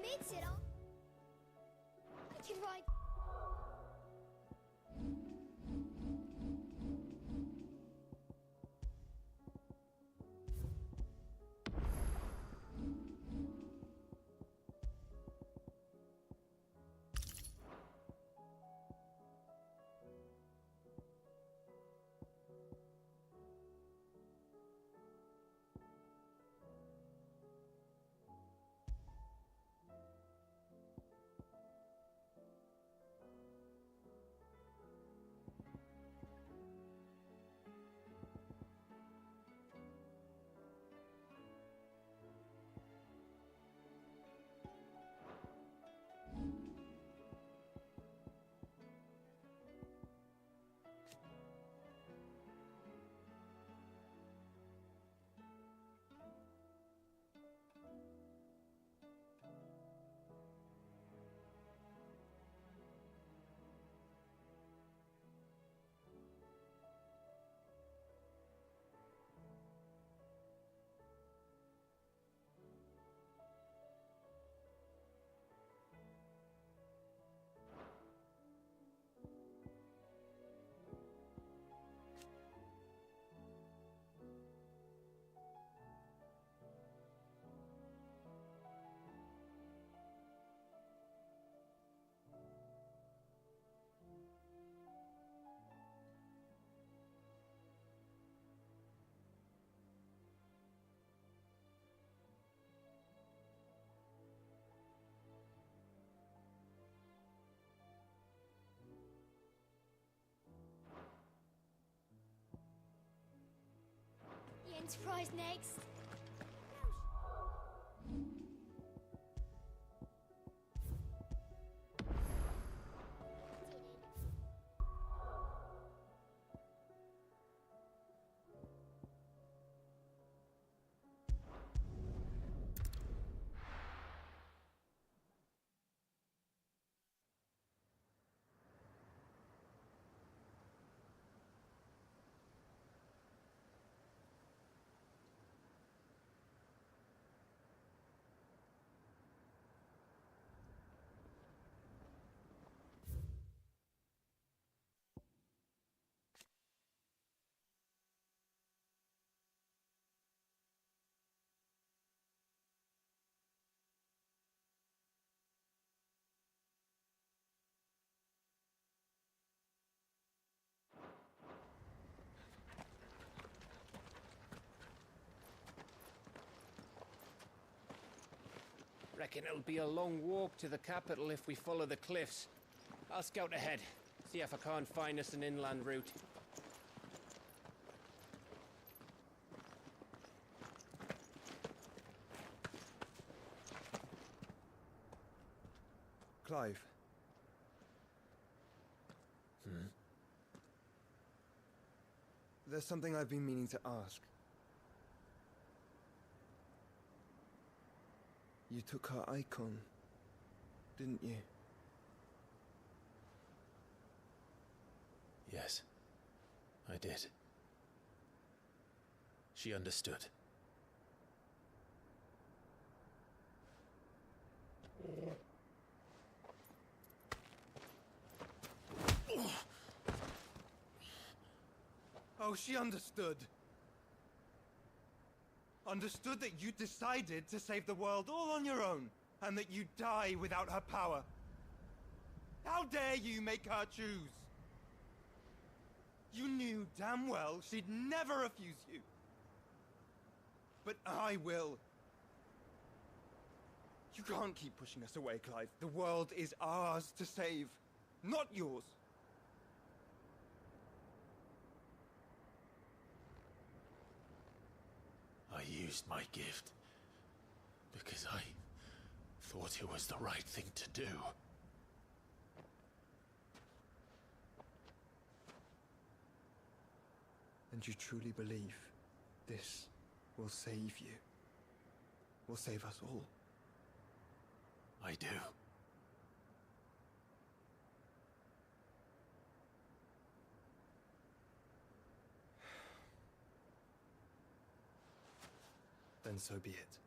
Meets it all. I can ride. The Enterprise next. Reckon it'll be a long walk to the capital if we follow the cliffs. I'll scout ahead, see if I can't find us an inland route. Clive. There's something I've been meaning to ask. You took her icon, didn't you? Yes, I did. She understood. Oh, she understood. Understood that you decided to save the world all on your own, and that you'd die without her power. How dare you make her choose? You knew damn well she'd never refuse you. But I will. You can't keep pushing us away, Clive. The world is ours to save, not yours. I used my gift because I thought it was the right thing to do. And you truly believe this will save you? Will save us all? I do. Then so be it.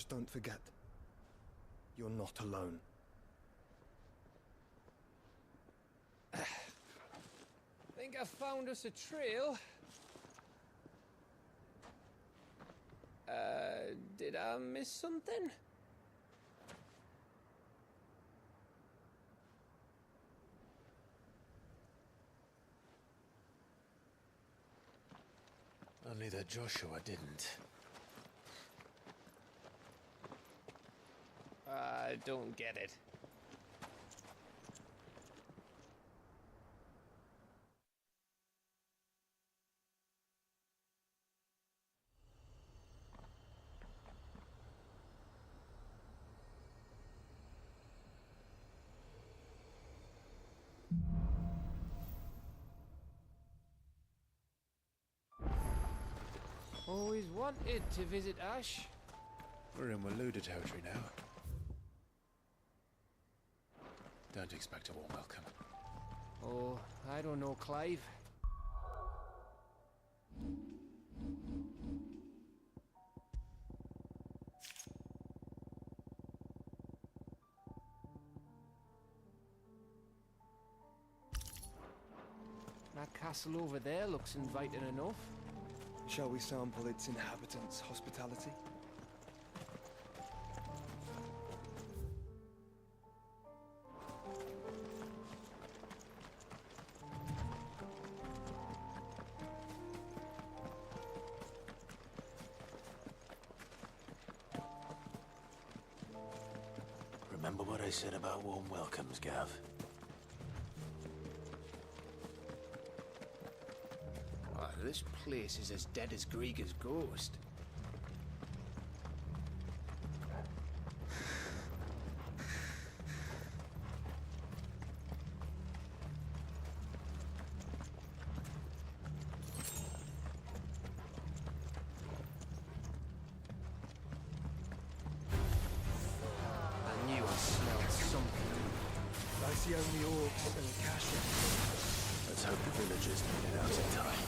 Just don't forget, you're not alone. Think I found us a trail. Did I miss something? Only that Joshua didn't. I don't get it. Always wanted to visit Ash. We're in Waluda territory now. Don't expect a warm welcome. Oh, I don't know, Clive. That castle over there looks inviting enough. Shall we sample its inhabitants' hospitality? Remember what I said about warm welcomes, Gav? Oh, this place is as dead as Grieger's ghost. I knew I smelled something. I see only orcs and Kasha. Let's hope the villagers made it out in time.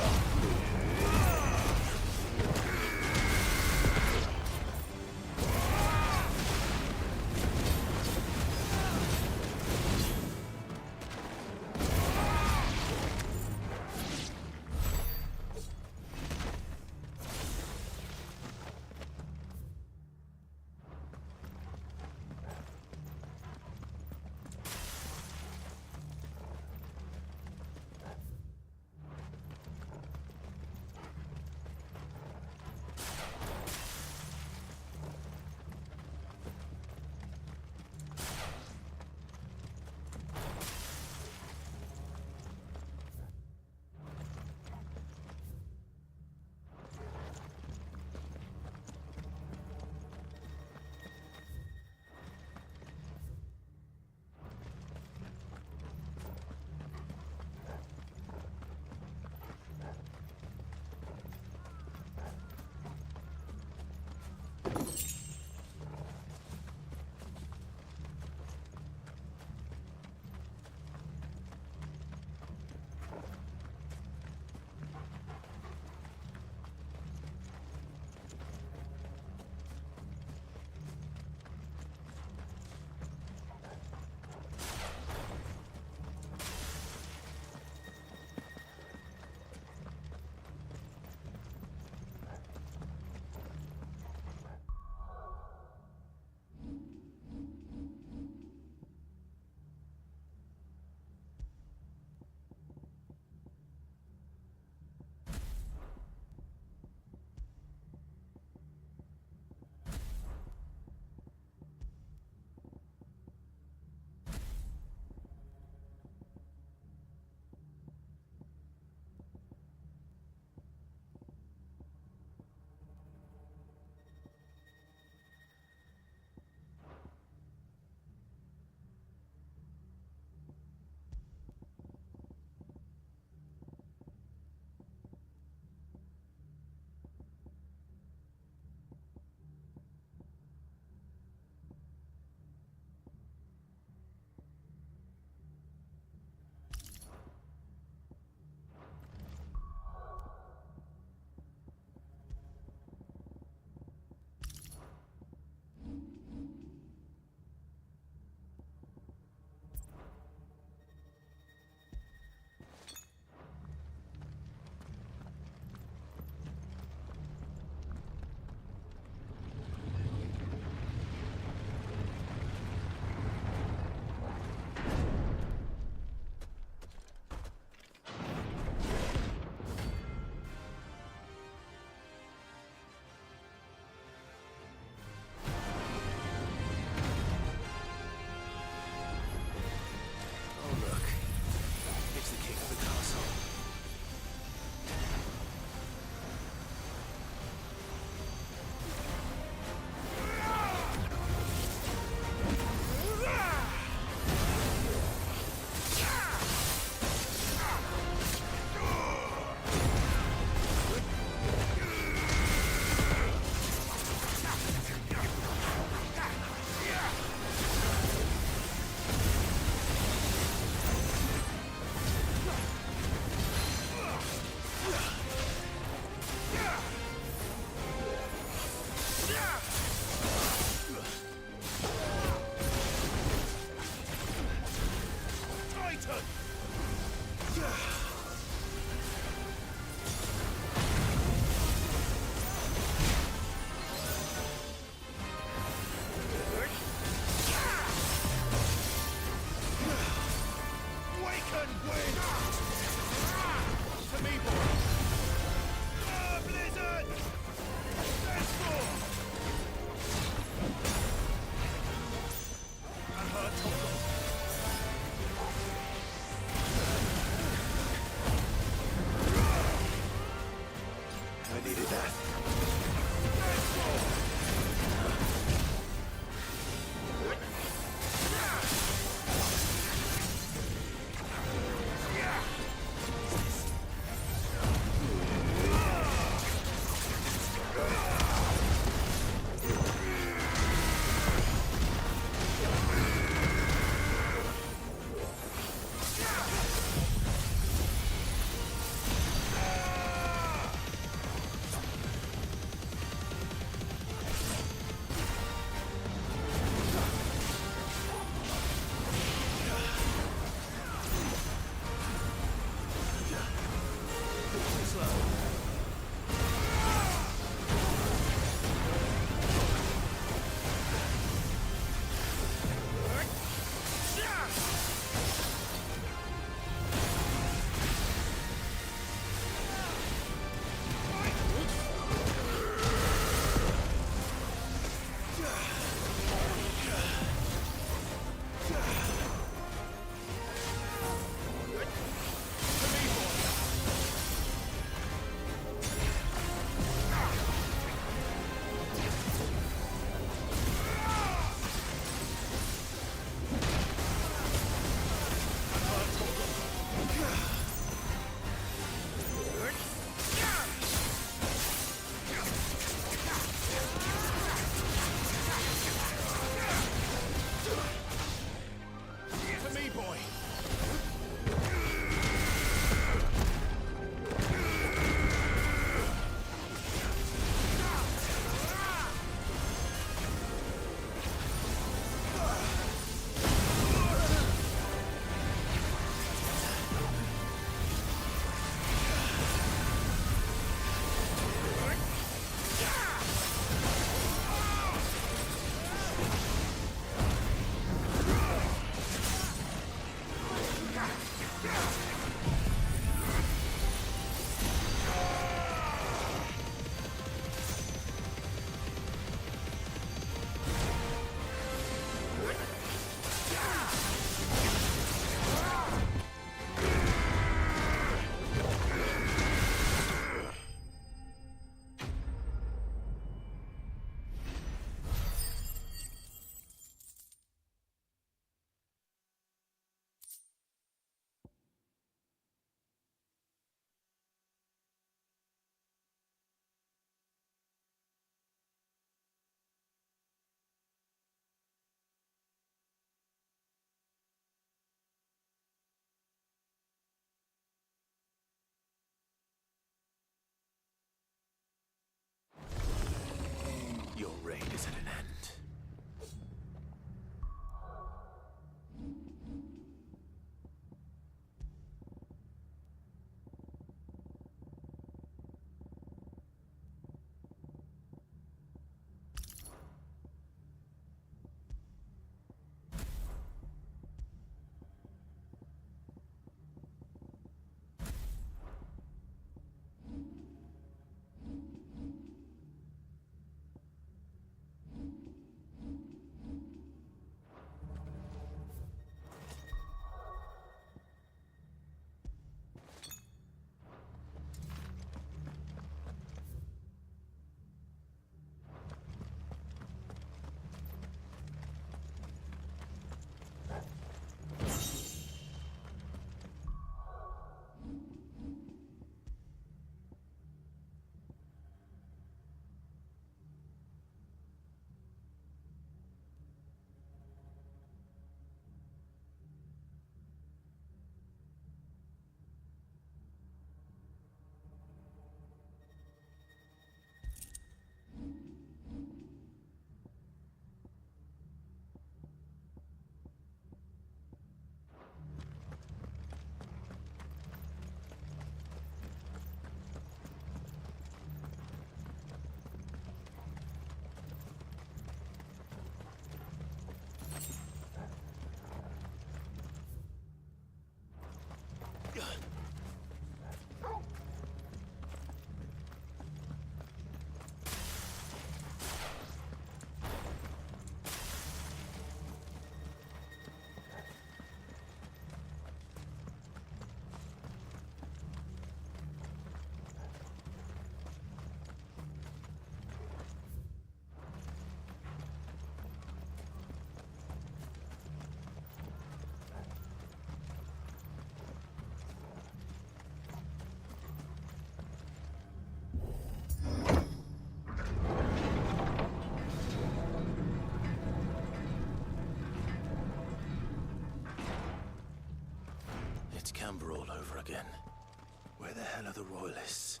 other royalists.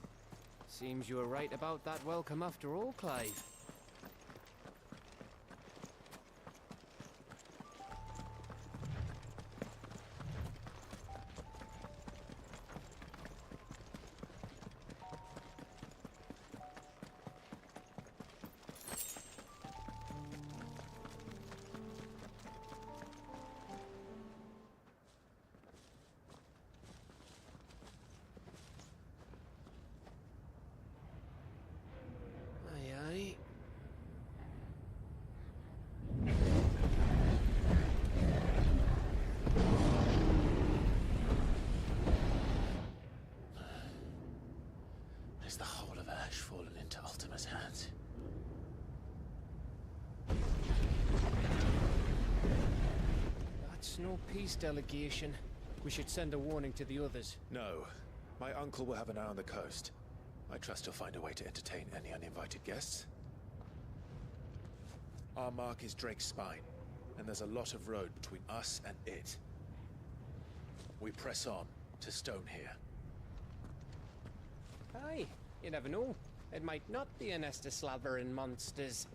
Seems you were right about that welcome after all, Clive. Is the whole of Ash fallen into Ultima's hands? That's no peace delegation. We should send a warning to the others. No. My uncle will have an eye on the coast. I trust he'll find a way to entertain any uninvited guests. Our mark is Drake's Spine, and there's a lot of road between us and it. We press on to Stone here. Aye, you never know. It might not be a nest of slavering monsters.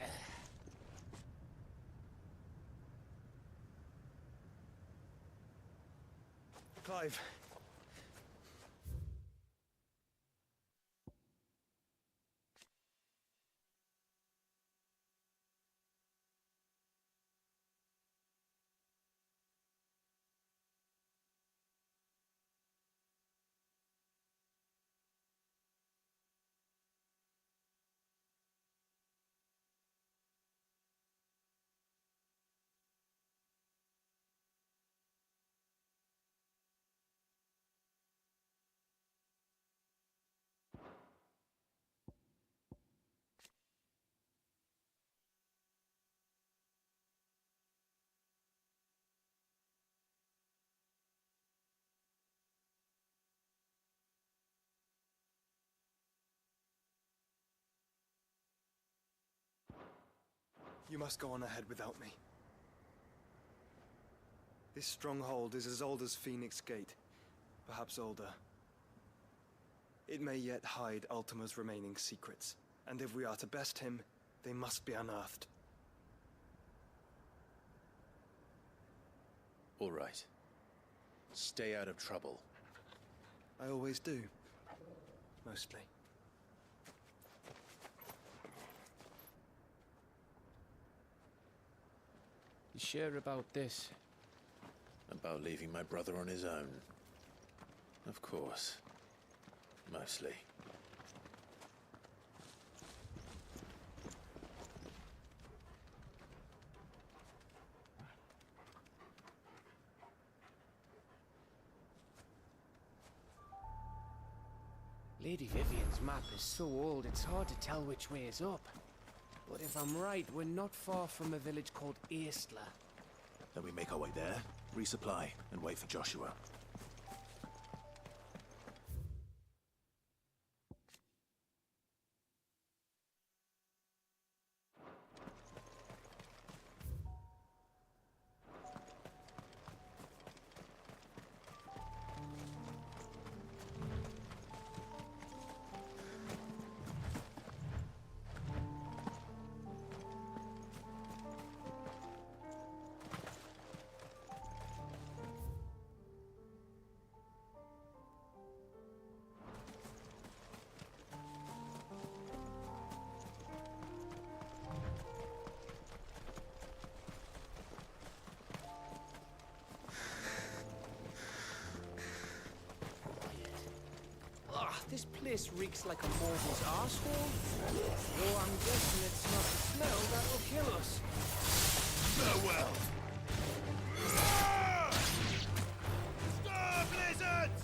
Clive. You must go on ahead without me. This stronghold is as old as Phoenix Gate, perhaps older. It may yet hide Ultima's remaining secrets, and if we are to best him, they must be unearthed. All right. Stay out of trouble. I always do. Mostly. You sure about this? About leaving my brother on his own. Of course. Mostly. Lady Vivian's map is so old it's hard to tell which way is up. But if I'm right, we're not far from a village called Aistla. Then we make our way there, resupply, and wait for Joshua. This place reeks like a mortal's arsehole. Though I'm guessing it's not the smell that will kill us. Farewell! Stop, lizards!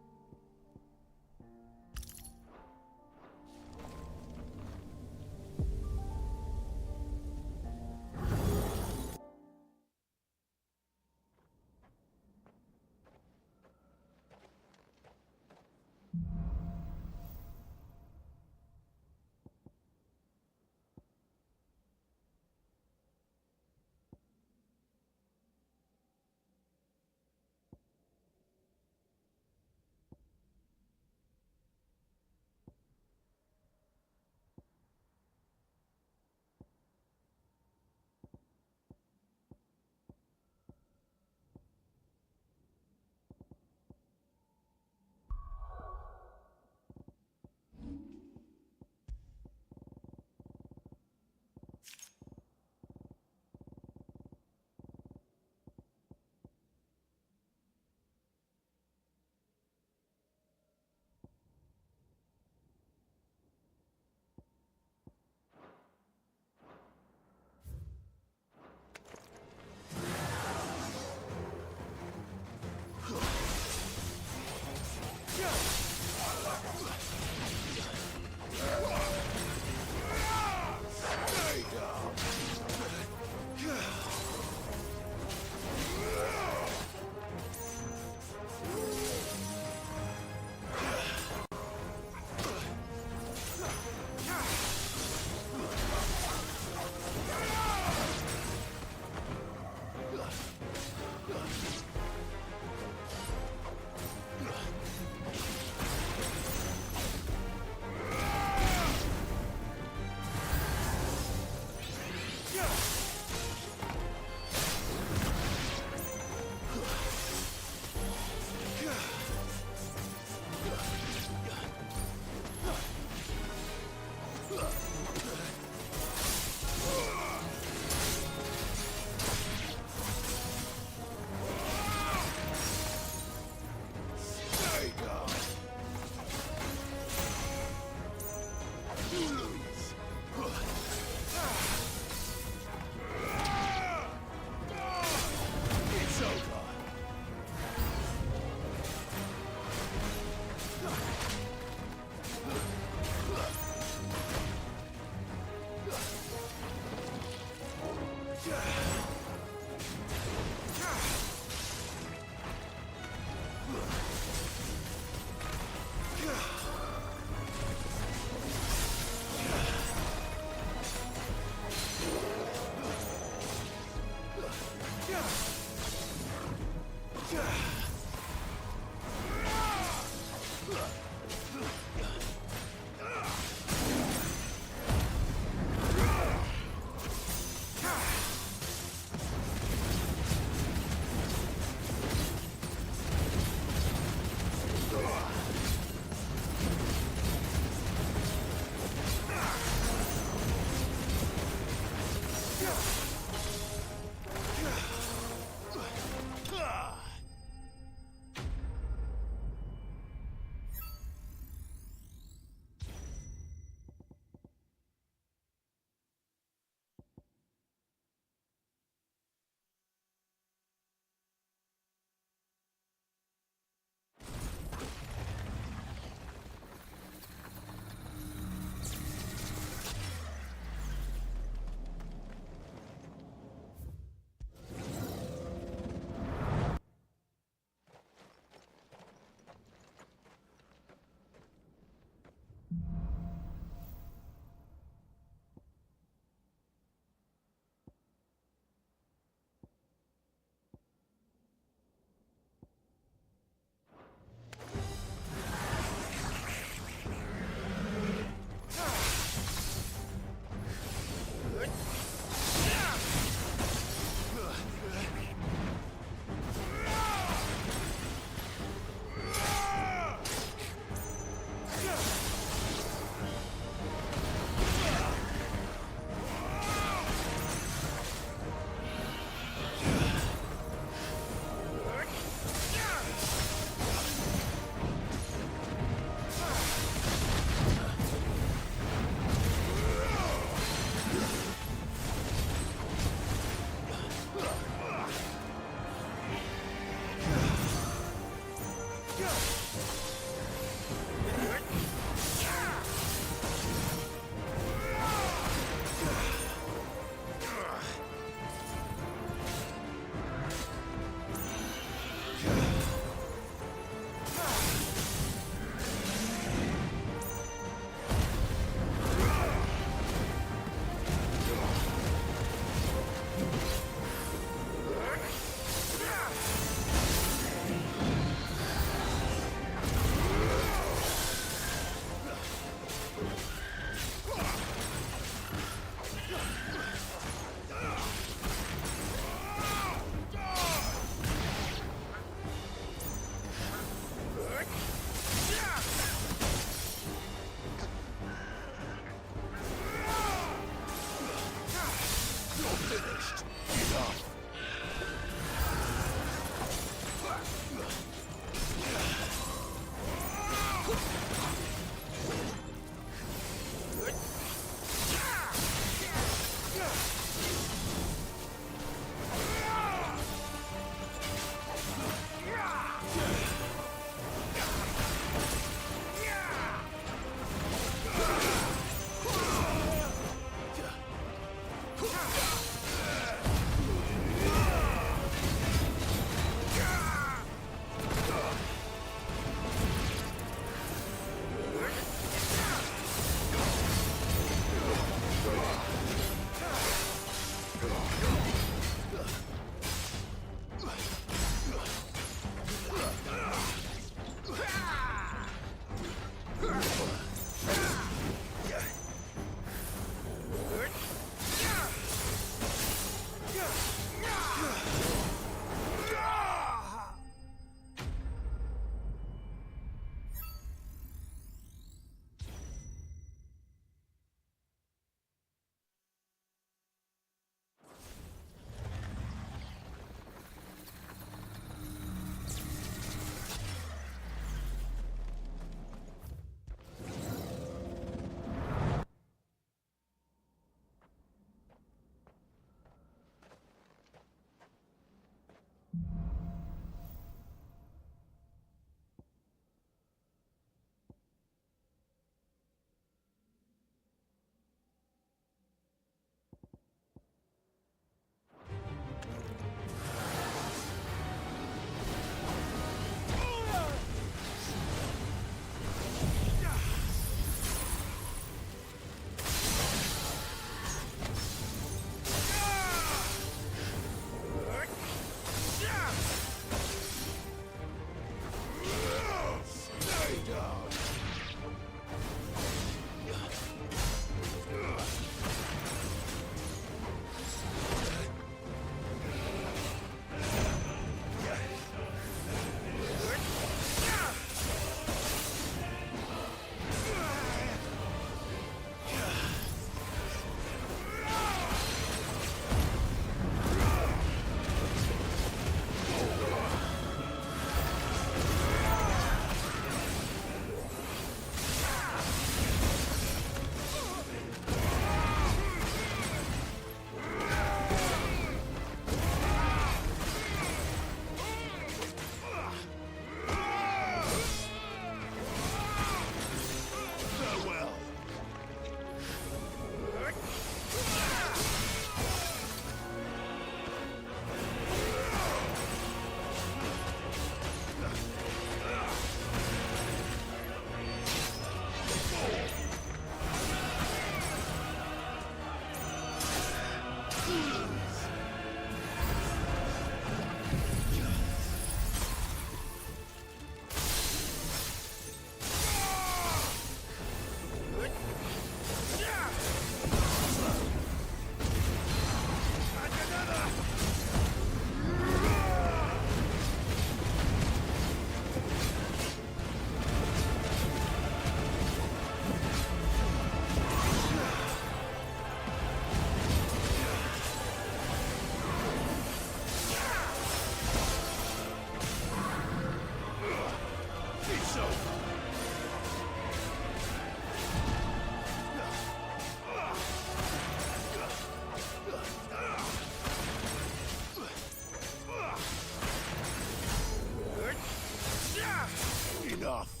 Enough.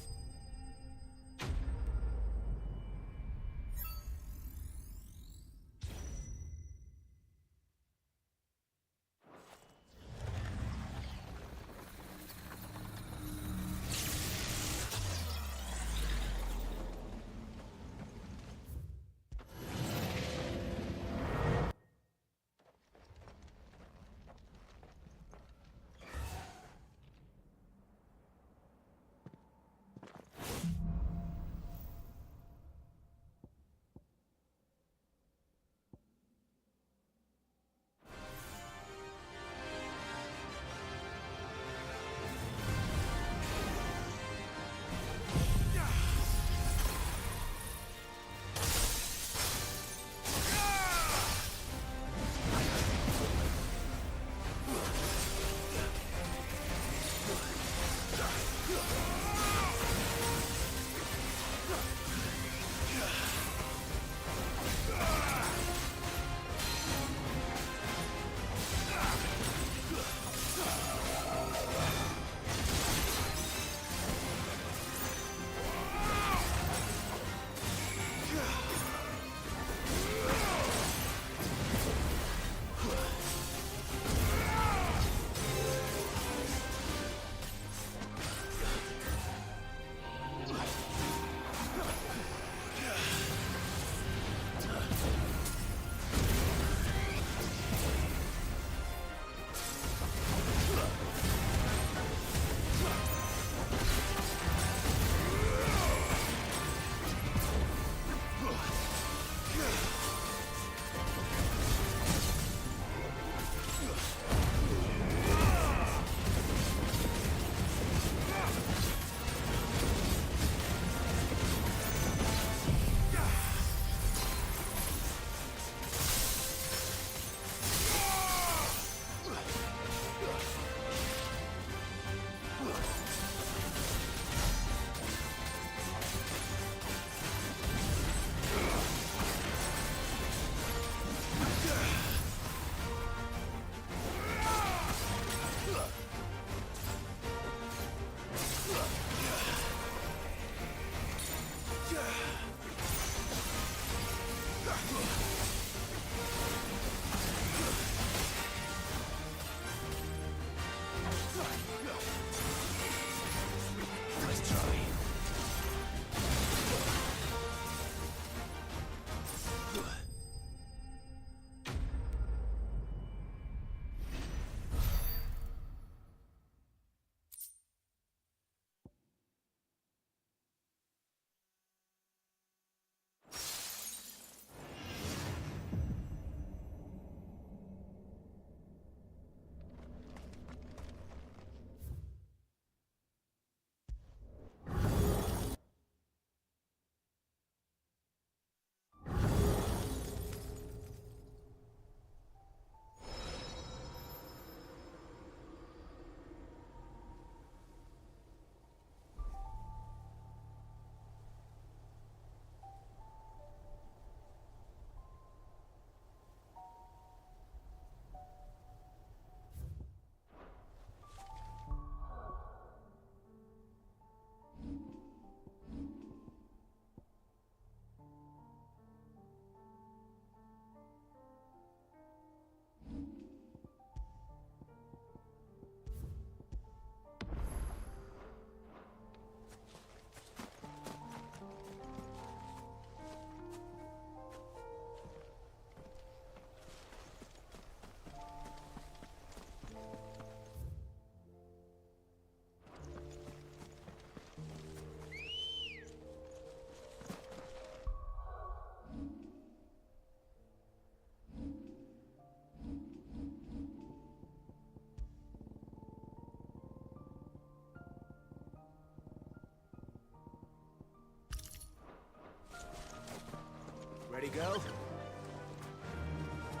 girl.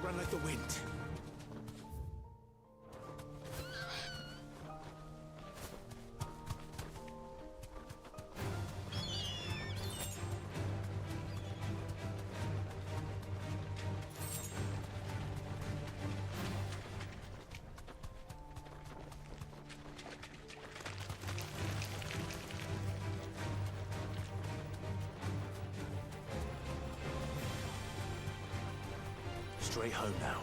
Run like the wind. Straight home now.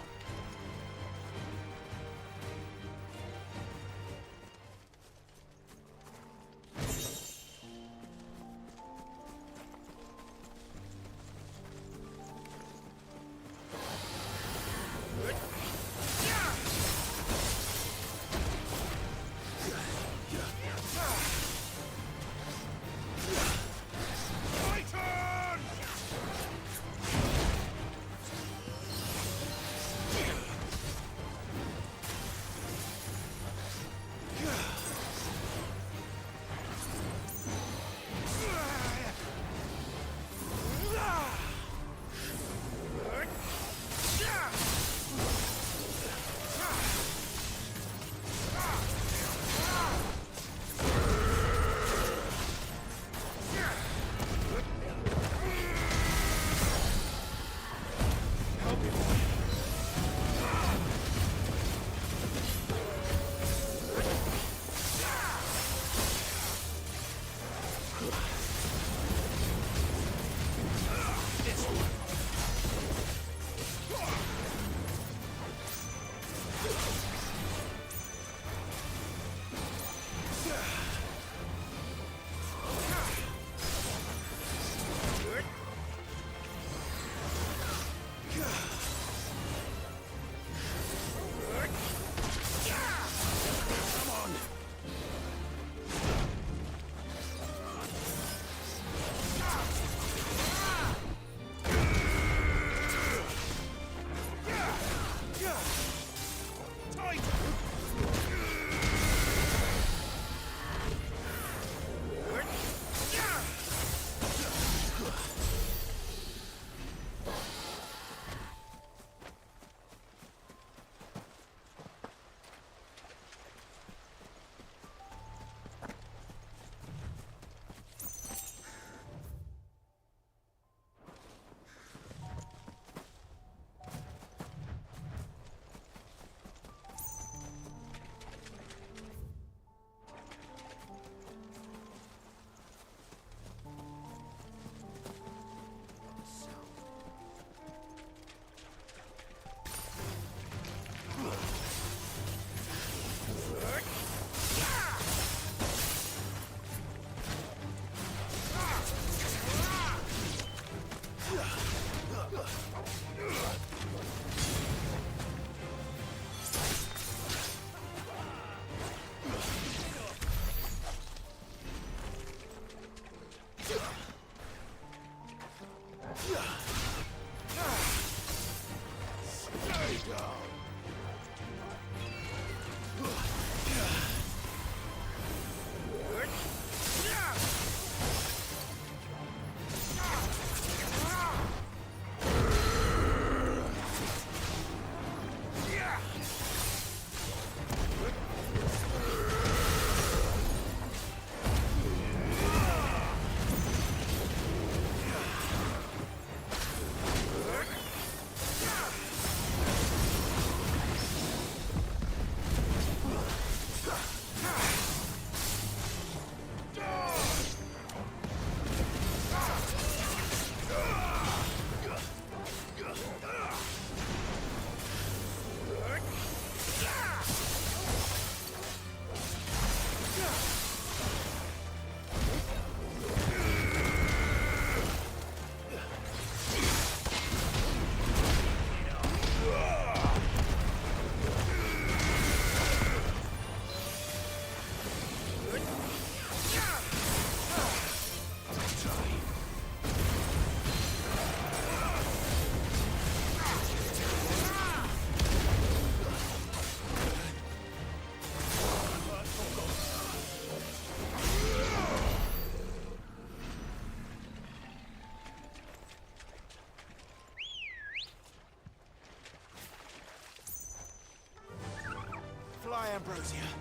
Ambrosia.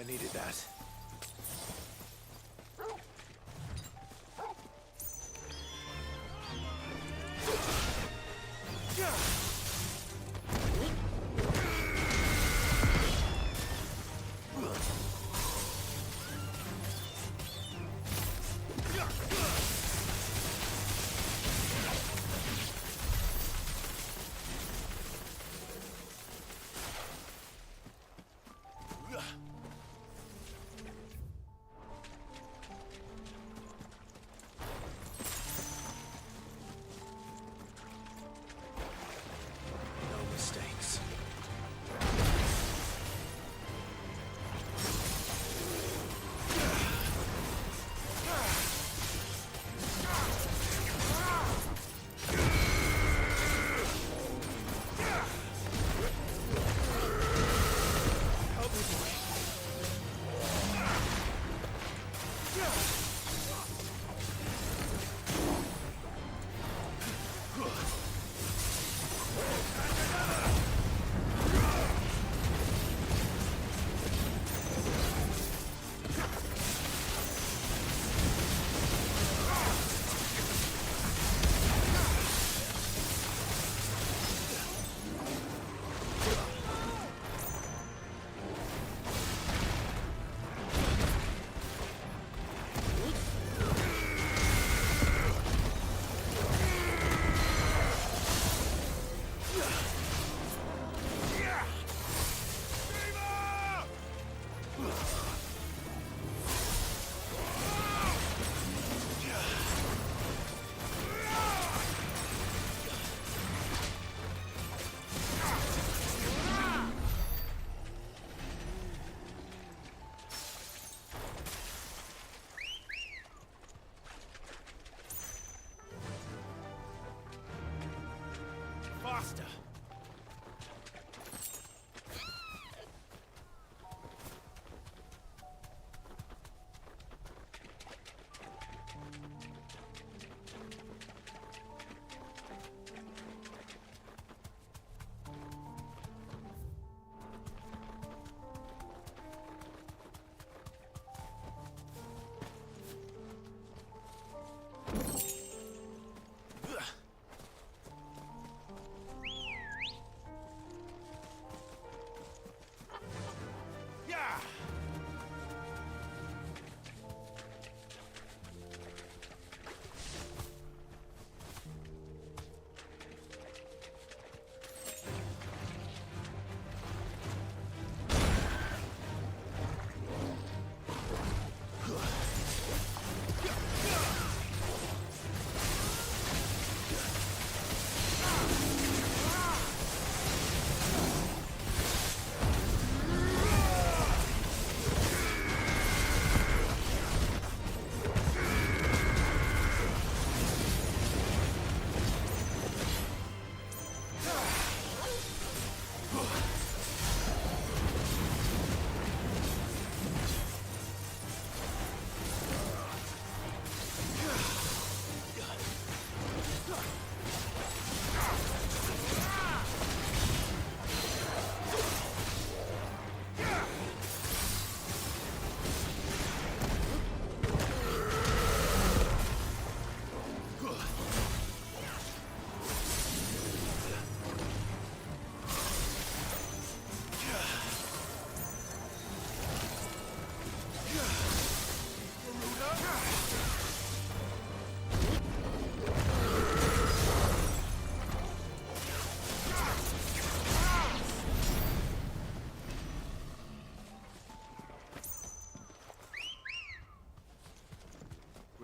I needed that.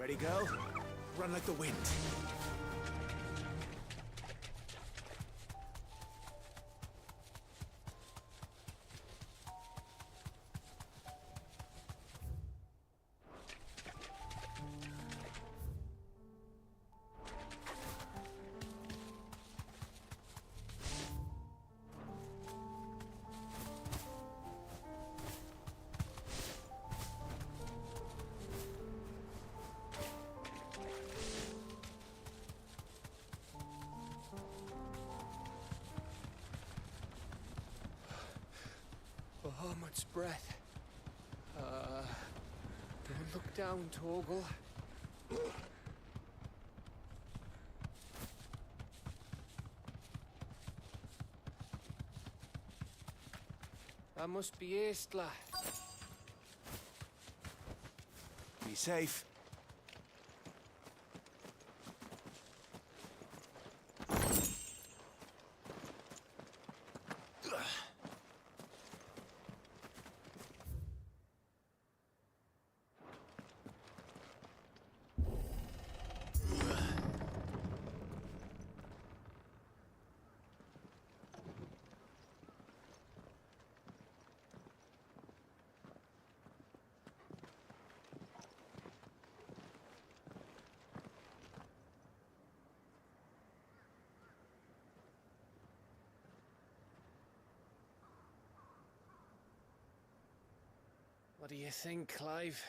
Ready, girl? Run like the wind. Bahamut's breath. Don't look down, Torgal. That must be Aistla. Be safe. What do you think, Clive?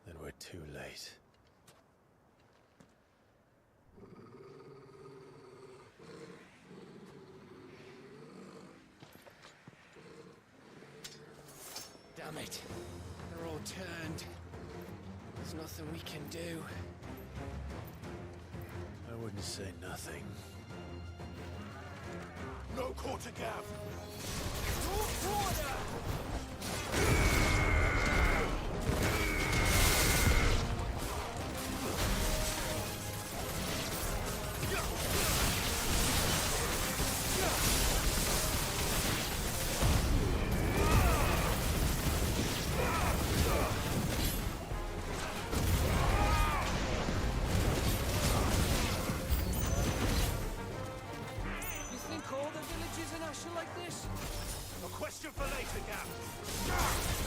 Then we're too late. Damn it. They're all turned. There's nothing we can do. I wouldn't say nothing. No quarter gap! You think all the villages in Asher like this? A question for later, Gap.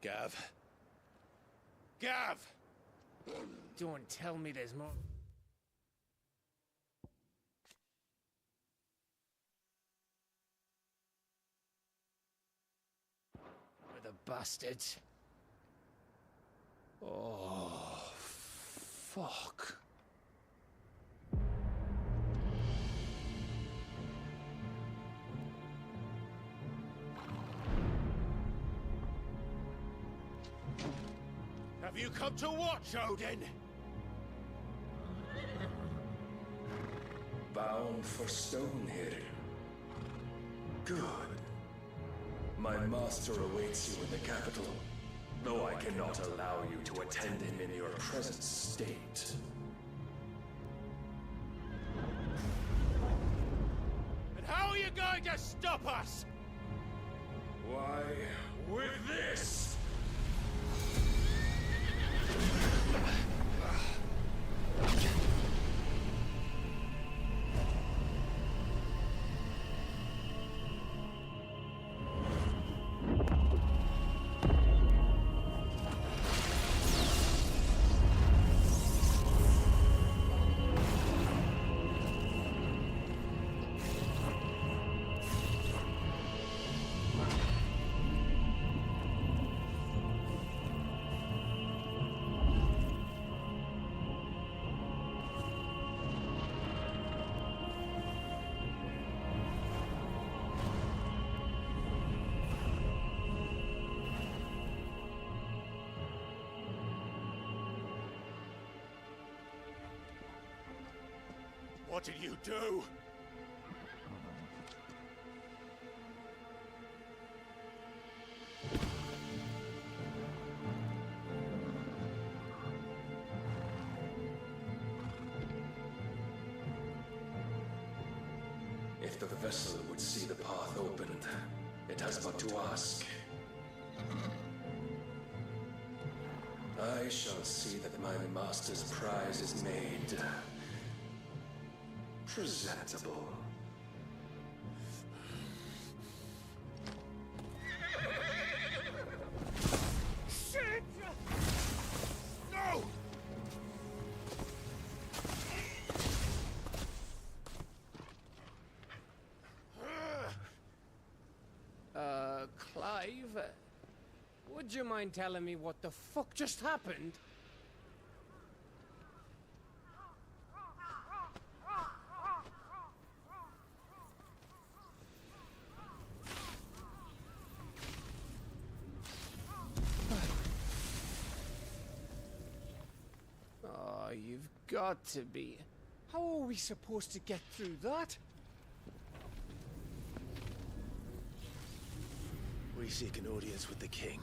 Gav. Gav! Don't tell me there's more. The bastards. Oh, fuck. Have you come to watch, Odin? Bound for Stonehill. Good. My master awaits you in the capital, though I cannot allow you to attend him in your present state. And how are you going to stop us? Why, with this! What did you do? If the vessel would see the path opened, it has but to ask. I shall see that my master's prize is made presentable. Shit! No! Clive, would you mind telling me what the fuck just happened? Oh, you've got to be. How are we supposed to get through that? We seek an audience with the king.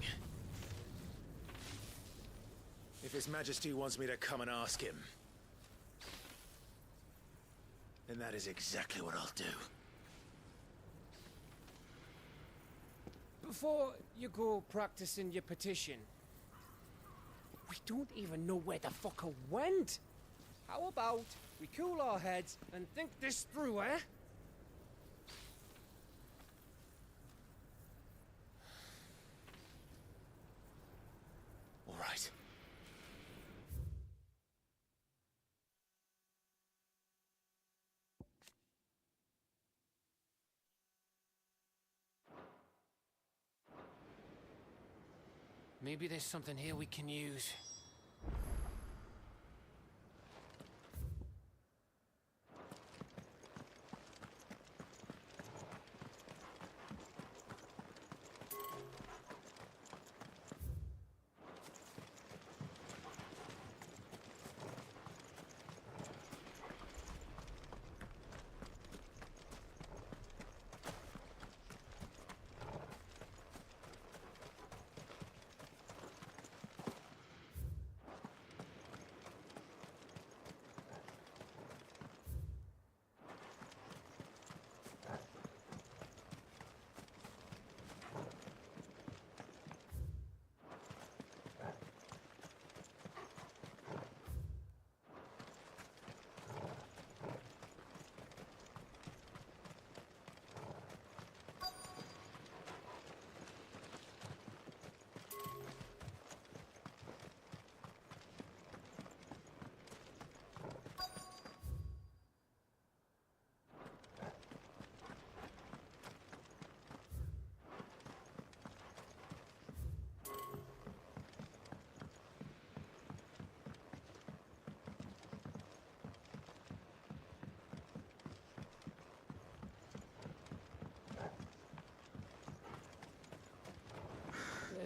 If His Majesty wants me to come and ask him, then that is exactly what I'll do. Before you go practicing your petition, we don't even know where the fucker went. How about we cool our heads and think this through, eh? All right. Maybe there's something here we can use.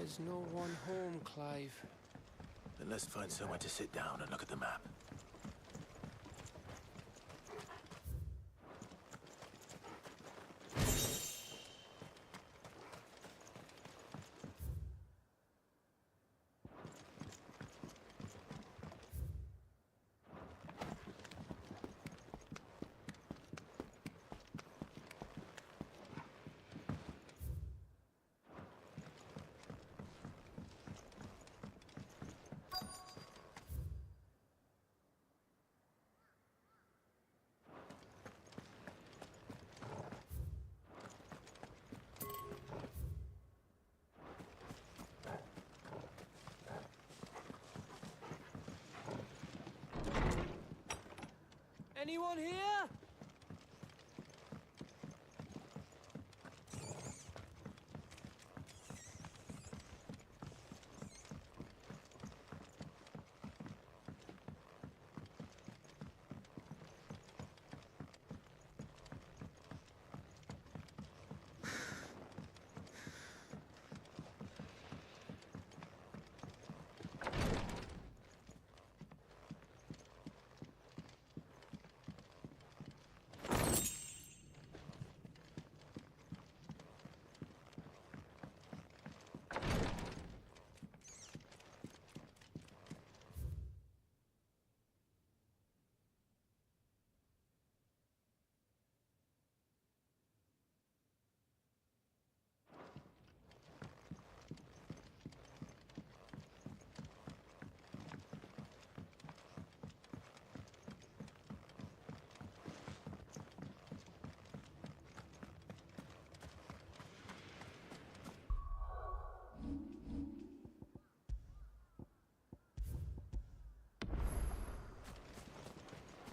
There's no one home, Clive. Then let's find somewhere to sit down and look at the map. Anyone here?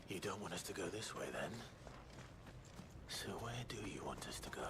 You don't want us to go this way, then? So where do you want us to go?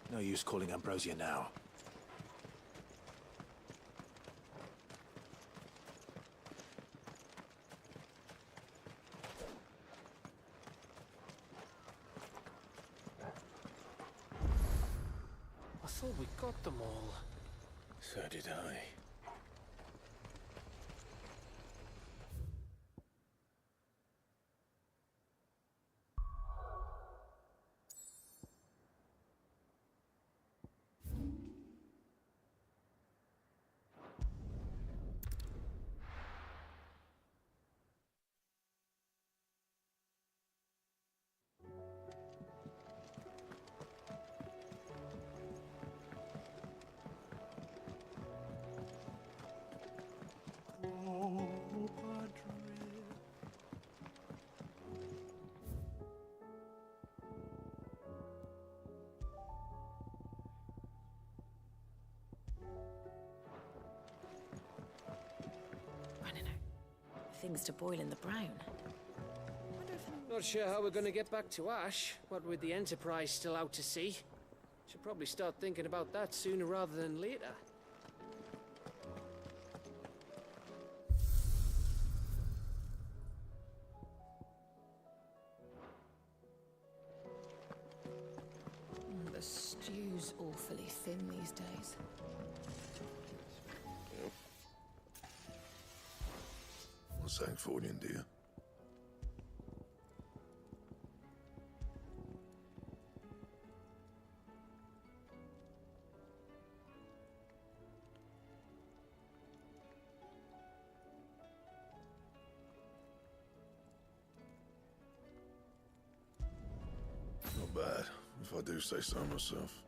No use calling Ambrosia now. I thought we got them all. So did I. Things to boil in the brown. Not sure how we're gonna get back to Ash, what with the Enterprise still out to sea. Should probably start thinking about that sooner rather than later. The stew's awfully thin these days. What's that for you, dear? Not bad, if I do say so myself.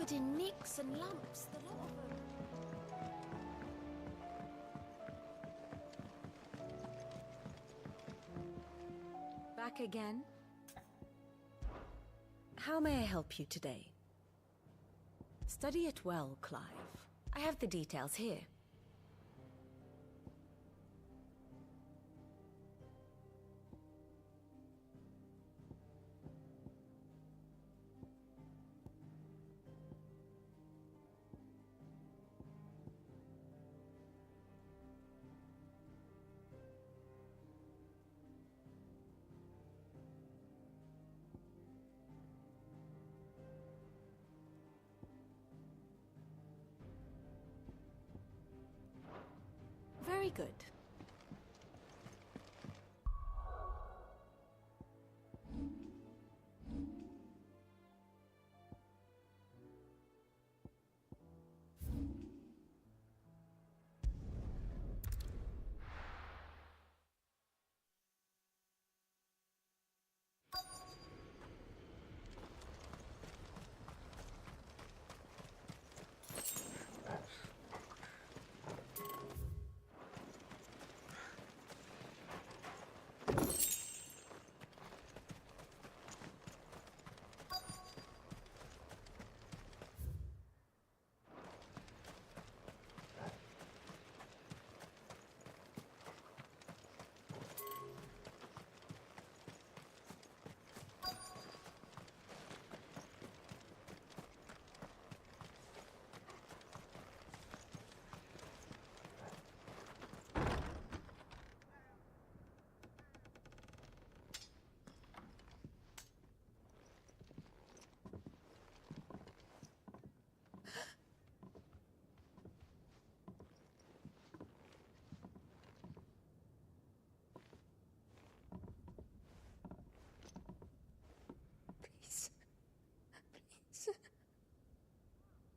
Covered in nicks and lumps, the lot of them. Back again? How may I help you today? Study it well, Clive. I have the details here. Very good.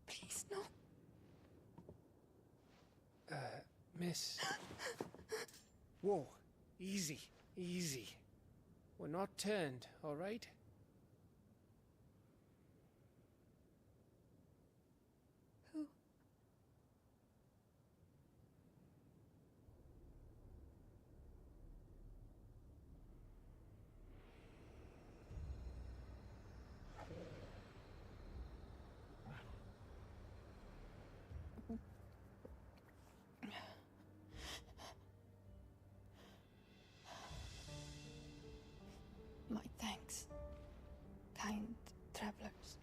Please, no. Miss. Whoa. Easy. Easy. We're not turned, all right? Who? My thanks, kind travelers.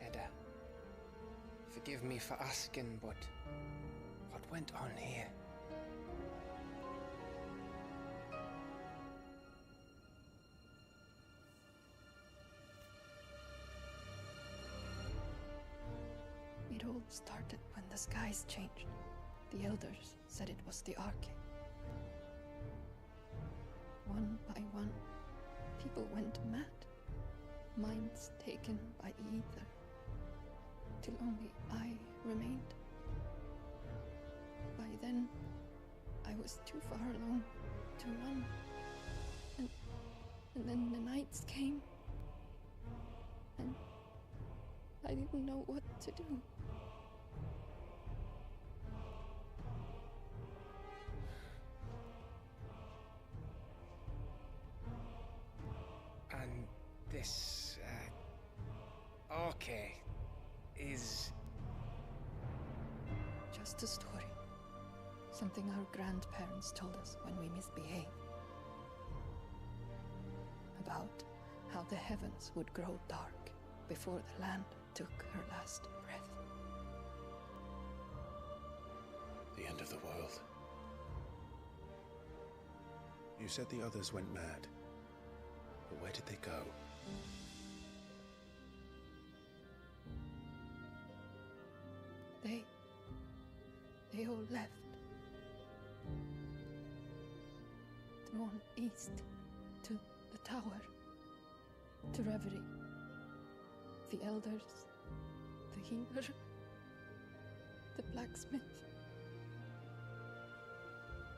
Edda, forgive me for asking, but what went on here? It all started when the skies changed. The elders said it was the Arche. One by one, people went mad. Minds taken by ether. Till only I remained. By then, I was too far alone to run. And then the nights came. And I didn't know what to do. And this, Arche is... Just a story. Something our grandparents told us when we misbehaved. About how the heavens would grow dark before the land took her last breath. The end of the world. You said the others went mad. But where did they go? They all left. Drawn east to the tower, to reverie. The elders, the healer, the blacksmith,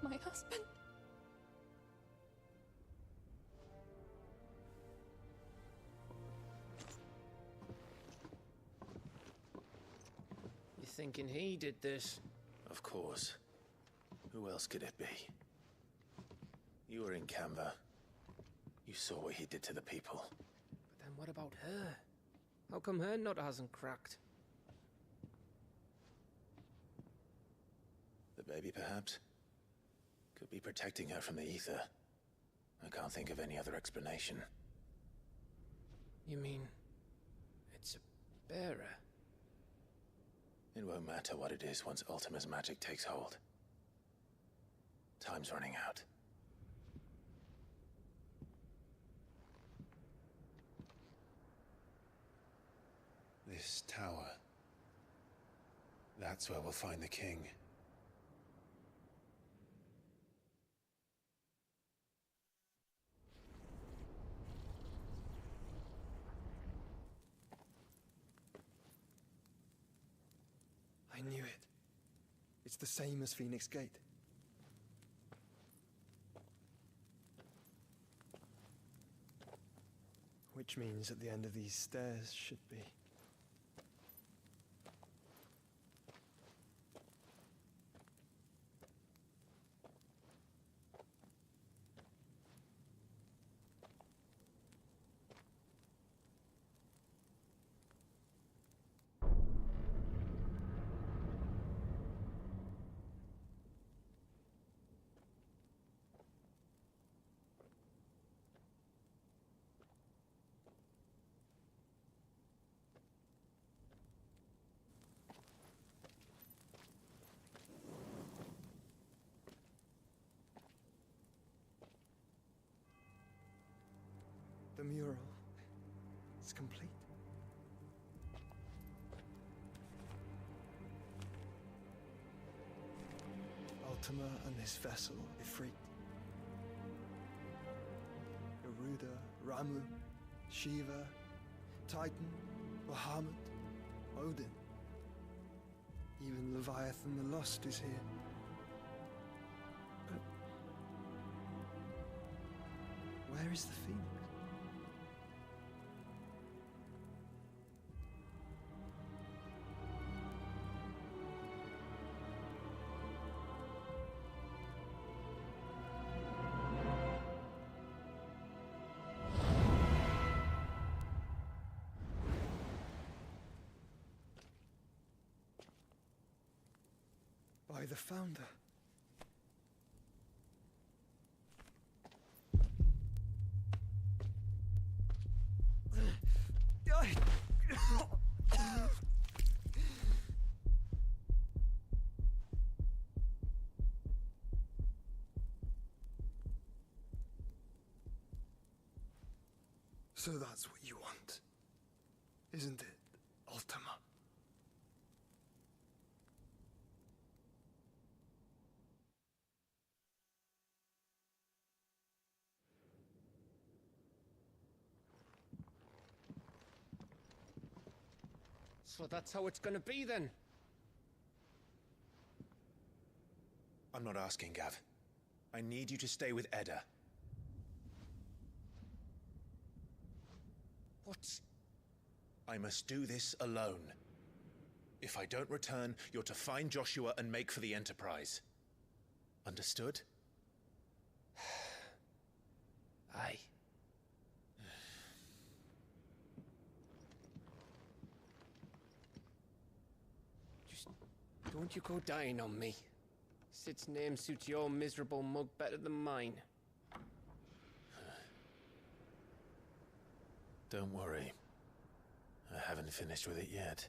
my husband. thinking he did this. Of course. Who else could it be? You were in Canva. You saw what he did to the people. But then what about her? How come her nut hasn't cracked? The baby, perhaps? Could be protecting her from the ether. I can't think of any other explanation. You mean... it's a bearer? It won't matter what it is once Ultima's magic takes hold. Time's running out. This tower. That's where we'll find the king. I knew it. It's the same as Phoenix Gate. Which means at the end of these stairs should be... The mural is complete. Ultima and his vessel, Ifrit. Garuda, Ramu, Shiva, Titan, Bahamut, Odin. Even Leviathan the Lost is here. But where is the Phoenix? By the Founder. So that's what you want, isn't it, Ultima? So that's how it's gonna be then? I'm not asking, Gav. I need you to stay with Edda. What? I must do this alone. If I don't return, you're to find Joshua and make for the Enterprise. Understood? Aye. Just don't you go dying on me. Sid's name suits your miserable mug better than mine. Don't worry. I haven't finished with it yet.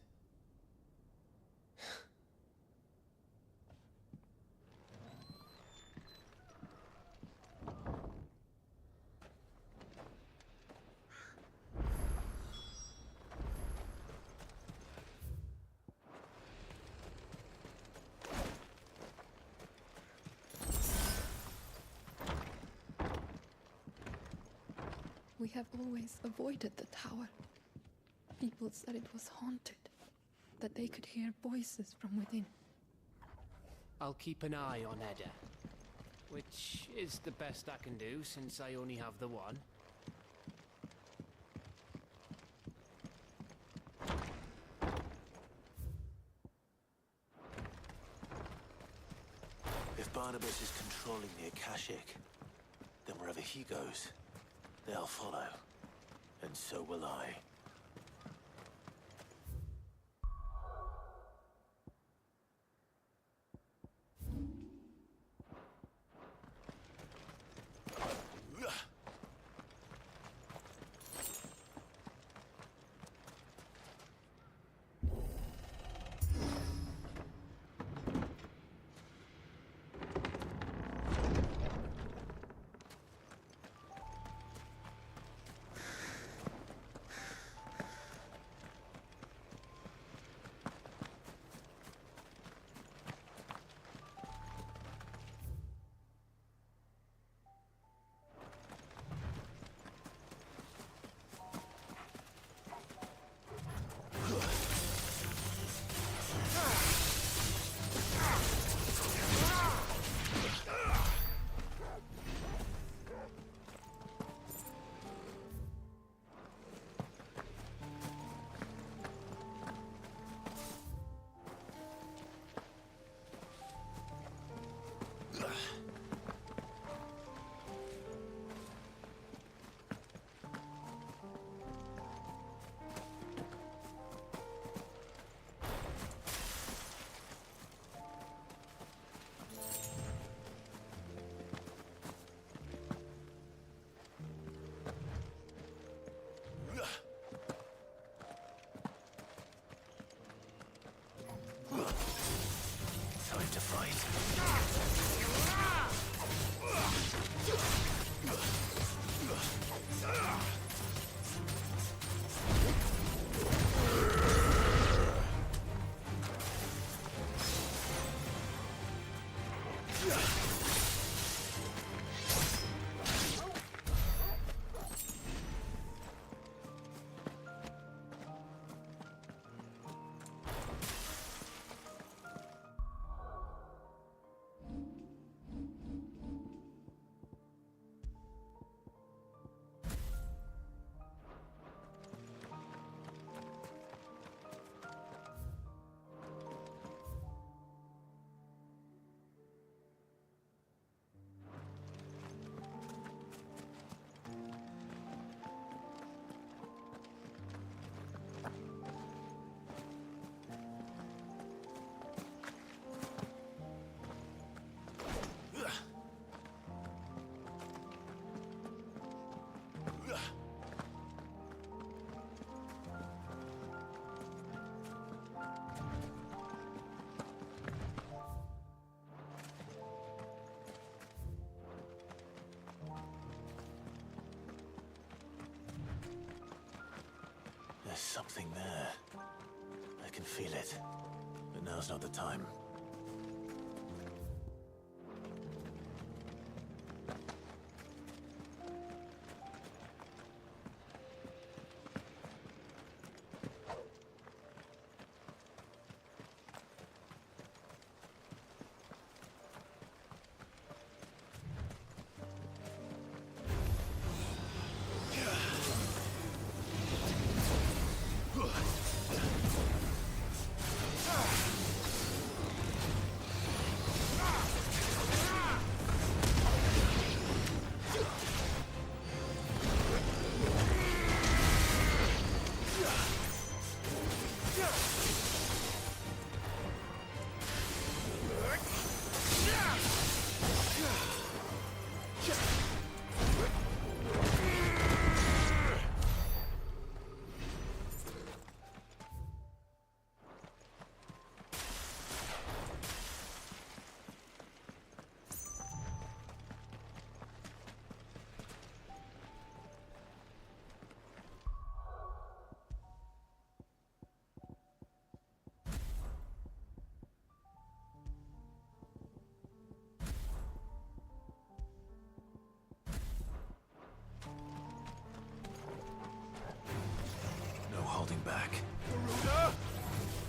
We have always avoided the tower. People said it was haunted, that they could hear voices from within. I'll keep an eye on Edda, which is the best I can do since I only have the one. Barnabas is controlling the Akashic, then wherever he goes, they'll follow. And so will I. Time to fight. There's something there. I can feel it. But now's not the time. Holding back. Garuda!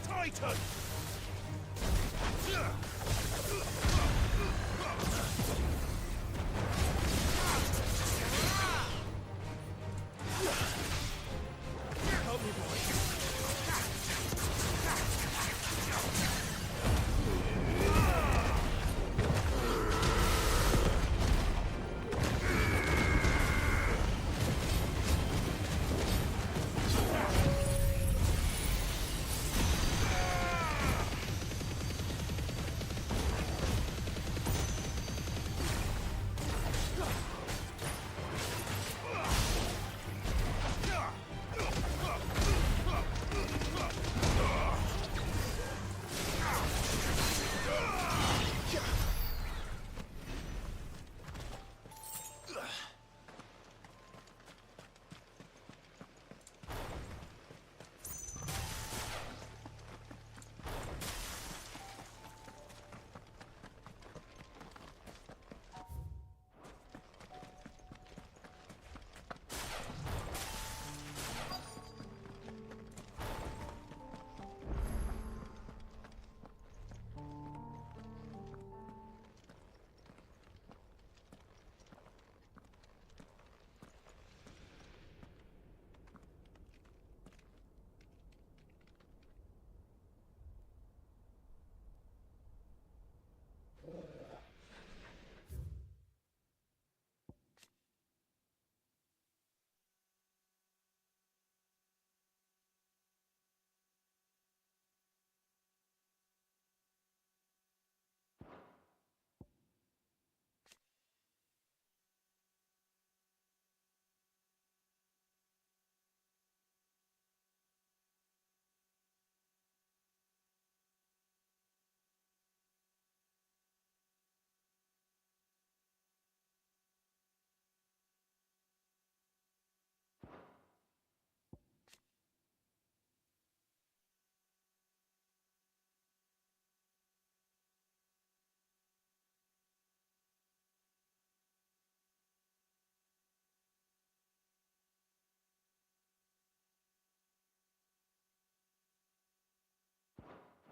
Titan! Help me, boy.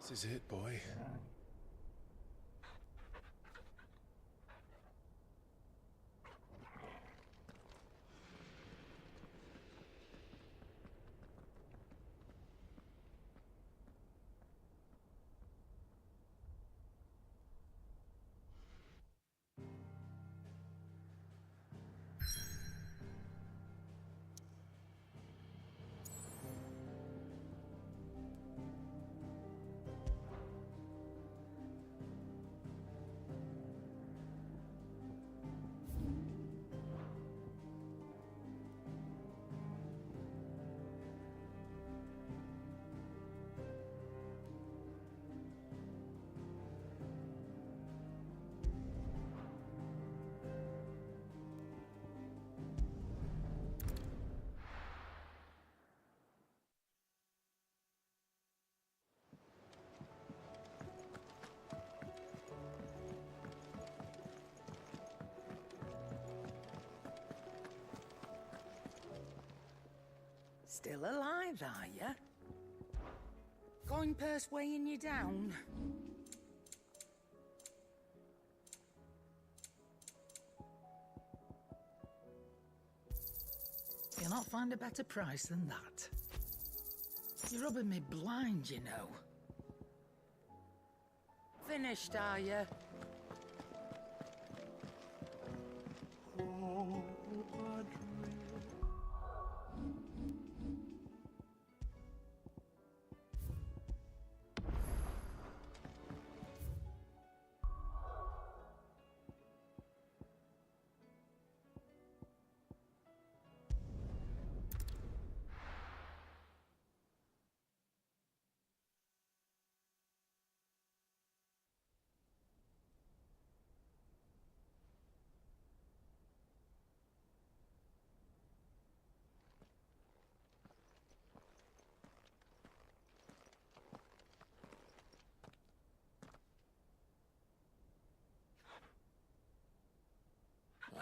This is it, boy. Still alive, are you? Coin purse weighing you down? You'll not find a better price than that. You're rubbing me blind, you know. Finished, are you?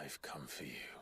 I've come for you.